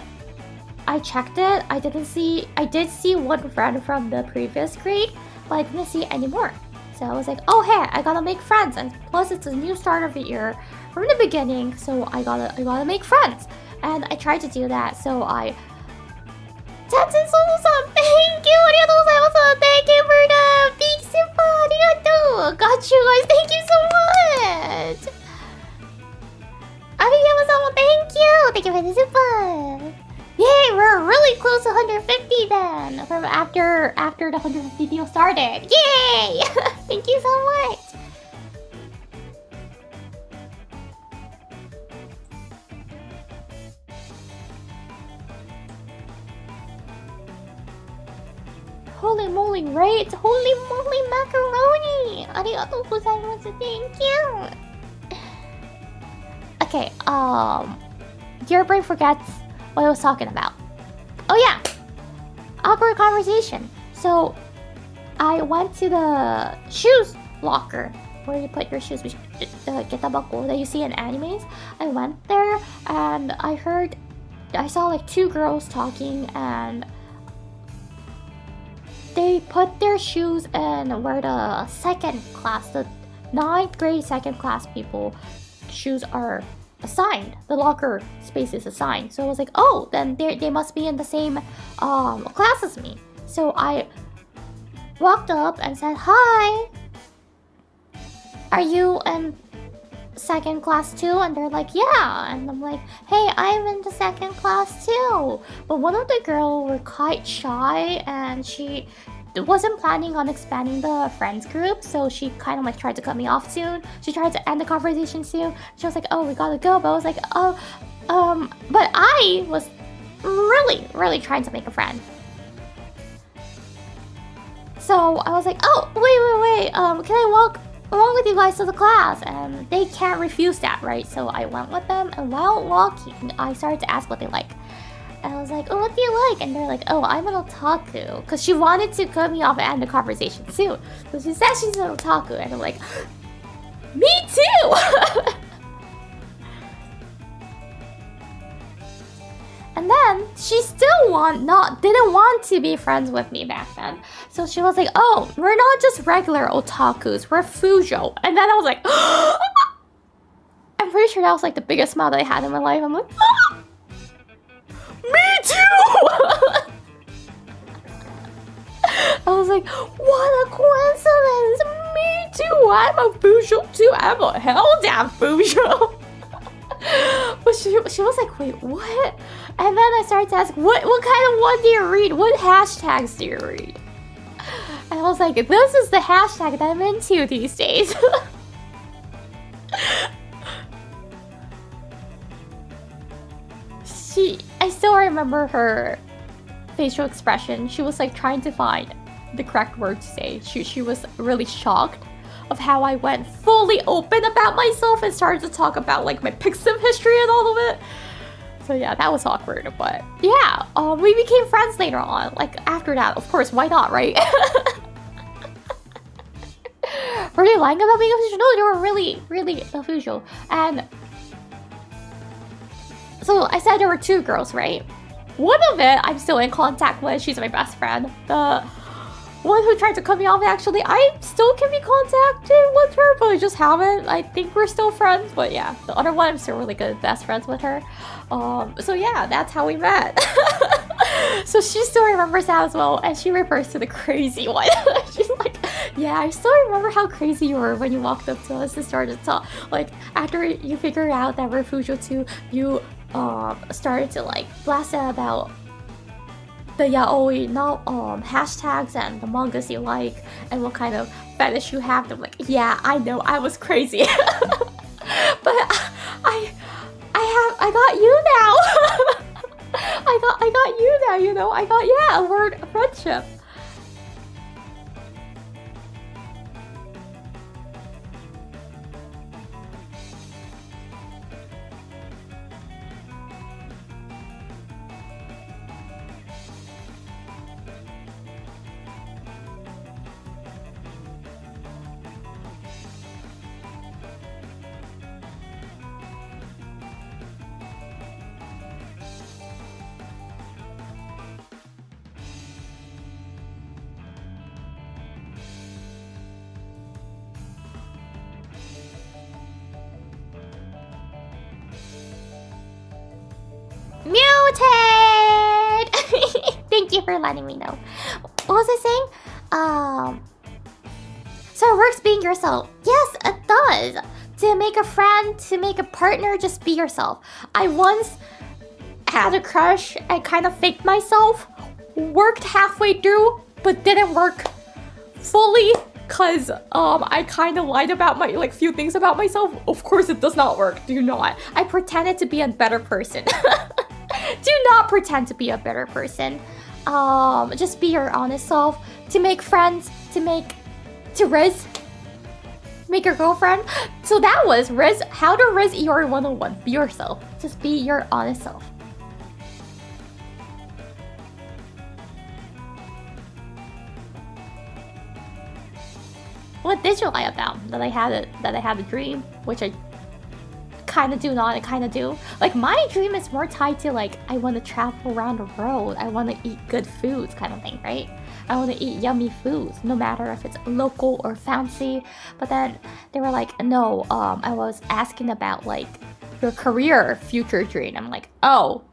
I checked it, I did see one friend from the previous grade, but I didn't see any more. So I was like, oh hey, I gotta make friends, and plus it's a new start of the year from the beginning, so I gotta make friends. And I tried to do that, so I Tenzin Solo-san, thank you! ありがとうございます! Thank you for the big super! ありがとう! Got you guys, thank you so much! 有山さんも thank you! Thank you for the super! Yay, we're really close to 150 then. From after the 150 deal started. Yay! Thank you so much. Holy moly, right? Holy moly macaroni! Arigatou gozaimasu. Thank you. Okay, your brain forgets what I was talking about. Oh yeah, awkward conversation. So I went to the shoes locker where you put your shoes, the getabako that you see in animes. I went there and I saw like two girls talking, and they put their shoes in where the second class, the 9th grade second class people shoes are assigned. The locker space is assigned. So I was like, oh, then they must be in the same class as me. So I walked up and said, hi, are you in second class too? And they're like, yeah. And I'm like, hey, I'm in the second class too. But one of the girls were quite shy, and she wasn't planning on expanding the friends group, so she kind of like tried to cut me off soon. She tried to end the conversation soon. She was like, oh, we gotta go. But I was like, oh, but I was really trying to make a friend. So I was like, oh, wait, can I walk along with you guys to the class? And they can't refuse that, right? So I went with them, and while walking, I started to ask what they like. And I was like, oh, what do you like? And they're like, oh, I'm an otaku. Because she wanted to cut me off and end the conversation too. So she said she's an otaku. And I'm like, me too! And then she still didn't want to be friends with me back then. So she was like, oh, we're not just regular otakus, we're fujo. And then I was like, I'm pretty sure that was like the biggest smile that I had in my life. I'm like, me too! I was like, what a coincidence! Me too! I'm a fujo too! I'm a hell damn fujo! But she was like, wait, what? And then I started to ask, what kind of one do you read? What hashtags do you read? And I was like, this is the hashtag that I'm into these days. I still remember her facial expression. She was like trying to find the correct word to say. She was really shocked of how I went fully open about myself and started to talk about like my Pixim history and all of it. So yeah, that was awkward, but yeah, we became friends later on. Like after that, of course, why not, right? Were they lying about being official? No, they were really official. And so I said there were two girls, right? One of it I'm still in contact with. She's my best friend. The one who tried to cut me off, actually, I still can be contacted with her, but I just haven't. I think we're still friends, but yeah. The other one, I'm still really good best friends with her. So yeah, that's how we met. So she still remembers that as well, and she refers to the crazy one. She's like, yeah, I still remember how crazy you were when you walked up to us and started to talk. Like, after you figured out that we're Fujo 2, you started to like blast out about the yaoi hashtags and the mangas you like and what kind of fetish you have. I'm like, yeah, I know, I was crazy. But I got you now. I got you now, you know. I got, yeah, a word of friendship. Muted! Thank you for letting me know. What was I saying? So it works being yourself. Yes, it does. To make a friend, to make a partner, just be yourself. I once had a crush and kind of faked myself. Worked halfway through, but didn't work fully because I kind of lied about my few things about myself. Of course, it does not work. Do not. I pretended to be a better person. Do not pretend to be a better person. Just be your honest self. To make friends, to Riz, make your girlfriend. So that was Riz. How to Riz Iori 101. Be yourself. Just be your honest self. What did you lie about? That I had a dream, which I kind of do not, I kind of do. Like, my dream is more tied to, like, I want to travel around the world. I want to eat good foods kind of thing, right? I want to eat yummy foods, no matter if it's local or fancy. But then they were like, no, I was asking about, like, your career future dream. I'm like, oh,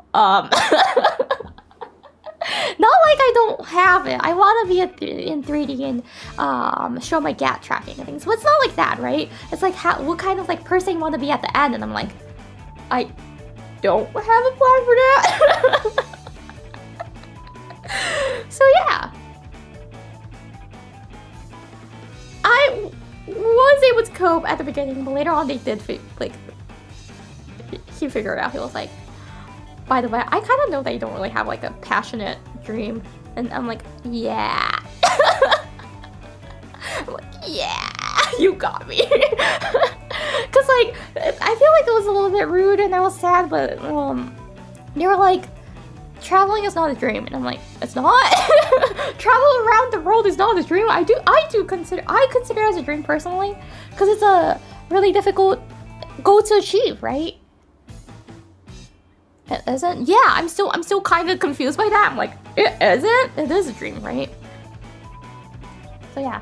not like I don't have it. I want to be in 3D and show my GAT tracking and things. But it's not like that, right? It's like, what kind of like person you want to be at the end? And I'm like, I don't have a plan for that. So yeah, I was able to cope at the beginning, but later on they did like he figured it out. He was like, by the way, I kind of know that you don't really have like a passionate dream. And I'm like, yeah. I'm like, yeah, you got me. Cause like, I feel like it was a little bit rude and I was sad, but they were like, traveling is not a dream. And I'm like, it's not? Travel around the world is not a dream. I consider it as a dream personally. Cause it's a really difficult goal to achieve, right? It isn't? Yeah, I'm still kind of confused by that. I'm like, it isn't? It is a dream, right? So yeah.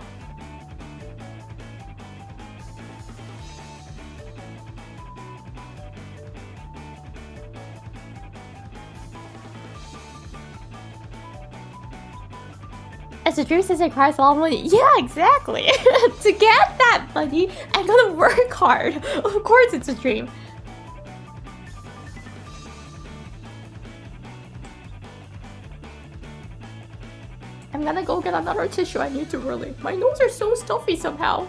It's a dream since I cried a lot of money. Yeah, exactly. To get that money, I gotta work hard. Of course it's a dream. I'm gonna go get another tissue. I need to really. My nose are so stuffy somehow.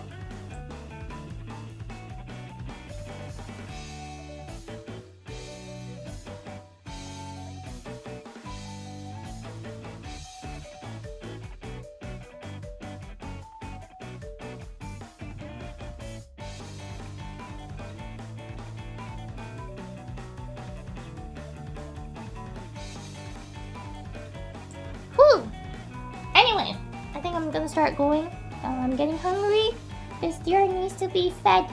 Whew. Anyway, I think I'm gonna start going. I'm getting hungry. This deer needs to be fed.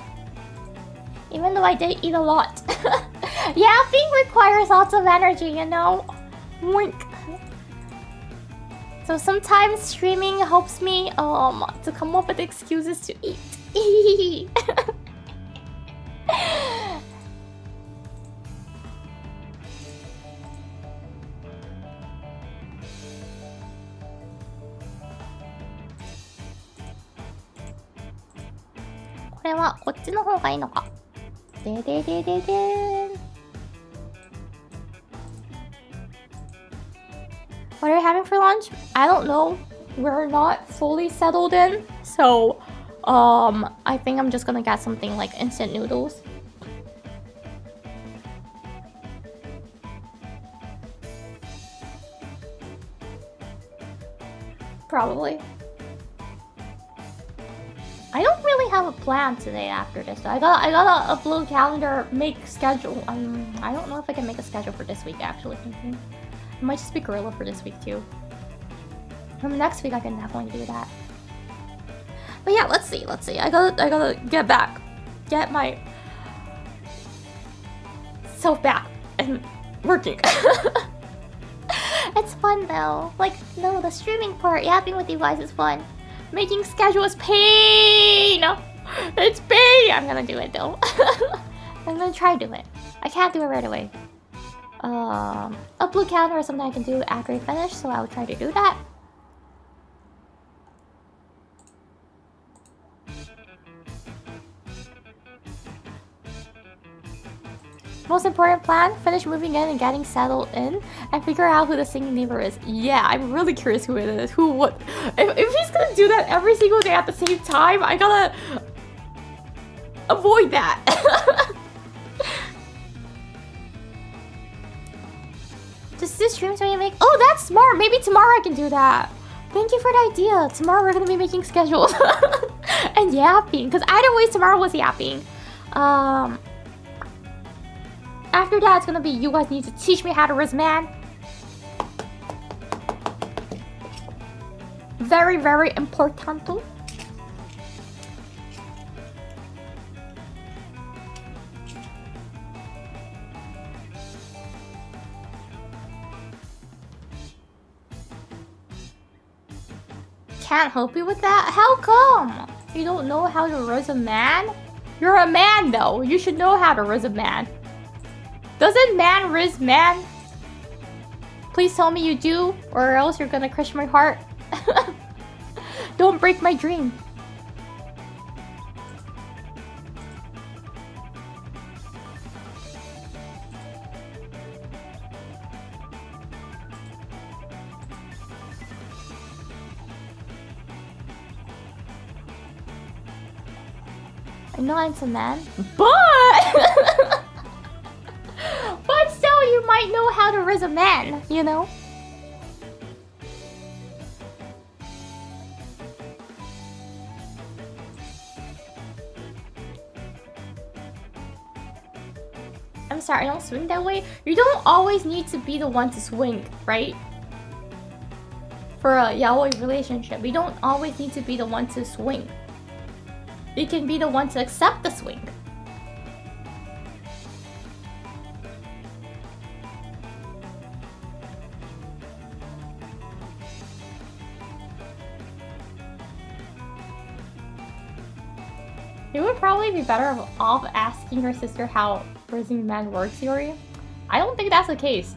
Even though I did eat a lot. Yapping requires lots of energy, you know? Wink. So sometimes streaming helps me to come up with excuses to eat.これはこっちの方がいいのか。でででででーん。What are we having for lunch? I don't know. We're not fully settled in, so I think I'm just gonna get something like instant noodles. Probably. I don't really have a plan today after this. I gotta upload calendar, make schedule. I don't know if I can make a schedule for this week actually. It might just be gorilla for this week too. From next week I can definitely do that. But yeah, let's see. I gotta get back. Get my self back and working. It's fun though. Like, no, the streaming part, yapping with you guys is fun. Making schedule is pain! It's pain! I'm gonna do it though. I'm gonna try to do it. I can't do it right away. Upload calendar is something I can do after I finish, so I'll try to do that. most important plan? Finish moving in and getting settled in, and figure out who the singing neighbor is. Yeah, I'm really curious who it is. Who? What? If he's gonna do that every single day at the same time, I gotta avoid that. Just do streams when you make. Oh, that's smart. Maybe tomorrow I can do that. Thank you for the idea. Tomorrow we're gonna be making schedules and yapping. Because either way, tomorrow was yapping. After that, it's gonna be you guys need to teach me how to riz man. Very, very important. Can't help you with that? How come? You don't know how to riz a man? You're a man though. You should know how to riz a man. Doesn't man riz man? Please tell me you do, or else you're gonna crush my heart. Don't break my dream. I know I'm a man, but but still, you might know how to riz a man, you know? I'm sorry, I don't swing that way. You don't always need to be the one to swing, right? For a yaoi relationship, you don't always need to be the one to swing. You can be the one to accept the swing. You would probably be better off asking her sister how rizzing man works, Yuri. I don't think that's the case.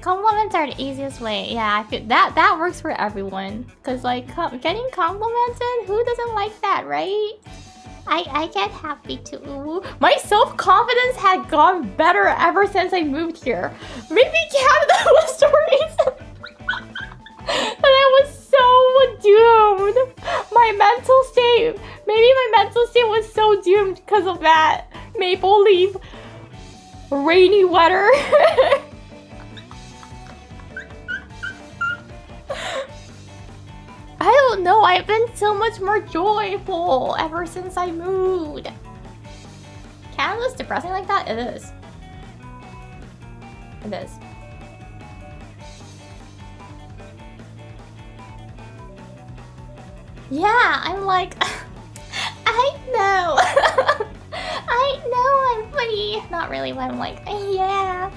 Compliments are the easiest way. Yeah, I feel that works for everyone. Cause like getting complimented, who doesn't like that, right? I get happy too. My self-confidence had gone better ever since I moved here. Maybe Canada was the reason. And I was so doomed. My mental state, maybe my mental state was so doomed because of that maple leaf rainy weather. I don't know, I've been so much more joyful ever since I moved. Canada's depressing like that? It is. It is. Yeah, I'm like, I know. I know I'm funny. Not really, but I'm like, yeah.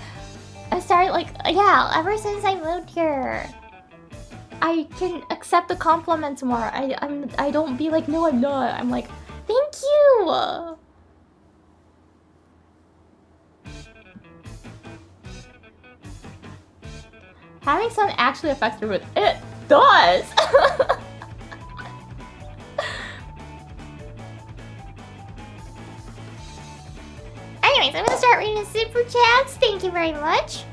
I started like, yeah, ever since I moved here. I can accept the compliments more. I don't be like, no, I'm not. I'm like, thank you. Having sun actually affects your mood. It does. Anyways, I'm gonna start reading the super chats. Thank you very much.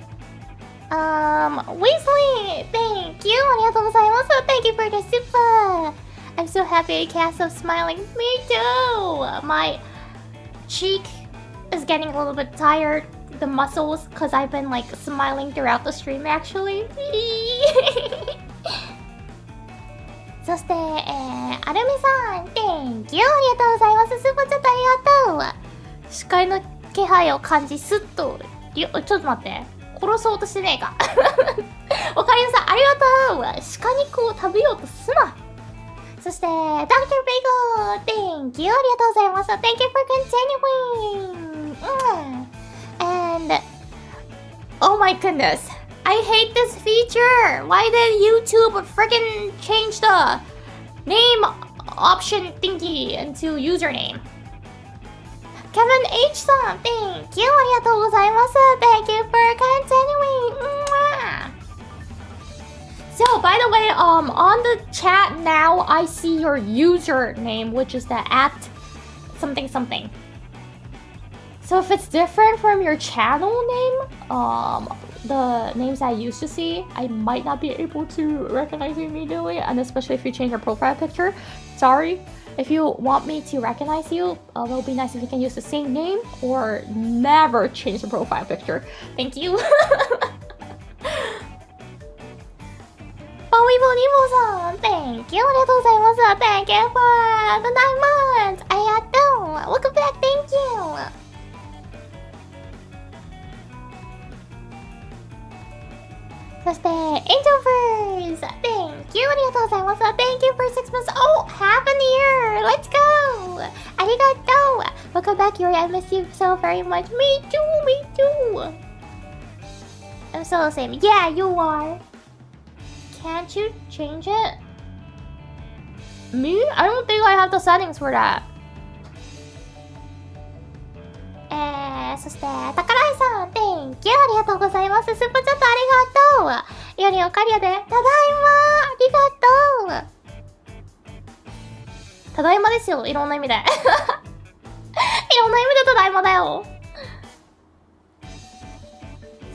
Weasley, thank you. Arigatou gozaimasu. Thank you for the super. I'm so happy I can't stop smiling. Me too. My cheek is getting a little bit tired. The muscles, because I've been like smiling throughout the stream actually. そして、アルミさん、Thank you! ありがとうございます。スーパーチャットありがとう。視界の気配を感じ、スッと。ちょっと待って。殺そうとしてねえか。おかりんさん、ありがとう。鹿肉を食べようとすな。そして、Dr. Bagel! Thank you! ありがとうございます。Thank you for continuing! And, oh my goodness. I hate this feature! Why did YouTube freaking change the name option thingy into username? Kevin H さん Thank you ありがとうございます Thank you for continuing So by the way on the chat now I see your username which is the at something something So if it's different from your channel name the names I used to see I might not be able to recognize you immediately and especially if you change your profile picture sorry If you want me to recognize you, it will be nice if you can use the same name or never change the profile picture. Thank you. パウイボニボさん Thank you ありがとうございます Thank you for the 9 months ありがとう Welcome back Thank you そして Angel First Thank you ありがとうございます Thank you for 6 months Oh half an year Let's go ありがとう Welcome back Yuri I miss you so very much Me too Me too I'm still the same Yeah you are Can't you change it? Me? I don't think I have the settings for that そして、宝井さん、Thank you ありがとうございます。スーパーチャットありがとう。よりおかりやで、ただいまありがとう。ただいまですよ、いろんな意味で。いろんな意味でただいまだよ。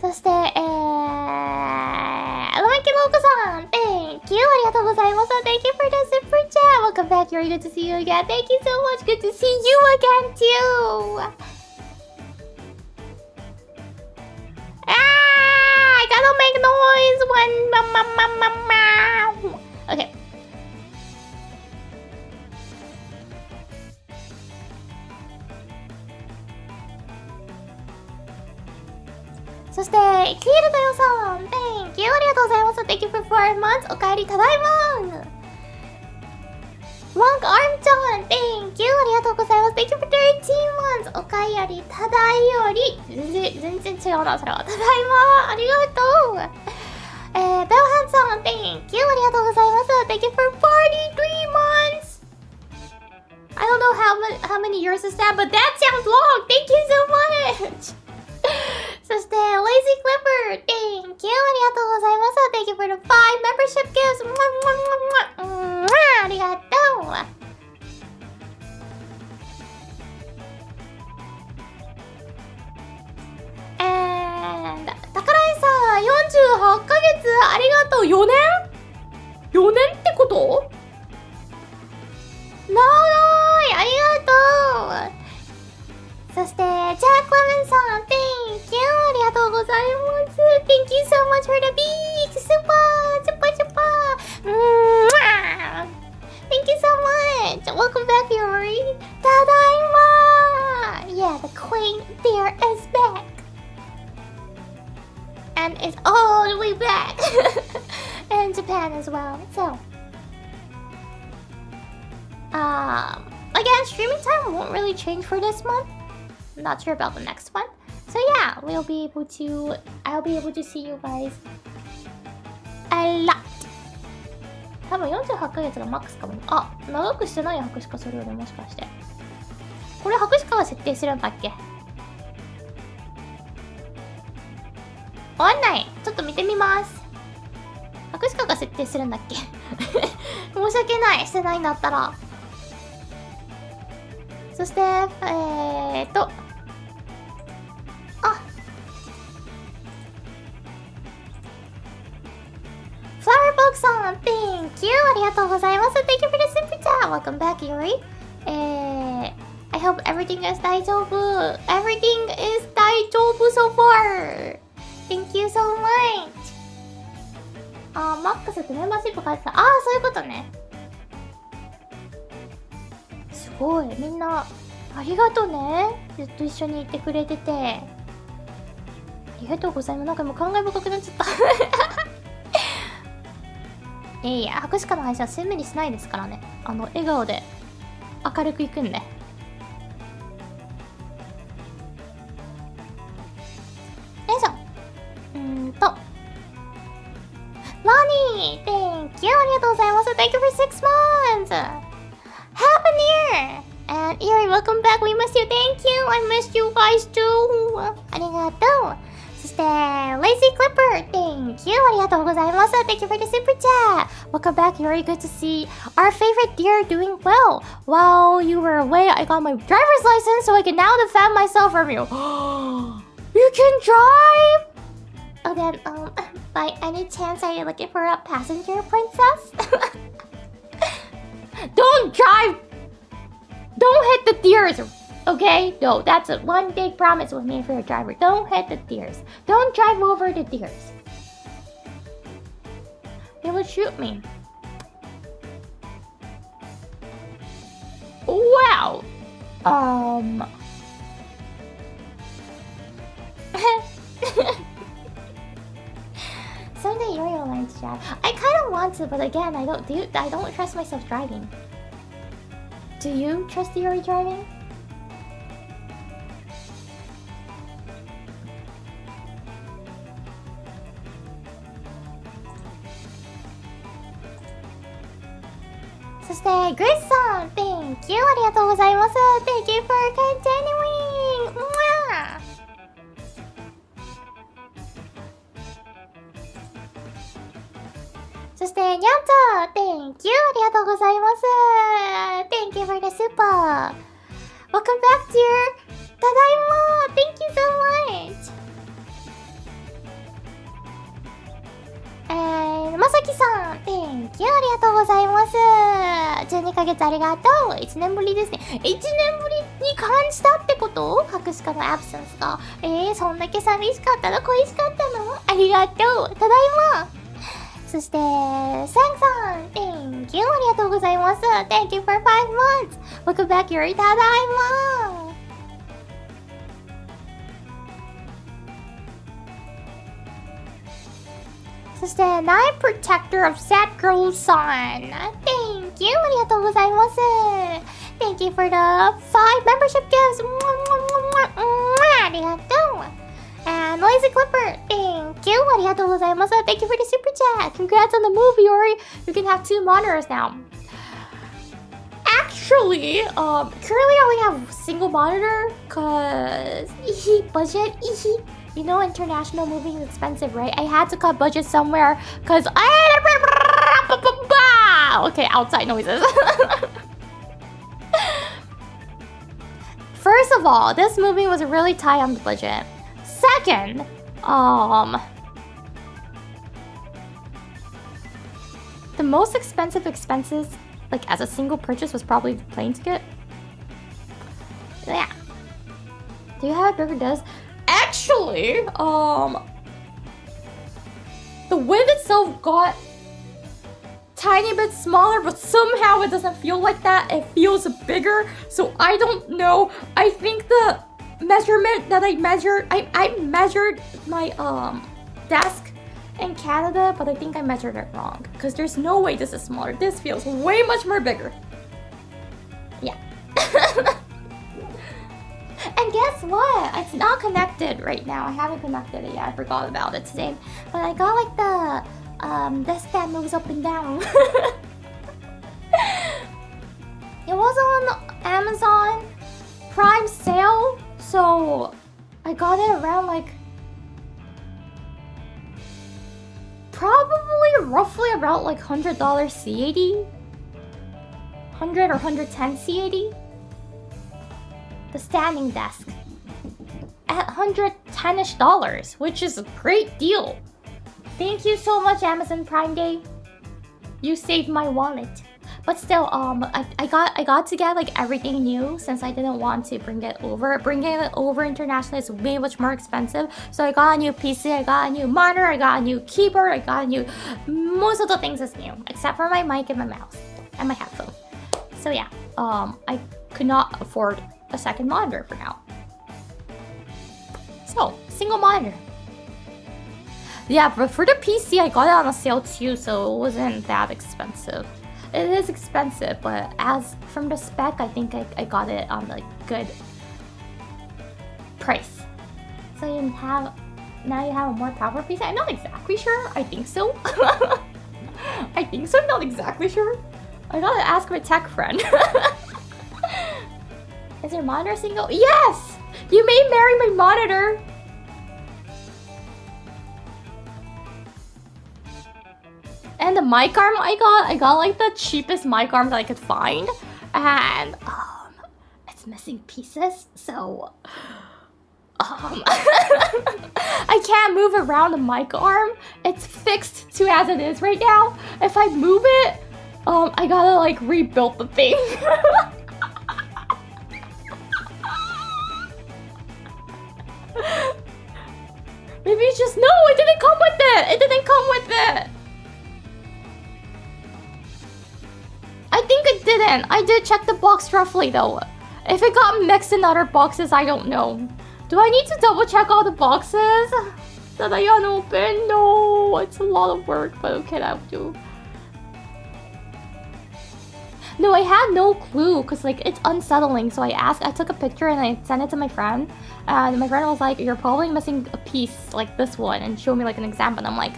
そして、ロマキローコさん、Thank you ありがとうございます。Thank you for the super chat. Welcome back, Yuri. Good to see you again. Thank you so much. Good to see you again too. I gotta make noise when Okay. So, そして、キールだよさん Thank you ありがとうございます Thank you for 4 months おかえりただいまMonk Arm John Thank you ありがとうございます Thank you for 13 months おかえりただいより全然違うなそれはただいまありがとうベルハンさん Thank you ありがとうございます Thank you for 43 months I don't know how many years is that but that sounds long Thank you so much そして、Lazy Clipper, Thank you! ありがとうございます。Thank you for the 5 membership gifts! ありがとう! And, 宝井さん、48ヶ月ありがとう !4 年 ?4 年ってこと長いありがとうそして、ジャック・レメンさん、Thank you! ありがとうございます。Thank you so much for the big super! Thank you so much! Welcome back, Yuri! ただいま Yeah, the queen there is back! And it's all the way back! In Japan as well, so... Again, streaming time won't really change for this month. Not sure about the next one. So yeah, I'll be able to see you guys a lot. 多分48ヶ月がマックスかも。あ、長くしてない白鹿それよりもしかして。これ白鹿が設定するんだっけ？わかんない。ちょっと見てみます。白鹿が設定するんだっけ？申し訳ない。してないんだったら。そして、Flowerbox さん Thank you ありがとうございます Thank you for the super chat Welcome back Yuri I hope everything is 大丈夫 Everything is 大丈夫 so far Thank you so much マックスってメンバーシップ書いてたそういうことねすごいみんなありがとうねずっと一緒にいてくれててありがとうございますなんかもう感慨深くなっちゃったいや白鹿の配信は1000目にしないですからね笑顔で明るくいくんでよいしょロニー Thank you ありがとうございます Thank you for 6 months Happy New Year And Eri, welcome back. We missed you. Thank you. I missed you guys too. ありがとう。そして、Lazy Clipper. Thank you. ありがとうございます。Thank you for the super chat. Welcome back. Very good to see our favorite deer doing well. While you were away, I got my driver's license so I can now defend myself from you. You can drive? Oh, then, by any chance, are you looking for a passenger, princess? Don't drive! Don't hit the deers, okay? No, that's a one big promise with me for a driver. Don't hit the deers. Don't drive over the deers. They will shoot me. Wow. Someday Yuri will learn to drive. I kind of want to, but again, I don't trust myself driving. Do you trust Yuri driving? So stay, Grace song. Thank you. ありがとうございます. Thank you for continuing. Mwah! そして、にゃんと Thank you! ありがとうございます。Thank you for the super! Welcome back, dear! ただいま Thank you so much! And まさきさん Thank you! ありがとうございます。12ヶ月ありがとう !1 年ぶりですね。1年ぶりに感じたってこと？隠しかのアブセンスが。そんだけ寂しかったの？恋しかったの？ありがとうただいまそして、サンさん Thank you! ありがとうございます。Thank you for 5 months! Welcome back, Yuri! ただいまそして、Night Protector of Sad Girl Son! Thank you! ありがとうございます。Thank you for the 5 membership gifts! ありがとうAnd Lazy Clipper, thank you! ありがとうございます。Thank you for the super chat! Congrats on the movie, Yuri! You can have 2 monitors now. Actually, currently I only have a single monitor, cause budget, You know, international movie is expensive, right? I had to cut budget somewhere, cause Okay, outside noises. First of all, this movie was really tight on the budget. Second, the most expensive expenses, like as a single purchase, was probably the plane ticket. Yeah. Do you have a bigger desk? Actually, the wind itself got tiny bit smaller, but somehow it doesn't feel like that. It feels bigger, so I don't know. I think the measurement that I measured, I measured my desk in Canada, but I think I measured it wrong, because there's no way this is smaller. This feels way much more bigger. Yeah. And guess what? It's not connected right now. I haven't connected it yet. I forgot about it today. But I got like the desk that moves up and down. It was on Amazon Prime sale, so I got it around like probably roughly about like $100 C80, 100 or 110 C80. The standing desk at $110-ish, which is a great deal. Thank you so much, Amazon Prime Day. You saved my wallet. But still, I got to get like everything new since I didn't want to bring it over. Bringing it over internationally is way much more expensive. So I got a new PC, I got a new monitor, I got a new keyboard, I got a new... Most of the things is new, except for my mic and my mouse and my headphone. So yeah, I could not afford a second monitor for now. So, single monitor. Yeah, but for the PC, I got it on a sale too, so it wasn't that expensive. It is expensive, but as from the spec, I think I got it on a good price. So you have, now you have a more powerful PC. I'm not exactly sure. I think so. I think so. I'm not exactly sure. I gotta ask my tech friend. Is your monitor single? Yes! You may marry my monitor! And the mic arm I got like the cheapest mic arm that I could find. And, it's missing pieces, so... I can't move around the mic arm. It's fixed to as it is right now. If I move it, I gotta like rebuild the thing. Maybe it's just, no, it didn't come with it. It didn't come with it. I think it didn't. I did check the box roughly though. If it got mixed in other boxes, I don't know. Do I need to double check all the boxes that I unopened? No, it's a lot of work, but okay, I'll do. No, I had no clue because like it's unsettling. So I took a picture and I sent it to my friend. And my friend was like, you're probably missing a piece like this one, and showed me like an example. And I'm like,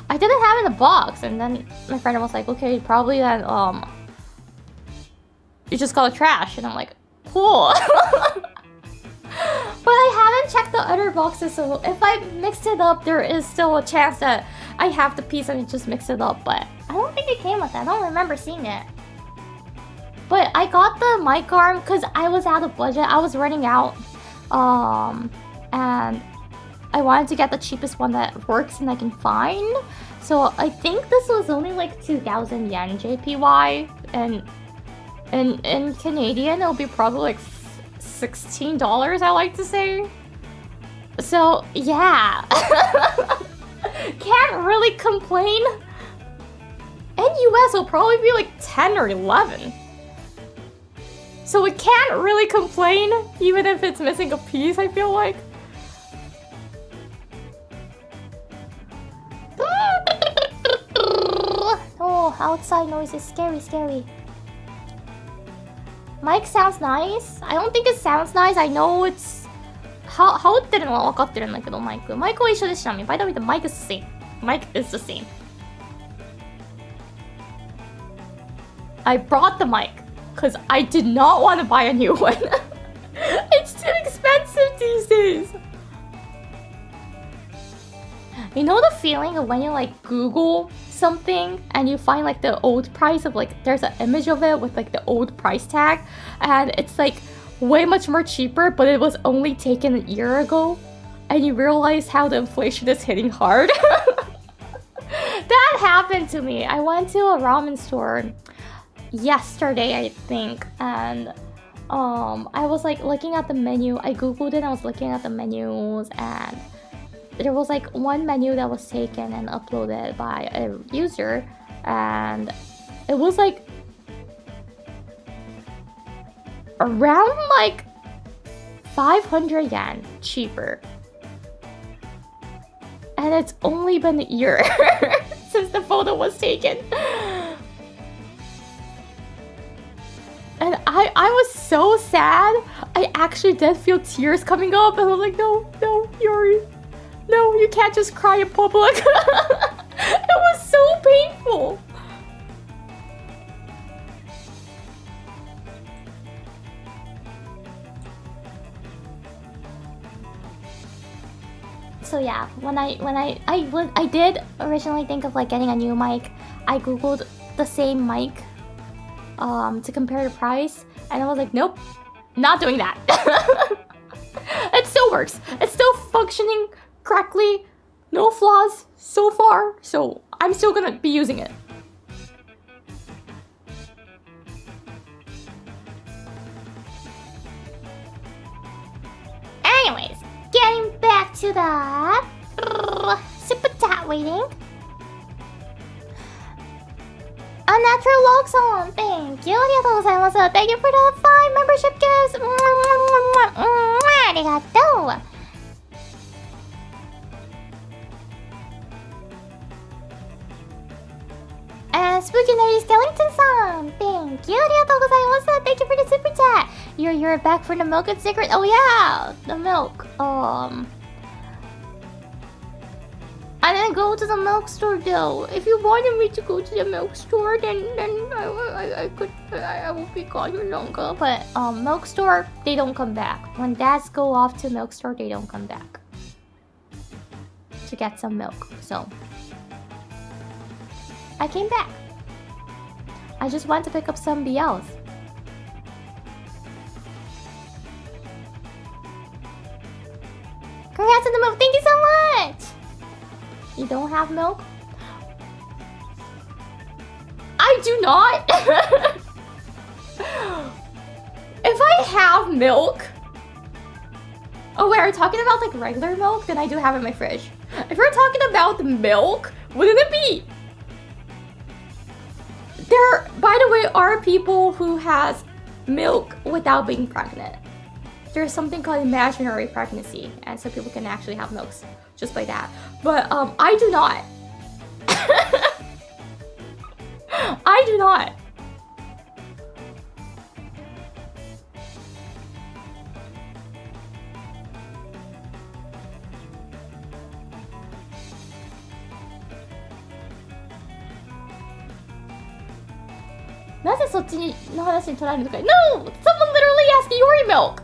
I didn't have it in the box. And then my friend was like, okay, probably then you just got a trash. And I'm like, cool. But I haven't checked the other boxes, so if I mixed it up, there is still a chance that I have the piece and it just mixed it up. But I don't think it came with it. I don't remember seeing it. But I got the mic arm because I was out of budget. I was running out. And I wanted to get the cheapest one that works and I can find. So I think this was only like 2,000 yen JPY. And in Canadian, it'll be probably like $16, I like to say. So yeah. Can't really complain. In US, it'll probably be like 10 or 11. So we can't really complain, even if it's missing a piece, I feel like. Oh, outside noise is scary, scary. Mic sounds nice. I don't think it sounds nice. I know it's... How ってるのは分かってるんだけど、マイクは一緒でしたね。By the way, the mic is the same. Mic is the same. I brought the mic because I did not want to buy a new one. It's too expensive these days. You know the feeling of when you like Google something and you find like the old price of like there's an image of it with like the old price tag and it's like way much more cheaper, but it was only taken a year ago, and you realize how the inflation is hitting hard. That happened to me. I went to a ramen store yesterday, I think, and I was like looking at the menu. I googled it, I was looking at the menus, and there was like one menu that was taken and uploaded by a user, and it was like around like 500 yen cheaper. And it's only been a year since the photo was taken. And I was so sad. I actually did feel tears coming up, and I was like, no, Yuri. No, you can't just cry in public. It was so painful. So yeah, when I did originally think of like getting a new mic, I googled the same mic to compare the price, and I was like, nope, not doing that. It still works. It's still functioning correctly, no flaws so far, so I'm still gonna be using it. Anyways, getting back to the super chat waiting. Unnatural log song, thank you. ありがとうございます. Thank you for the 5 membership gifts. ありがとう. And Spooky Nerdy Skellington song, thank you. ありがとうございます. Thank you for the super chat. You're back for the milk and secret. Oh yeah, the milk. And then go to the milk store though. If you wanted me to go to the milk store, then I will be gone longer. But milk store, they don't come back. When dads go off to milk store, they don't come back to get some milk. So I came back. I just went to pick up some BLs. Congrats on the milk. Thank you so much. You don't have milk? I do not. If I have milk... Oh wait, are we talking about like regular milk? Then I do have it in my fridge. If we're talking about the milk, wouldn't it be... There, by the way, are people who has milk without being pregnant. There's something called imaginary pregnancy, and so people can actually have milks just by that. But I do not. I do not. No! Someone literally asked Yori milk!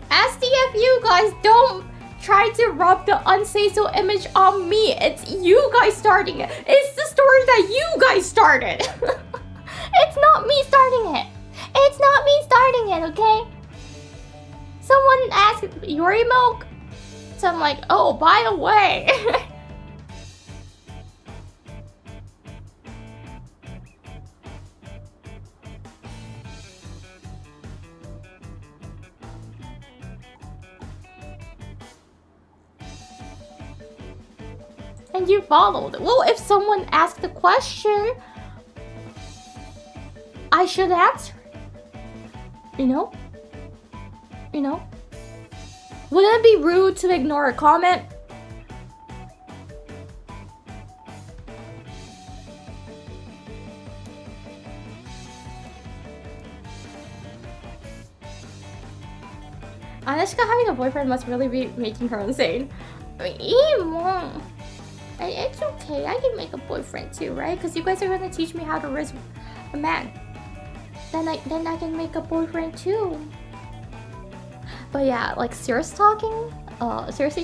SDF, you guys don't try to rub the unsafe image on me. It's you guys starting it. It's the story that you guys started. It's not me starting it. It's not me starting it, okay? Someone asked Yori milk. So I'm like, oh, by the way. And you followed. Well, if someone asked a question, I should answer. You know? You know? Wouldn't it be rude to ignore a comment? Anushka having a boyfriend must really be making her insane. Mom. It's okay, I can make a boyfriend too, right? Because you guys are gonna teach me how to raise a man. Then I can make a boyfriend too. But yeah, like seriously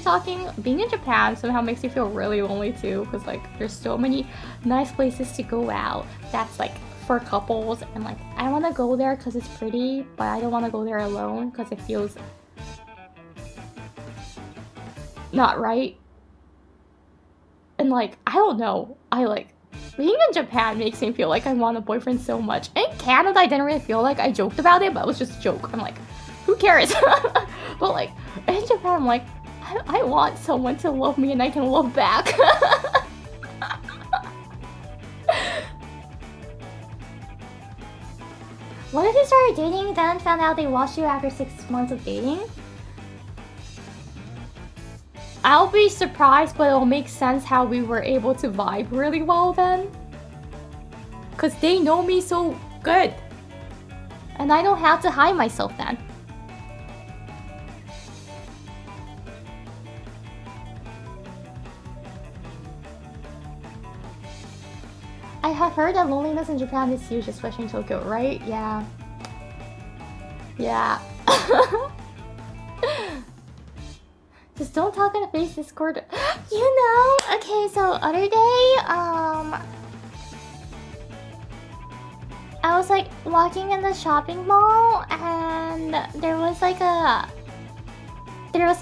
talking, being in Japan somehow makes you feel really lonely too. Because like there's so many nice places to go out that's like for couples. And like I want to go there because it's pretty, but I don't want to go there alone because it feels not right. And like, I don't know, being in Japan makes me feel like I want a boyfriend so much. In Canada, I didn't really feel like I joked about it, but it was just a joke. I'm like, who cares? But like, in Japan, I'm like, I want someone to love me and I can love back. What if you started dating, then found out they lost you after 6 months of dating? I'll be surprised, but it'll make sense how we were able to vibe really well then. Cause they know me so good. And I don't have to hide myself then. I have heard that loneliness in Japan is huge, especially in Tokyo, right? Yeah. Yeah. Just don't talk on a face Discord. You know, okay, so other day, I was like walking in the shopping mall and there was a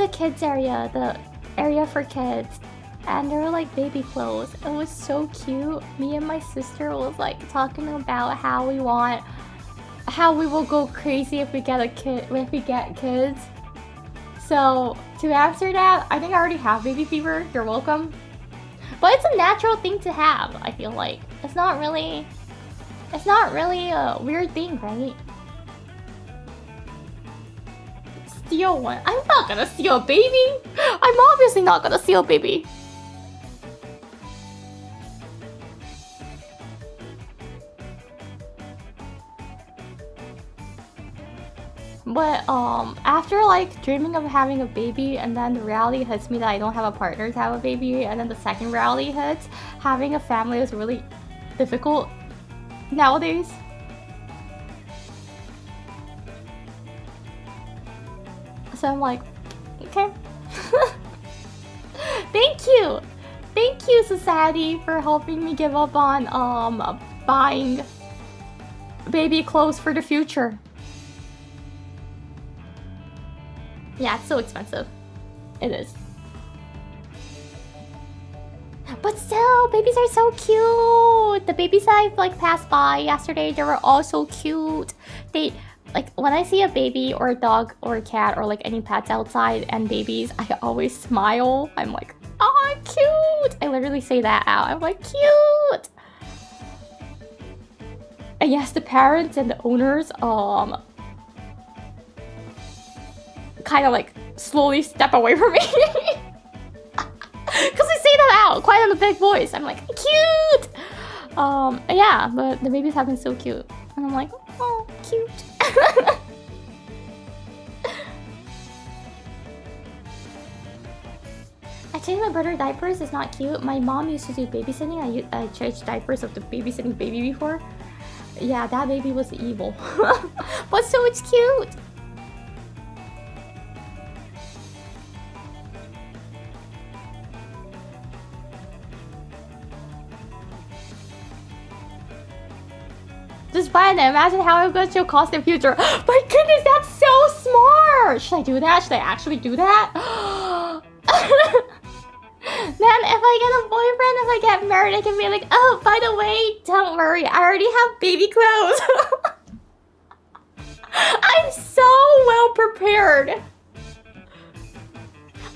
kids area, the area for kids, and there were like baby clothes. It was so cute. Me and my sister was like talking about how we will go crazy if we get kids. So, to answer that, I think I already have baby fever. You're welcome. But it's a natural thing to have, I feel like. It's not really a weird thing, right? Steal one. I'm not gonna steal a baby. I'm obviously not gonna steal a baby. but after like dreaming of having a baby and then the reality hits me that I don't have a partner to have a baby, and then the second reality hits, having a family is really difficult nowadays. So I'm like, okay. Thank you society for helping me give up on buying baby clothes for the future. Yeah, it's so expensive. It is. But still, babies are so cute. The babies I've like passed by yesterday, they were all so cute. They like when I see a baby or a dog or a cat or like any pets outside and babies, I always smile. I'm like, oh, cute. I literally say that out. I'm like, cute. And yes, the parents and the owners kind of like slowly step away from me. Because I say that out quite in a big voice. I'm like, cute. Yeah, but the babies have been so cute. And I'm like, oh, cute. I changed my brother's diapers. It's not cute. My mom used to do babysitting. I changed diapers of the babysitting baby before. Yeah, that baby was evil. But so it's cute. Just buy them. Imagine how much it'll cost in the future. My goodness, that's so smart. Should I do that? Should I actually do that? Man, if I get a boyfriend, if I get married, I can be like, oh, by the way, don't worry, I already have baby clothes. I'm so well prepared.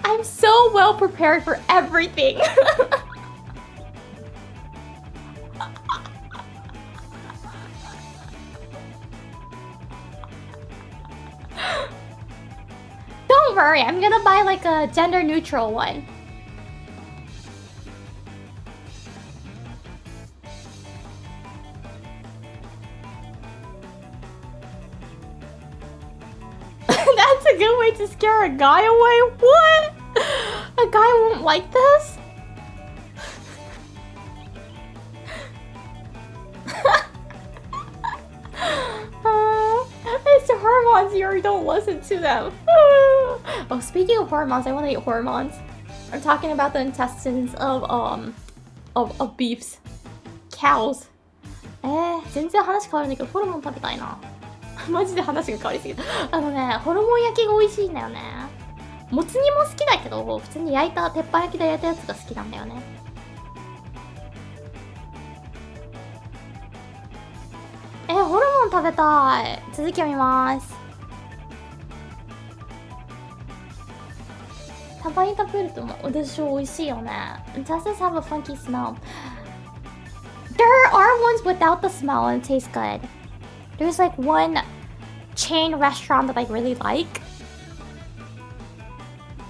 I'm so well prepared for everything. Don't worry, I'm gonna buy like a gender neutral one. That's a good way to scare a guy away. What? A guy won't like this? It's the hormones, you don't listen to them. Oh, speaking of hormones, I want to eat hormones. I'm talking about the intestines of beefs, cows. 全然話変わるんだけど、ホルモン食べたいな。マジで話が変わりすぎた。ホルモン焼きが美味しいんだよね。もつ煮も好きだけど、普通に焼いた、鉄板焼きで焼いたやつが好きなんだよね。ホルモン食べたい。続きを見ます。たまに食べると私美味しいよね。It doesn't have a funky smell. There are ones without the smell and it tastes good. There's like one chain restaurant that I really like.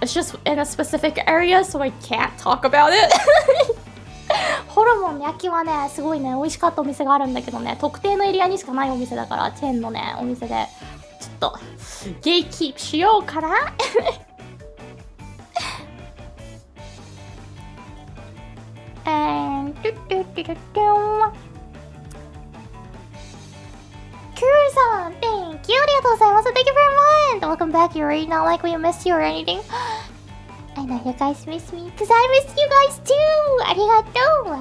It's just in a specific area, so I can't talk about it. ホルモン焼きはね、すごいね、美味しかったお店があるんだけどね、特定のエリアにしかないお店だから、チェーンのね、お店で、ちょっと、ゲイキープしようかな。Kuru-san, thank you. ありがとうございます。Thank you very much. Welcome back, Yuri. Not like we missed you or anything. I know you guys miss me, because I miss you guys too! ありがとう！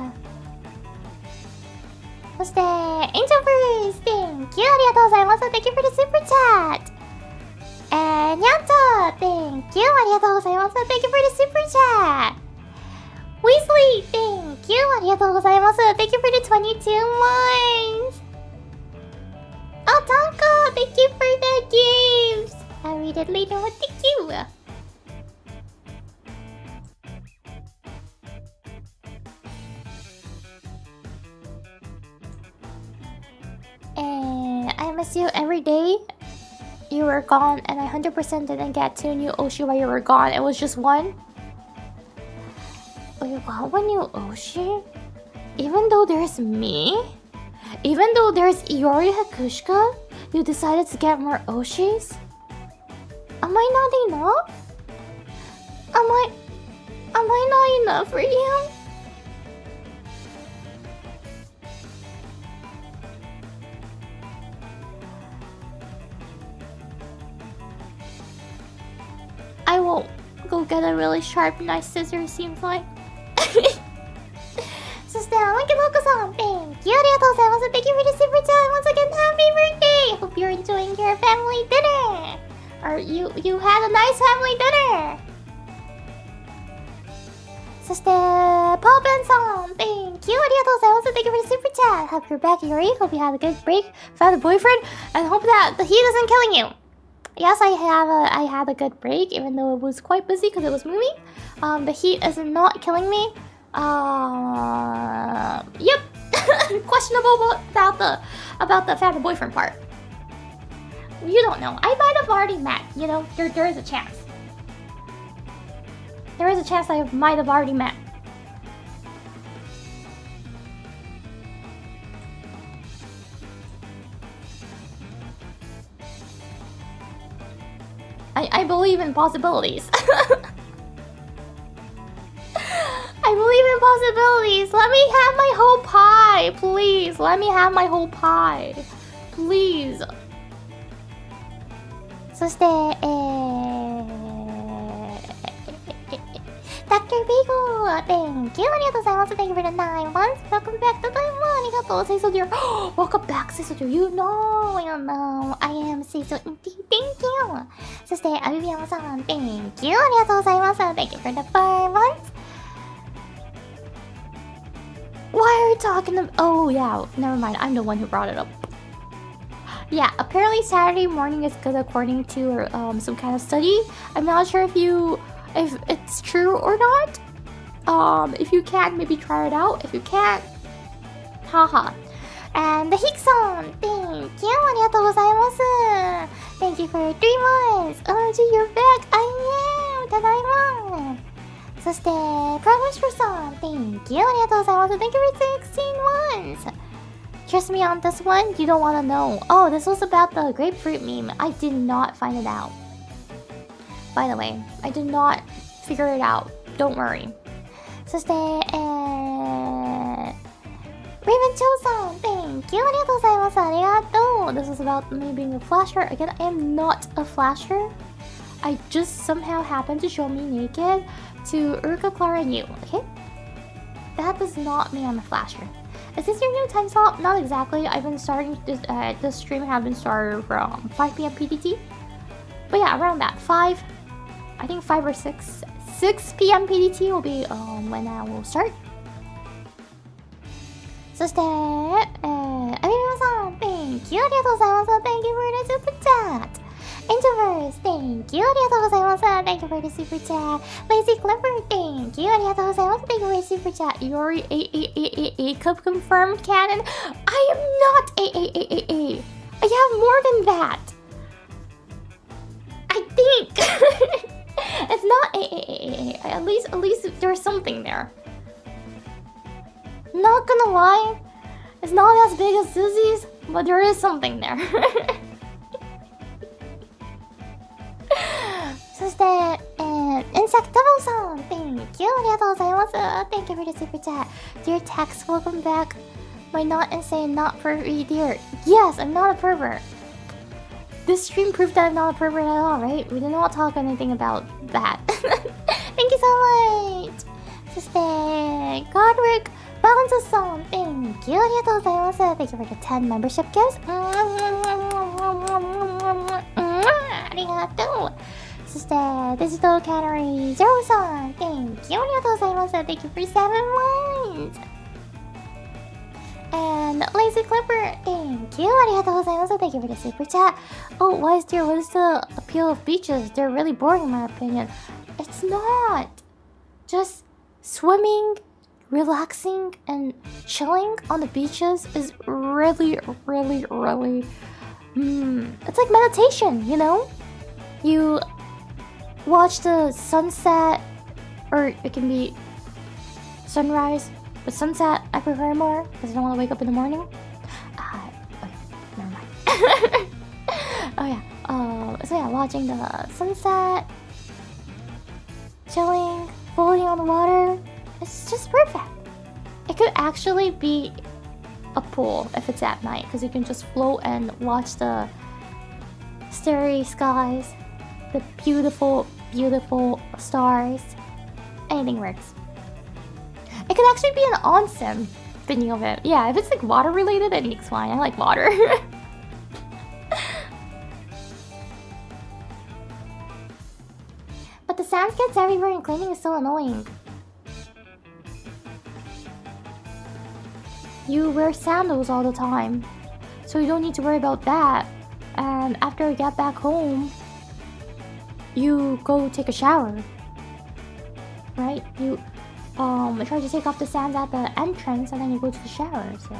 そして、Angel Bruce! Thank you! ありがとうございます。Thank you for the super chat! And Nyanta! Thank you! ありがとうございます。Thank you for the super chat! Weasley! Thank you! ありがとうございます。Thank you for the 22 months! Oh, Tonko! Thank you for the gifts! I'll read it later. Thank you! I miss you every day. You were gone, and I 100% didn't get 2 new Oshi while you were gone. It was just 1. Oh, you got 1 new Oshi? Even though there's me? Even though there's Iori Hakushika? You decided to get more Oshis? Am I not enough? Am I not enough for you? I will go get a really sharp, nice scissors, seems like. そして、天木の子さん、Thank you! ありがとうございます。Thank you for the super chat. Once again, happy birthday! Hope you're enjoying your family dinner! Or you had a nice family dinner! そして、パーペンさん、Thank you! ありがとうございます。Thank you for the super chat. Hope you're back, Yuri. Hope you had a good break, found a boyfriend, and hope that the heat isn't killing you. Yes, I had a good break, even though it was quite busy because it was moving. The heat is not killing me. Yep. Questionable about the found a boyfriend part. You don't know. I might have already met. You know, there is a chance. There is a chance I might have already met. I believe in possibilities. I believe in possibilities. Let me have my whole pie, please. Let me have my whole pie, please. そして、Dr. Beagle, thank you. ありがとうございます。Thank you for the 9 months. Welcome back. ただいま。ありがとう。Cecil dear. Welcome back, Cecil dear. You know. I am Cecil indeed. Thank you. そして、アビビアンさん、Thank you. ありがとうございます。Thank you for the 5 months. Why are you talking about... Oh, yeah. Never mind. I'm the one who brought it up. Yeah, apparently Saturday morning is good according to some kind of study. I'm not sure if it's true or not. If you can, maybe try it out. If you can't, haha. And the Hickson, thank you. ありがとうございます。Thank you for 3 months. Oh, gee, you're back. I am. ただいま。そして、Progressさん、thank you. ありがとうございます。Thank you for 16 months. Trust me on this one, you don't want to know. Oh, this was about the grapefruit meme. I did not find it out. By the way, I did not figure it out. Don't worry. そして、Raven Cho さん、thank you. ありがとうございます。ありがとう。This is about me being a flasher. Again, I am not a flasher. I just somehow happened to show me naked to Uruka, Clara, and you. Okay? That does not mean I'm a flasher. Is this your new time slot? Not exactly. I've been starting this stream have been started from 5 p.m. PDT. But yeah, around that. 5 or 6 p.m. PDT will be when I will start. そして、アミミさん、thank you. ありがとうございます。Thank you for the super chat. Introverse, thank you. ありがとうございます。Thank you for the super chat. Lazy Clipper, thank you. ありがとうございます。Thank you for the super chat. Yuri, A cup confirmed canon. I am not A. I have more than that. I think. It's not A. At least there's something there. Not gonna lie. It's not as big as Susie's, but there is something there. そして、Insectable さん、thank you. ありがとうございます。Thank you for the super chat. Dear Tex, welcome back. My not insane, not pervy dear. Yes, I'm not a pervert. This stream proved that I'm not a pervert at all, right? We did not talk anything about that. Thank you so much. そして、Godric Balance さん、thank you. ありがとうございます。Thank you for the 10 membership gifts. ありがとう。そして、Digital Canary Zero さん、thank you. ありがとうございます。Thank you for 7 months. And Lazy Clipper, thank you. ありがとうございます。Thank you for the super chat. Oh, why is there? What is the appeal of beaches? They're really boring in my opinion. It's not. Just swimming, relaxing, and chilling on the beaches is really, it's like meditation, you know? You watch the sunset, or it can be sunrise, but sunset I prefer more because I don't want to wake up in the morning. Okay, never mind. Oh yeah, So yeah, watching the sunset, chilling, floating on the water. It's just perfect. It could actually be a pool if it's at night, because you can just float and watch the starry skies, the beautiful, beautiful stars. Anything works. It could actually be an onsen, thinking of it. Yeah, if it's like water related, then it's fine. I like water. But the sand gets everywhere and cleaning is so annoying. You wear sandals all the time, so you don't need to worry about that. And after you get back home, you go take a shower, right? You try to take off the sand at the entrance, and then you go to the shower. So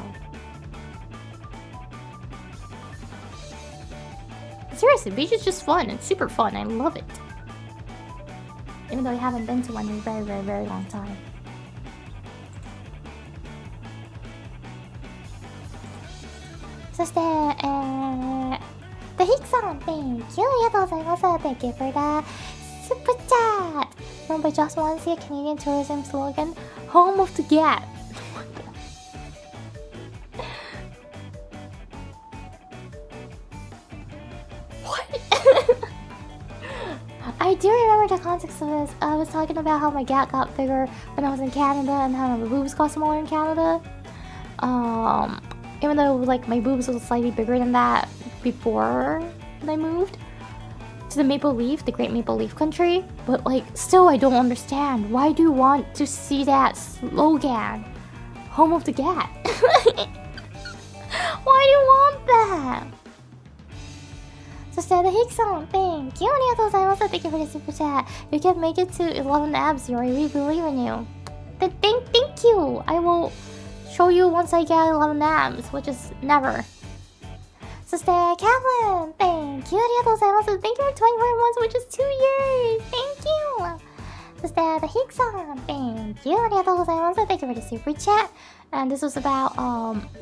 seriously, beach is just fun. It's super fun. I love it. Even though I haven't been to one in a very, very, very long time. そして、The Hick さん、Thank you! ありがとうございます。Thank you for the super chat! No, but just want to see a Canadian tourism slogan, Home of the Gap. What? I do remember the context of this. I was talking about how my gat got bigger when I was in Canada and how my boobs got smaller in Canada. Even though like my boobs was slightly bigger than that before I moved to the Maple Leaf, the Great Maple Leaf country, but like still I don't understand. Why do you want to see that slogan? Home of the Gat. Why do you want that? そして The Hick さん Thank you! ありがとうございます。Thank you for the super chat. You can make it to 11 abs, Yuri. We believe in you. Thank you! I will show you once I get 11 abs, which is never. そして Kathleen, thank you! ありがとうございます。Thank you for 24 months, which is 2 years! Thank you! そして The Hick さん thank you! ありがとうございます。Thank you for the super chat. And this was about,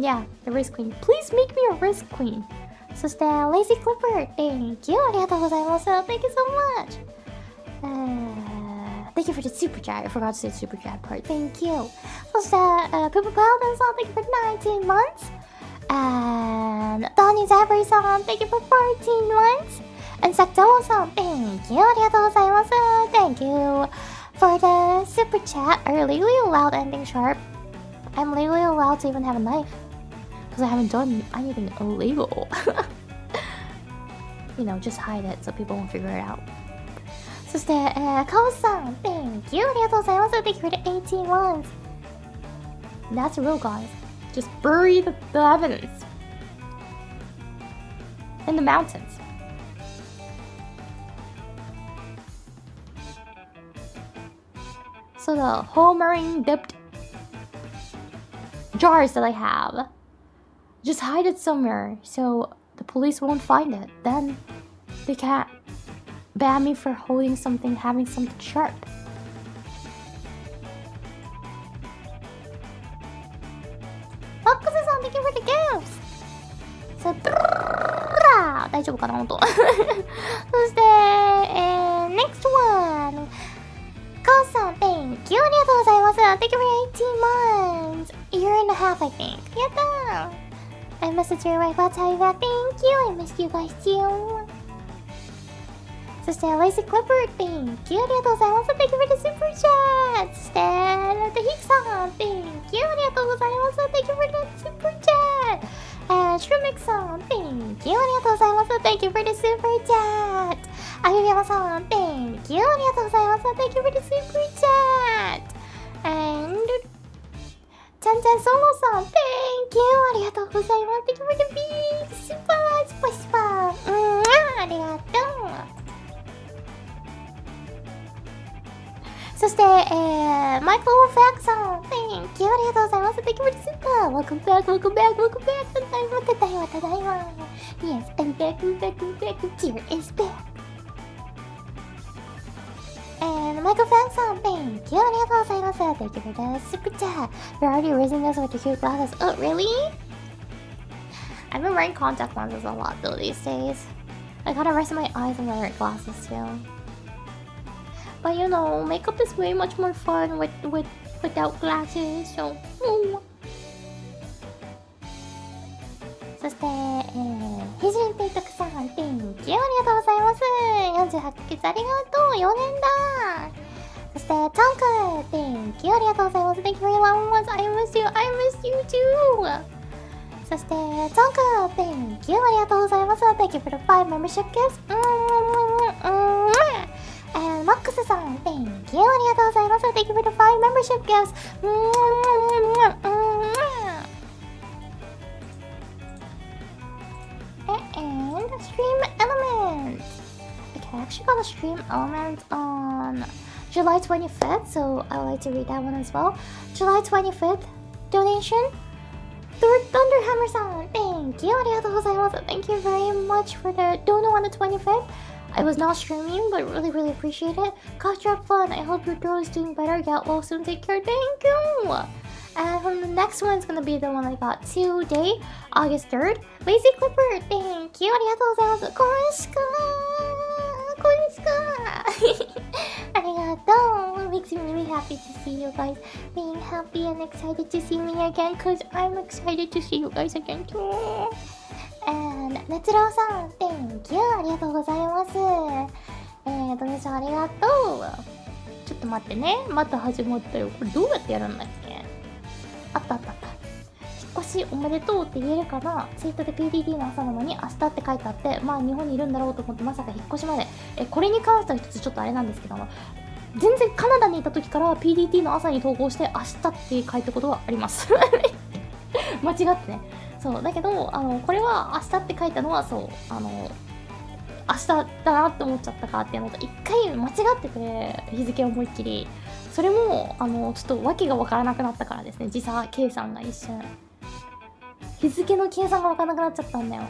yeah, the wrist queen. Please make me a wrist queen. そして Lazy Clipper, thank you! ありがとうございます。Thank you so much! Thank you for the super chat. I forgot to say the super chat part. Thank you. そして、Pippa Paladin さん thank you for 19 months. And Donnie Zabri さん thank you for 14 months. And Sakto さん thank you. ありがとうございます。Thank you for the super chat. Are you legally allowed anything sharp? I'm legally allowed to even have a knife. Because I haven't done anything illegal. You know, just hide it so people won't figure it out. そして、カオスさん Thank you! ありがとうございます。Thank you for the 18 months. That's real, guys. Just bury the evidence in the mountains. So the homering dipped jars that I have, just hide it somewhere so the police won't find it. Then they can't ban me for holding something, having something sharp. Fox-san, thank you for the gifts! So, 大丈夫かな、本当。そして、next one! カオさん、thank you! ありがとうございます。Thank you for 18 months! Year and a half, I think. やったー! I messaged your wife, I'll tell you that. Thank you! I missed you guys too! そして、Lazy Clipper, thank you! ありがとうございます。Thank you for the super chat! そして、The Hick さん、thank you! ありがとうございます。Thank you for the super chat! Shrumix さん、thank you! ありがとうございます。Thank you for the super chat! あゆやまさん、thank you! ありがとうございます。Thank you for the super chat! And ちゃんちゃんソロさん、thank you! ありがとうございます。Thank you for the big superスパスパありがとう。そして、マイクロファクさん、Thank you! ありがとうございます。Thank you for the super! Welcome back, welcome back, welcome back! ただいま、ただいま、ただいま。Yes, I'm back, I'm back, I'm back. Here is back. And マイクロファクさん、Thank you! ありがとうございます。Thank you for the super chat. You're already raising us with the cute glasses. Oh, really? I've been wearing contact lenses a lot though these days. I gotta rest my eyes and wear glasses too. But you know, makeup is way much more fun without glasses, so... そして、ひじんピートクさん、Thank you ありがとうございます。48ヶ月ありがとう、4年だ。そして、チャンク Thank you ありがとうございます。Thank you very much. I miss you too. そして、チャンク Thank you ありがとうございます。Thank you for the 5 membership gifts. マックスさん Thank you ありがとうございます。Thank you for the 5 membership gifts. And stream elements. Okay, I actually got a stream element on July 25th, so I would like to read that one as well. July 25th donation. Thunderhammer-san, thank you. ありがとうございます。Thank you very much for the dono on the 25th. I was not streaming, but really appreciate it. Gosh, you have fun. I hope your girl is doing better. Get well soon. Take care. Thank you. And the next one's gonna be the one I got today, August 3rd. Lazy Clipper, thank you. ありがとうございます。これしかありがとう。It makes me really happy to see you guys being happy and excited to see me again, cause I'm excited to see you guys again too. And 熱郎さん Thank you ありがとうございます。ドネーションありがとう。ちょっと待ってね、また始まったよ。これどうやってやるんだっけ。あった。引っ越しおめでとうって言えるかな。ツイートで PDD の朝なのに明日って書いてあって、まあ日本にいるんだろうと思ってまさか引っ越しまで。これに関しては一つちょっとあれなんですけど、全然カナダにいた時から PDD の朝に投稿して明日って書いたことはあります間違ってね。そうだけどこれは明日って書いたのはそう明日だなって思っちゃったかっていうのと一回間違ってて日付を思いっきりそれもちょっと訳が分からなくなったからですね。時差計算が一瞬日付の計算が分からなくなっちゃったんだよ。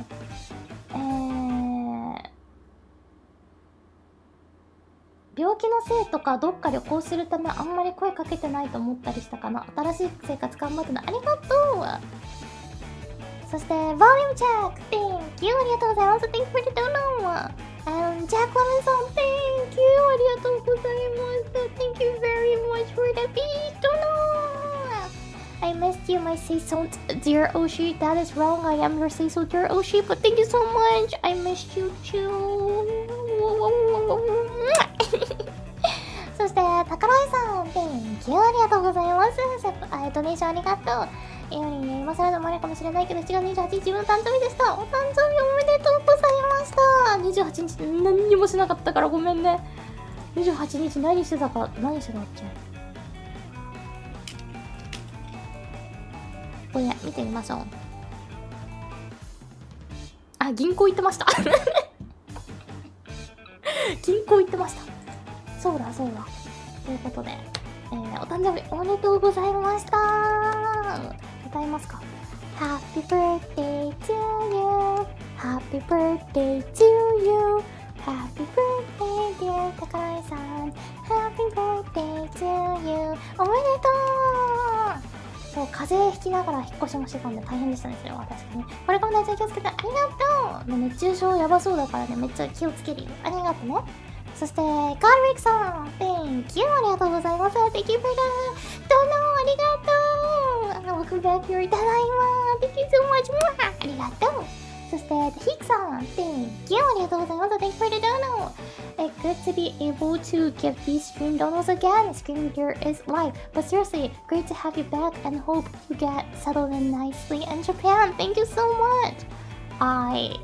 病気のせいとかどっか旅行するためあんまり声かけてないと思ったりしたかな。新しい生活頑張ってのありがとう。そして、ボリュームチェック Thank you ありがとうございます。Thank you for the dono. Jack Lemon さん Thank you ありがとうございます。Thank you very much for the big dono. I missed you, my seasoned dear Oshi. That is wrong. I am your seasoned dear Oshi, but thank you so much. I missed you too. そして、宝井さん Thank you ありがとうございます。ドネーションありがとう。今更のまれかもしれないけど、7月28日自分の誕生日でした。お誕生日おめでとうございました。28日何にもしなかったからごめんね。28日何してたっけ。これ見てみましょう。あ、銀行行ってました銀行行ってました。そうだということで、お誕生日おめでとうございました。歌いますか。 Happy birthday to you, Happy birthday to you, Happy birthday dear 宝井さん Happy birthday to you おめでとう。そう、風邪ひきながら引っ越しもしてたんで大変でしたね。それは確かに。これからもね、気をつけてありがとう。熱中症やばそうだからね、めっちゃ気をつけるよ。ありがとうね。そして、ガールウィックさん Thank you ありがとうございます。Thank you for the dono ありがとう。Welcome back here ただいま Thank you so much ありがとう。そして、ヒクさん Thank you ありがとうございます。Thank you for the dono. It's good to be able to give these stream donos again. Stream here is live. But seriously, great to have you back and hope you get settled in nicely in Japan. Thank you so much. I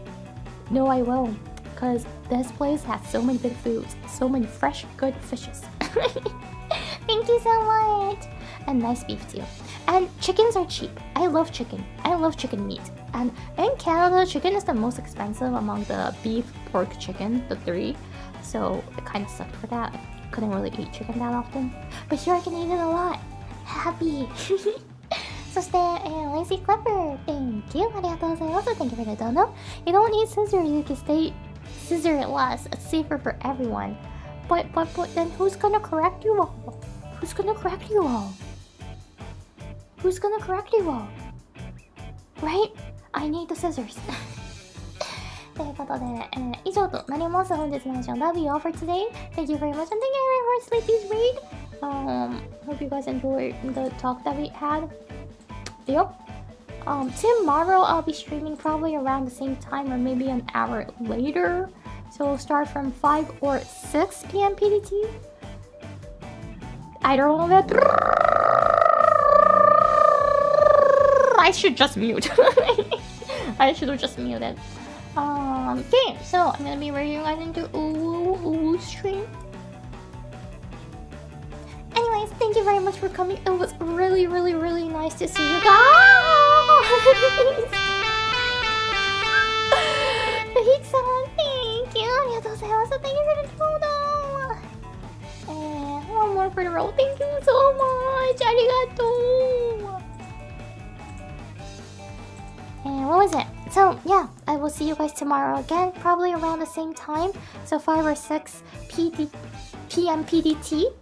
know I will. Because this place has so many good foods, so many fresh, good fishes. Thank you so much. And nice beef too. And chickens are cheap. I love chicken. I love chicken meat. And in Canada, chicken is the most expensive among the beef, pork, chicken, the three. So it kind of sucked for that. I couldn't really eat chicken that often. But here I can eat it a lot. Happy. そして、Lazy Clipper, thank you. ありがとうございます。Thank you for the dono. You don't need scissors. You can stay scissorless. It's safer for everyone. But then who's gonna correct you all? Who's gonna correct you all? Who's gonna correct you all? Right? I need the scissors. ということで、以上となります。本日の配信は That'll be all for today. Thank you very much and thank you very much for Sleepy's read. Hope you guys enjoyed the talk that we had. Yep. Tomorrow I'll be streaming probably around the same time or maybe an hour later. So we'll start from 5 or 6 p.m. PDT. I don't know that. I should just mute. I should have just muted. Okay, so I'm gonna be reading guys into stream. Anyways, thank you very much for coming. It was really, really, really nice to see you guys. Pipkin, thank you. ありがとうございます。Thank you for the photo. And one more for the roll. Thank you so much. ありがとう。And what was it? So yeah, I will see you guys tomorrow again, probably around the same time. So 5 or 6 p.m. PDT.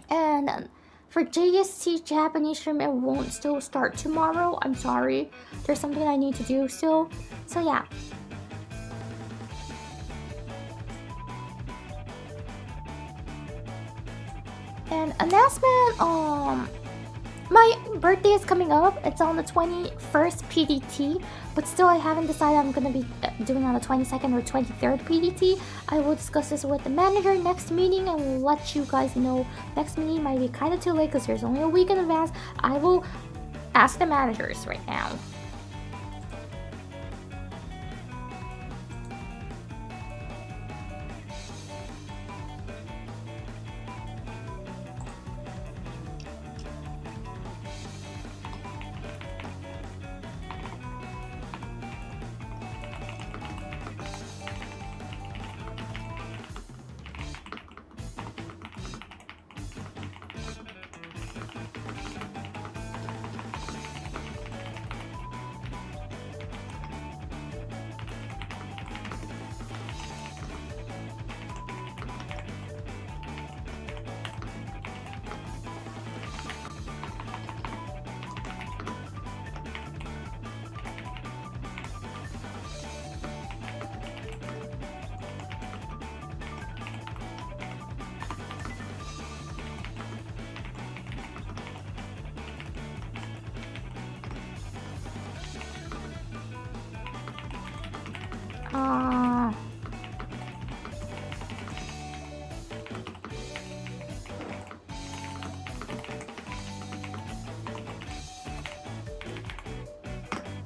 And for JST Japanese stream, it won't still start tomorrow. I'm sorry. There's something I need to do still. So yeah. And announcement, my birthday is coming up. It's on the 21st PDT, but still I haven't decided I'm gonna be doing on the 22nd or 23rd PDT. I will discuss this with the manager next meeting and will let you guys know. Next meeting might be kind of too late because there's only a week in advance. I will ask the managers right now.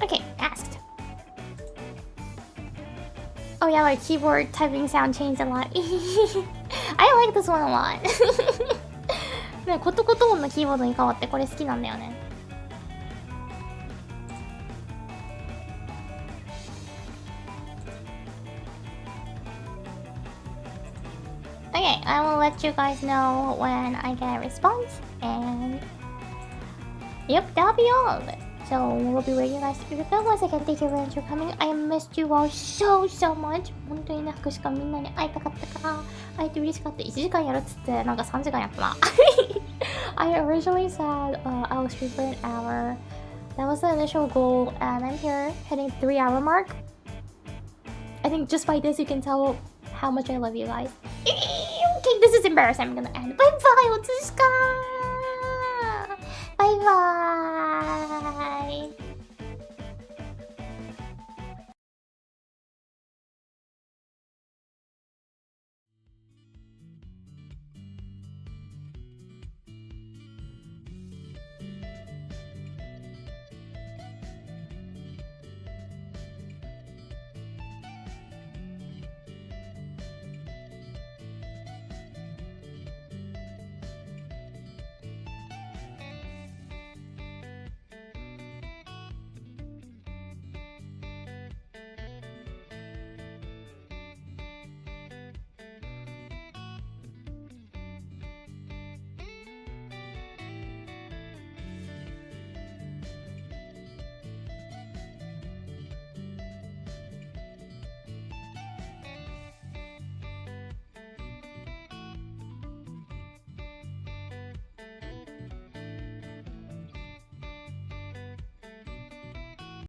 Okay, asked. Oh yeah, my keyboard typing sound changed a lot. I like this one a lot. ね、コトコト音のキーボードに変わってこれ好きなんだよね。Okay, I will let you guys know when I get a response, and yep, that'll be all of it. So we'll be waiting guys to the film. Once again, thank you very much for coming. I missed you all so much. 本当にね、福しかみんなに会いたかったから、会えて嬉しかった。1時間やるっつってなんか3時間やったな。I originally said I was stream for an hour. That was the initial goal, and I'm here hitting 3-hour mark. I think just by this you can tell how much I love you guys. Okay, this is embarrassing. I'm gonna end. Bye bye, おつしかー。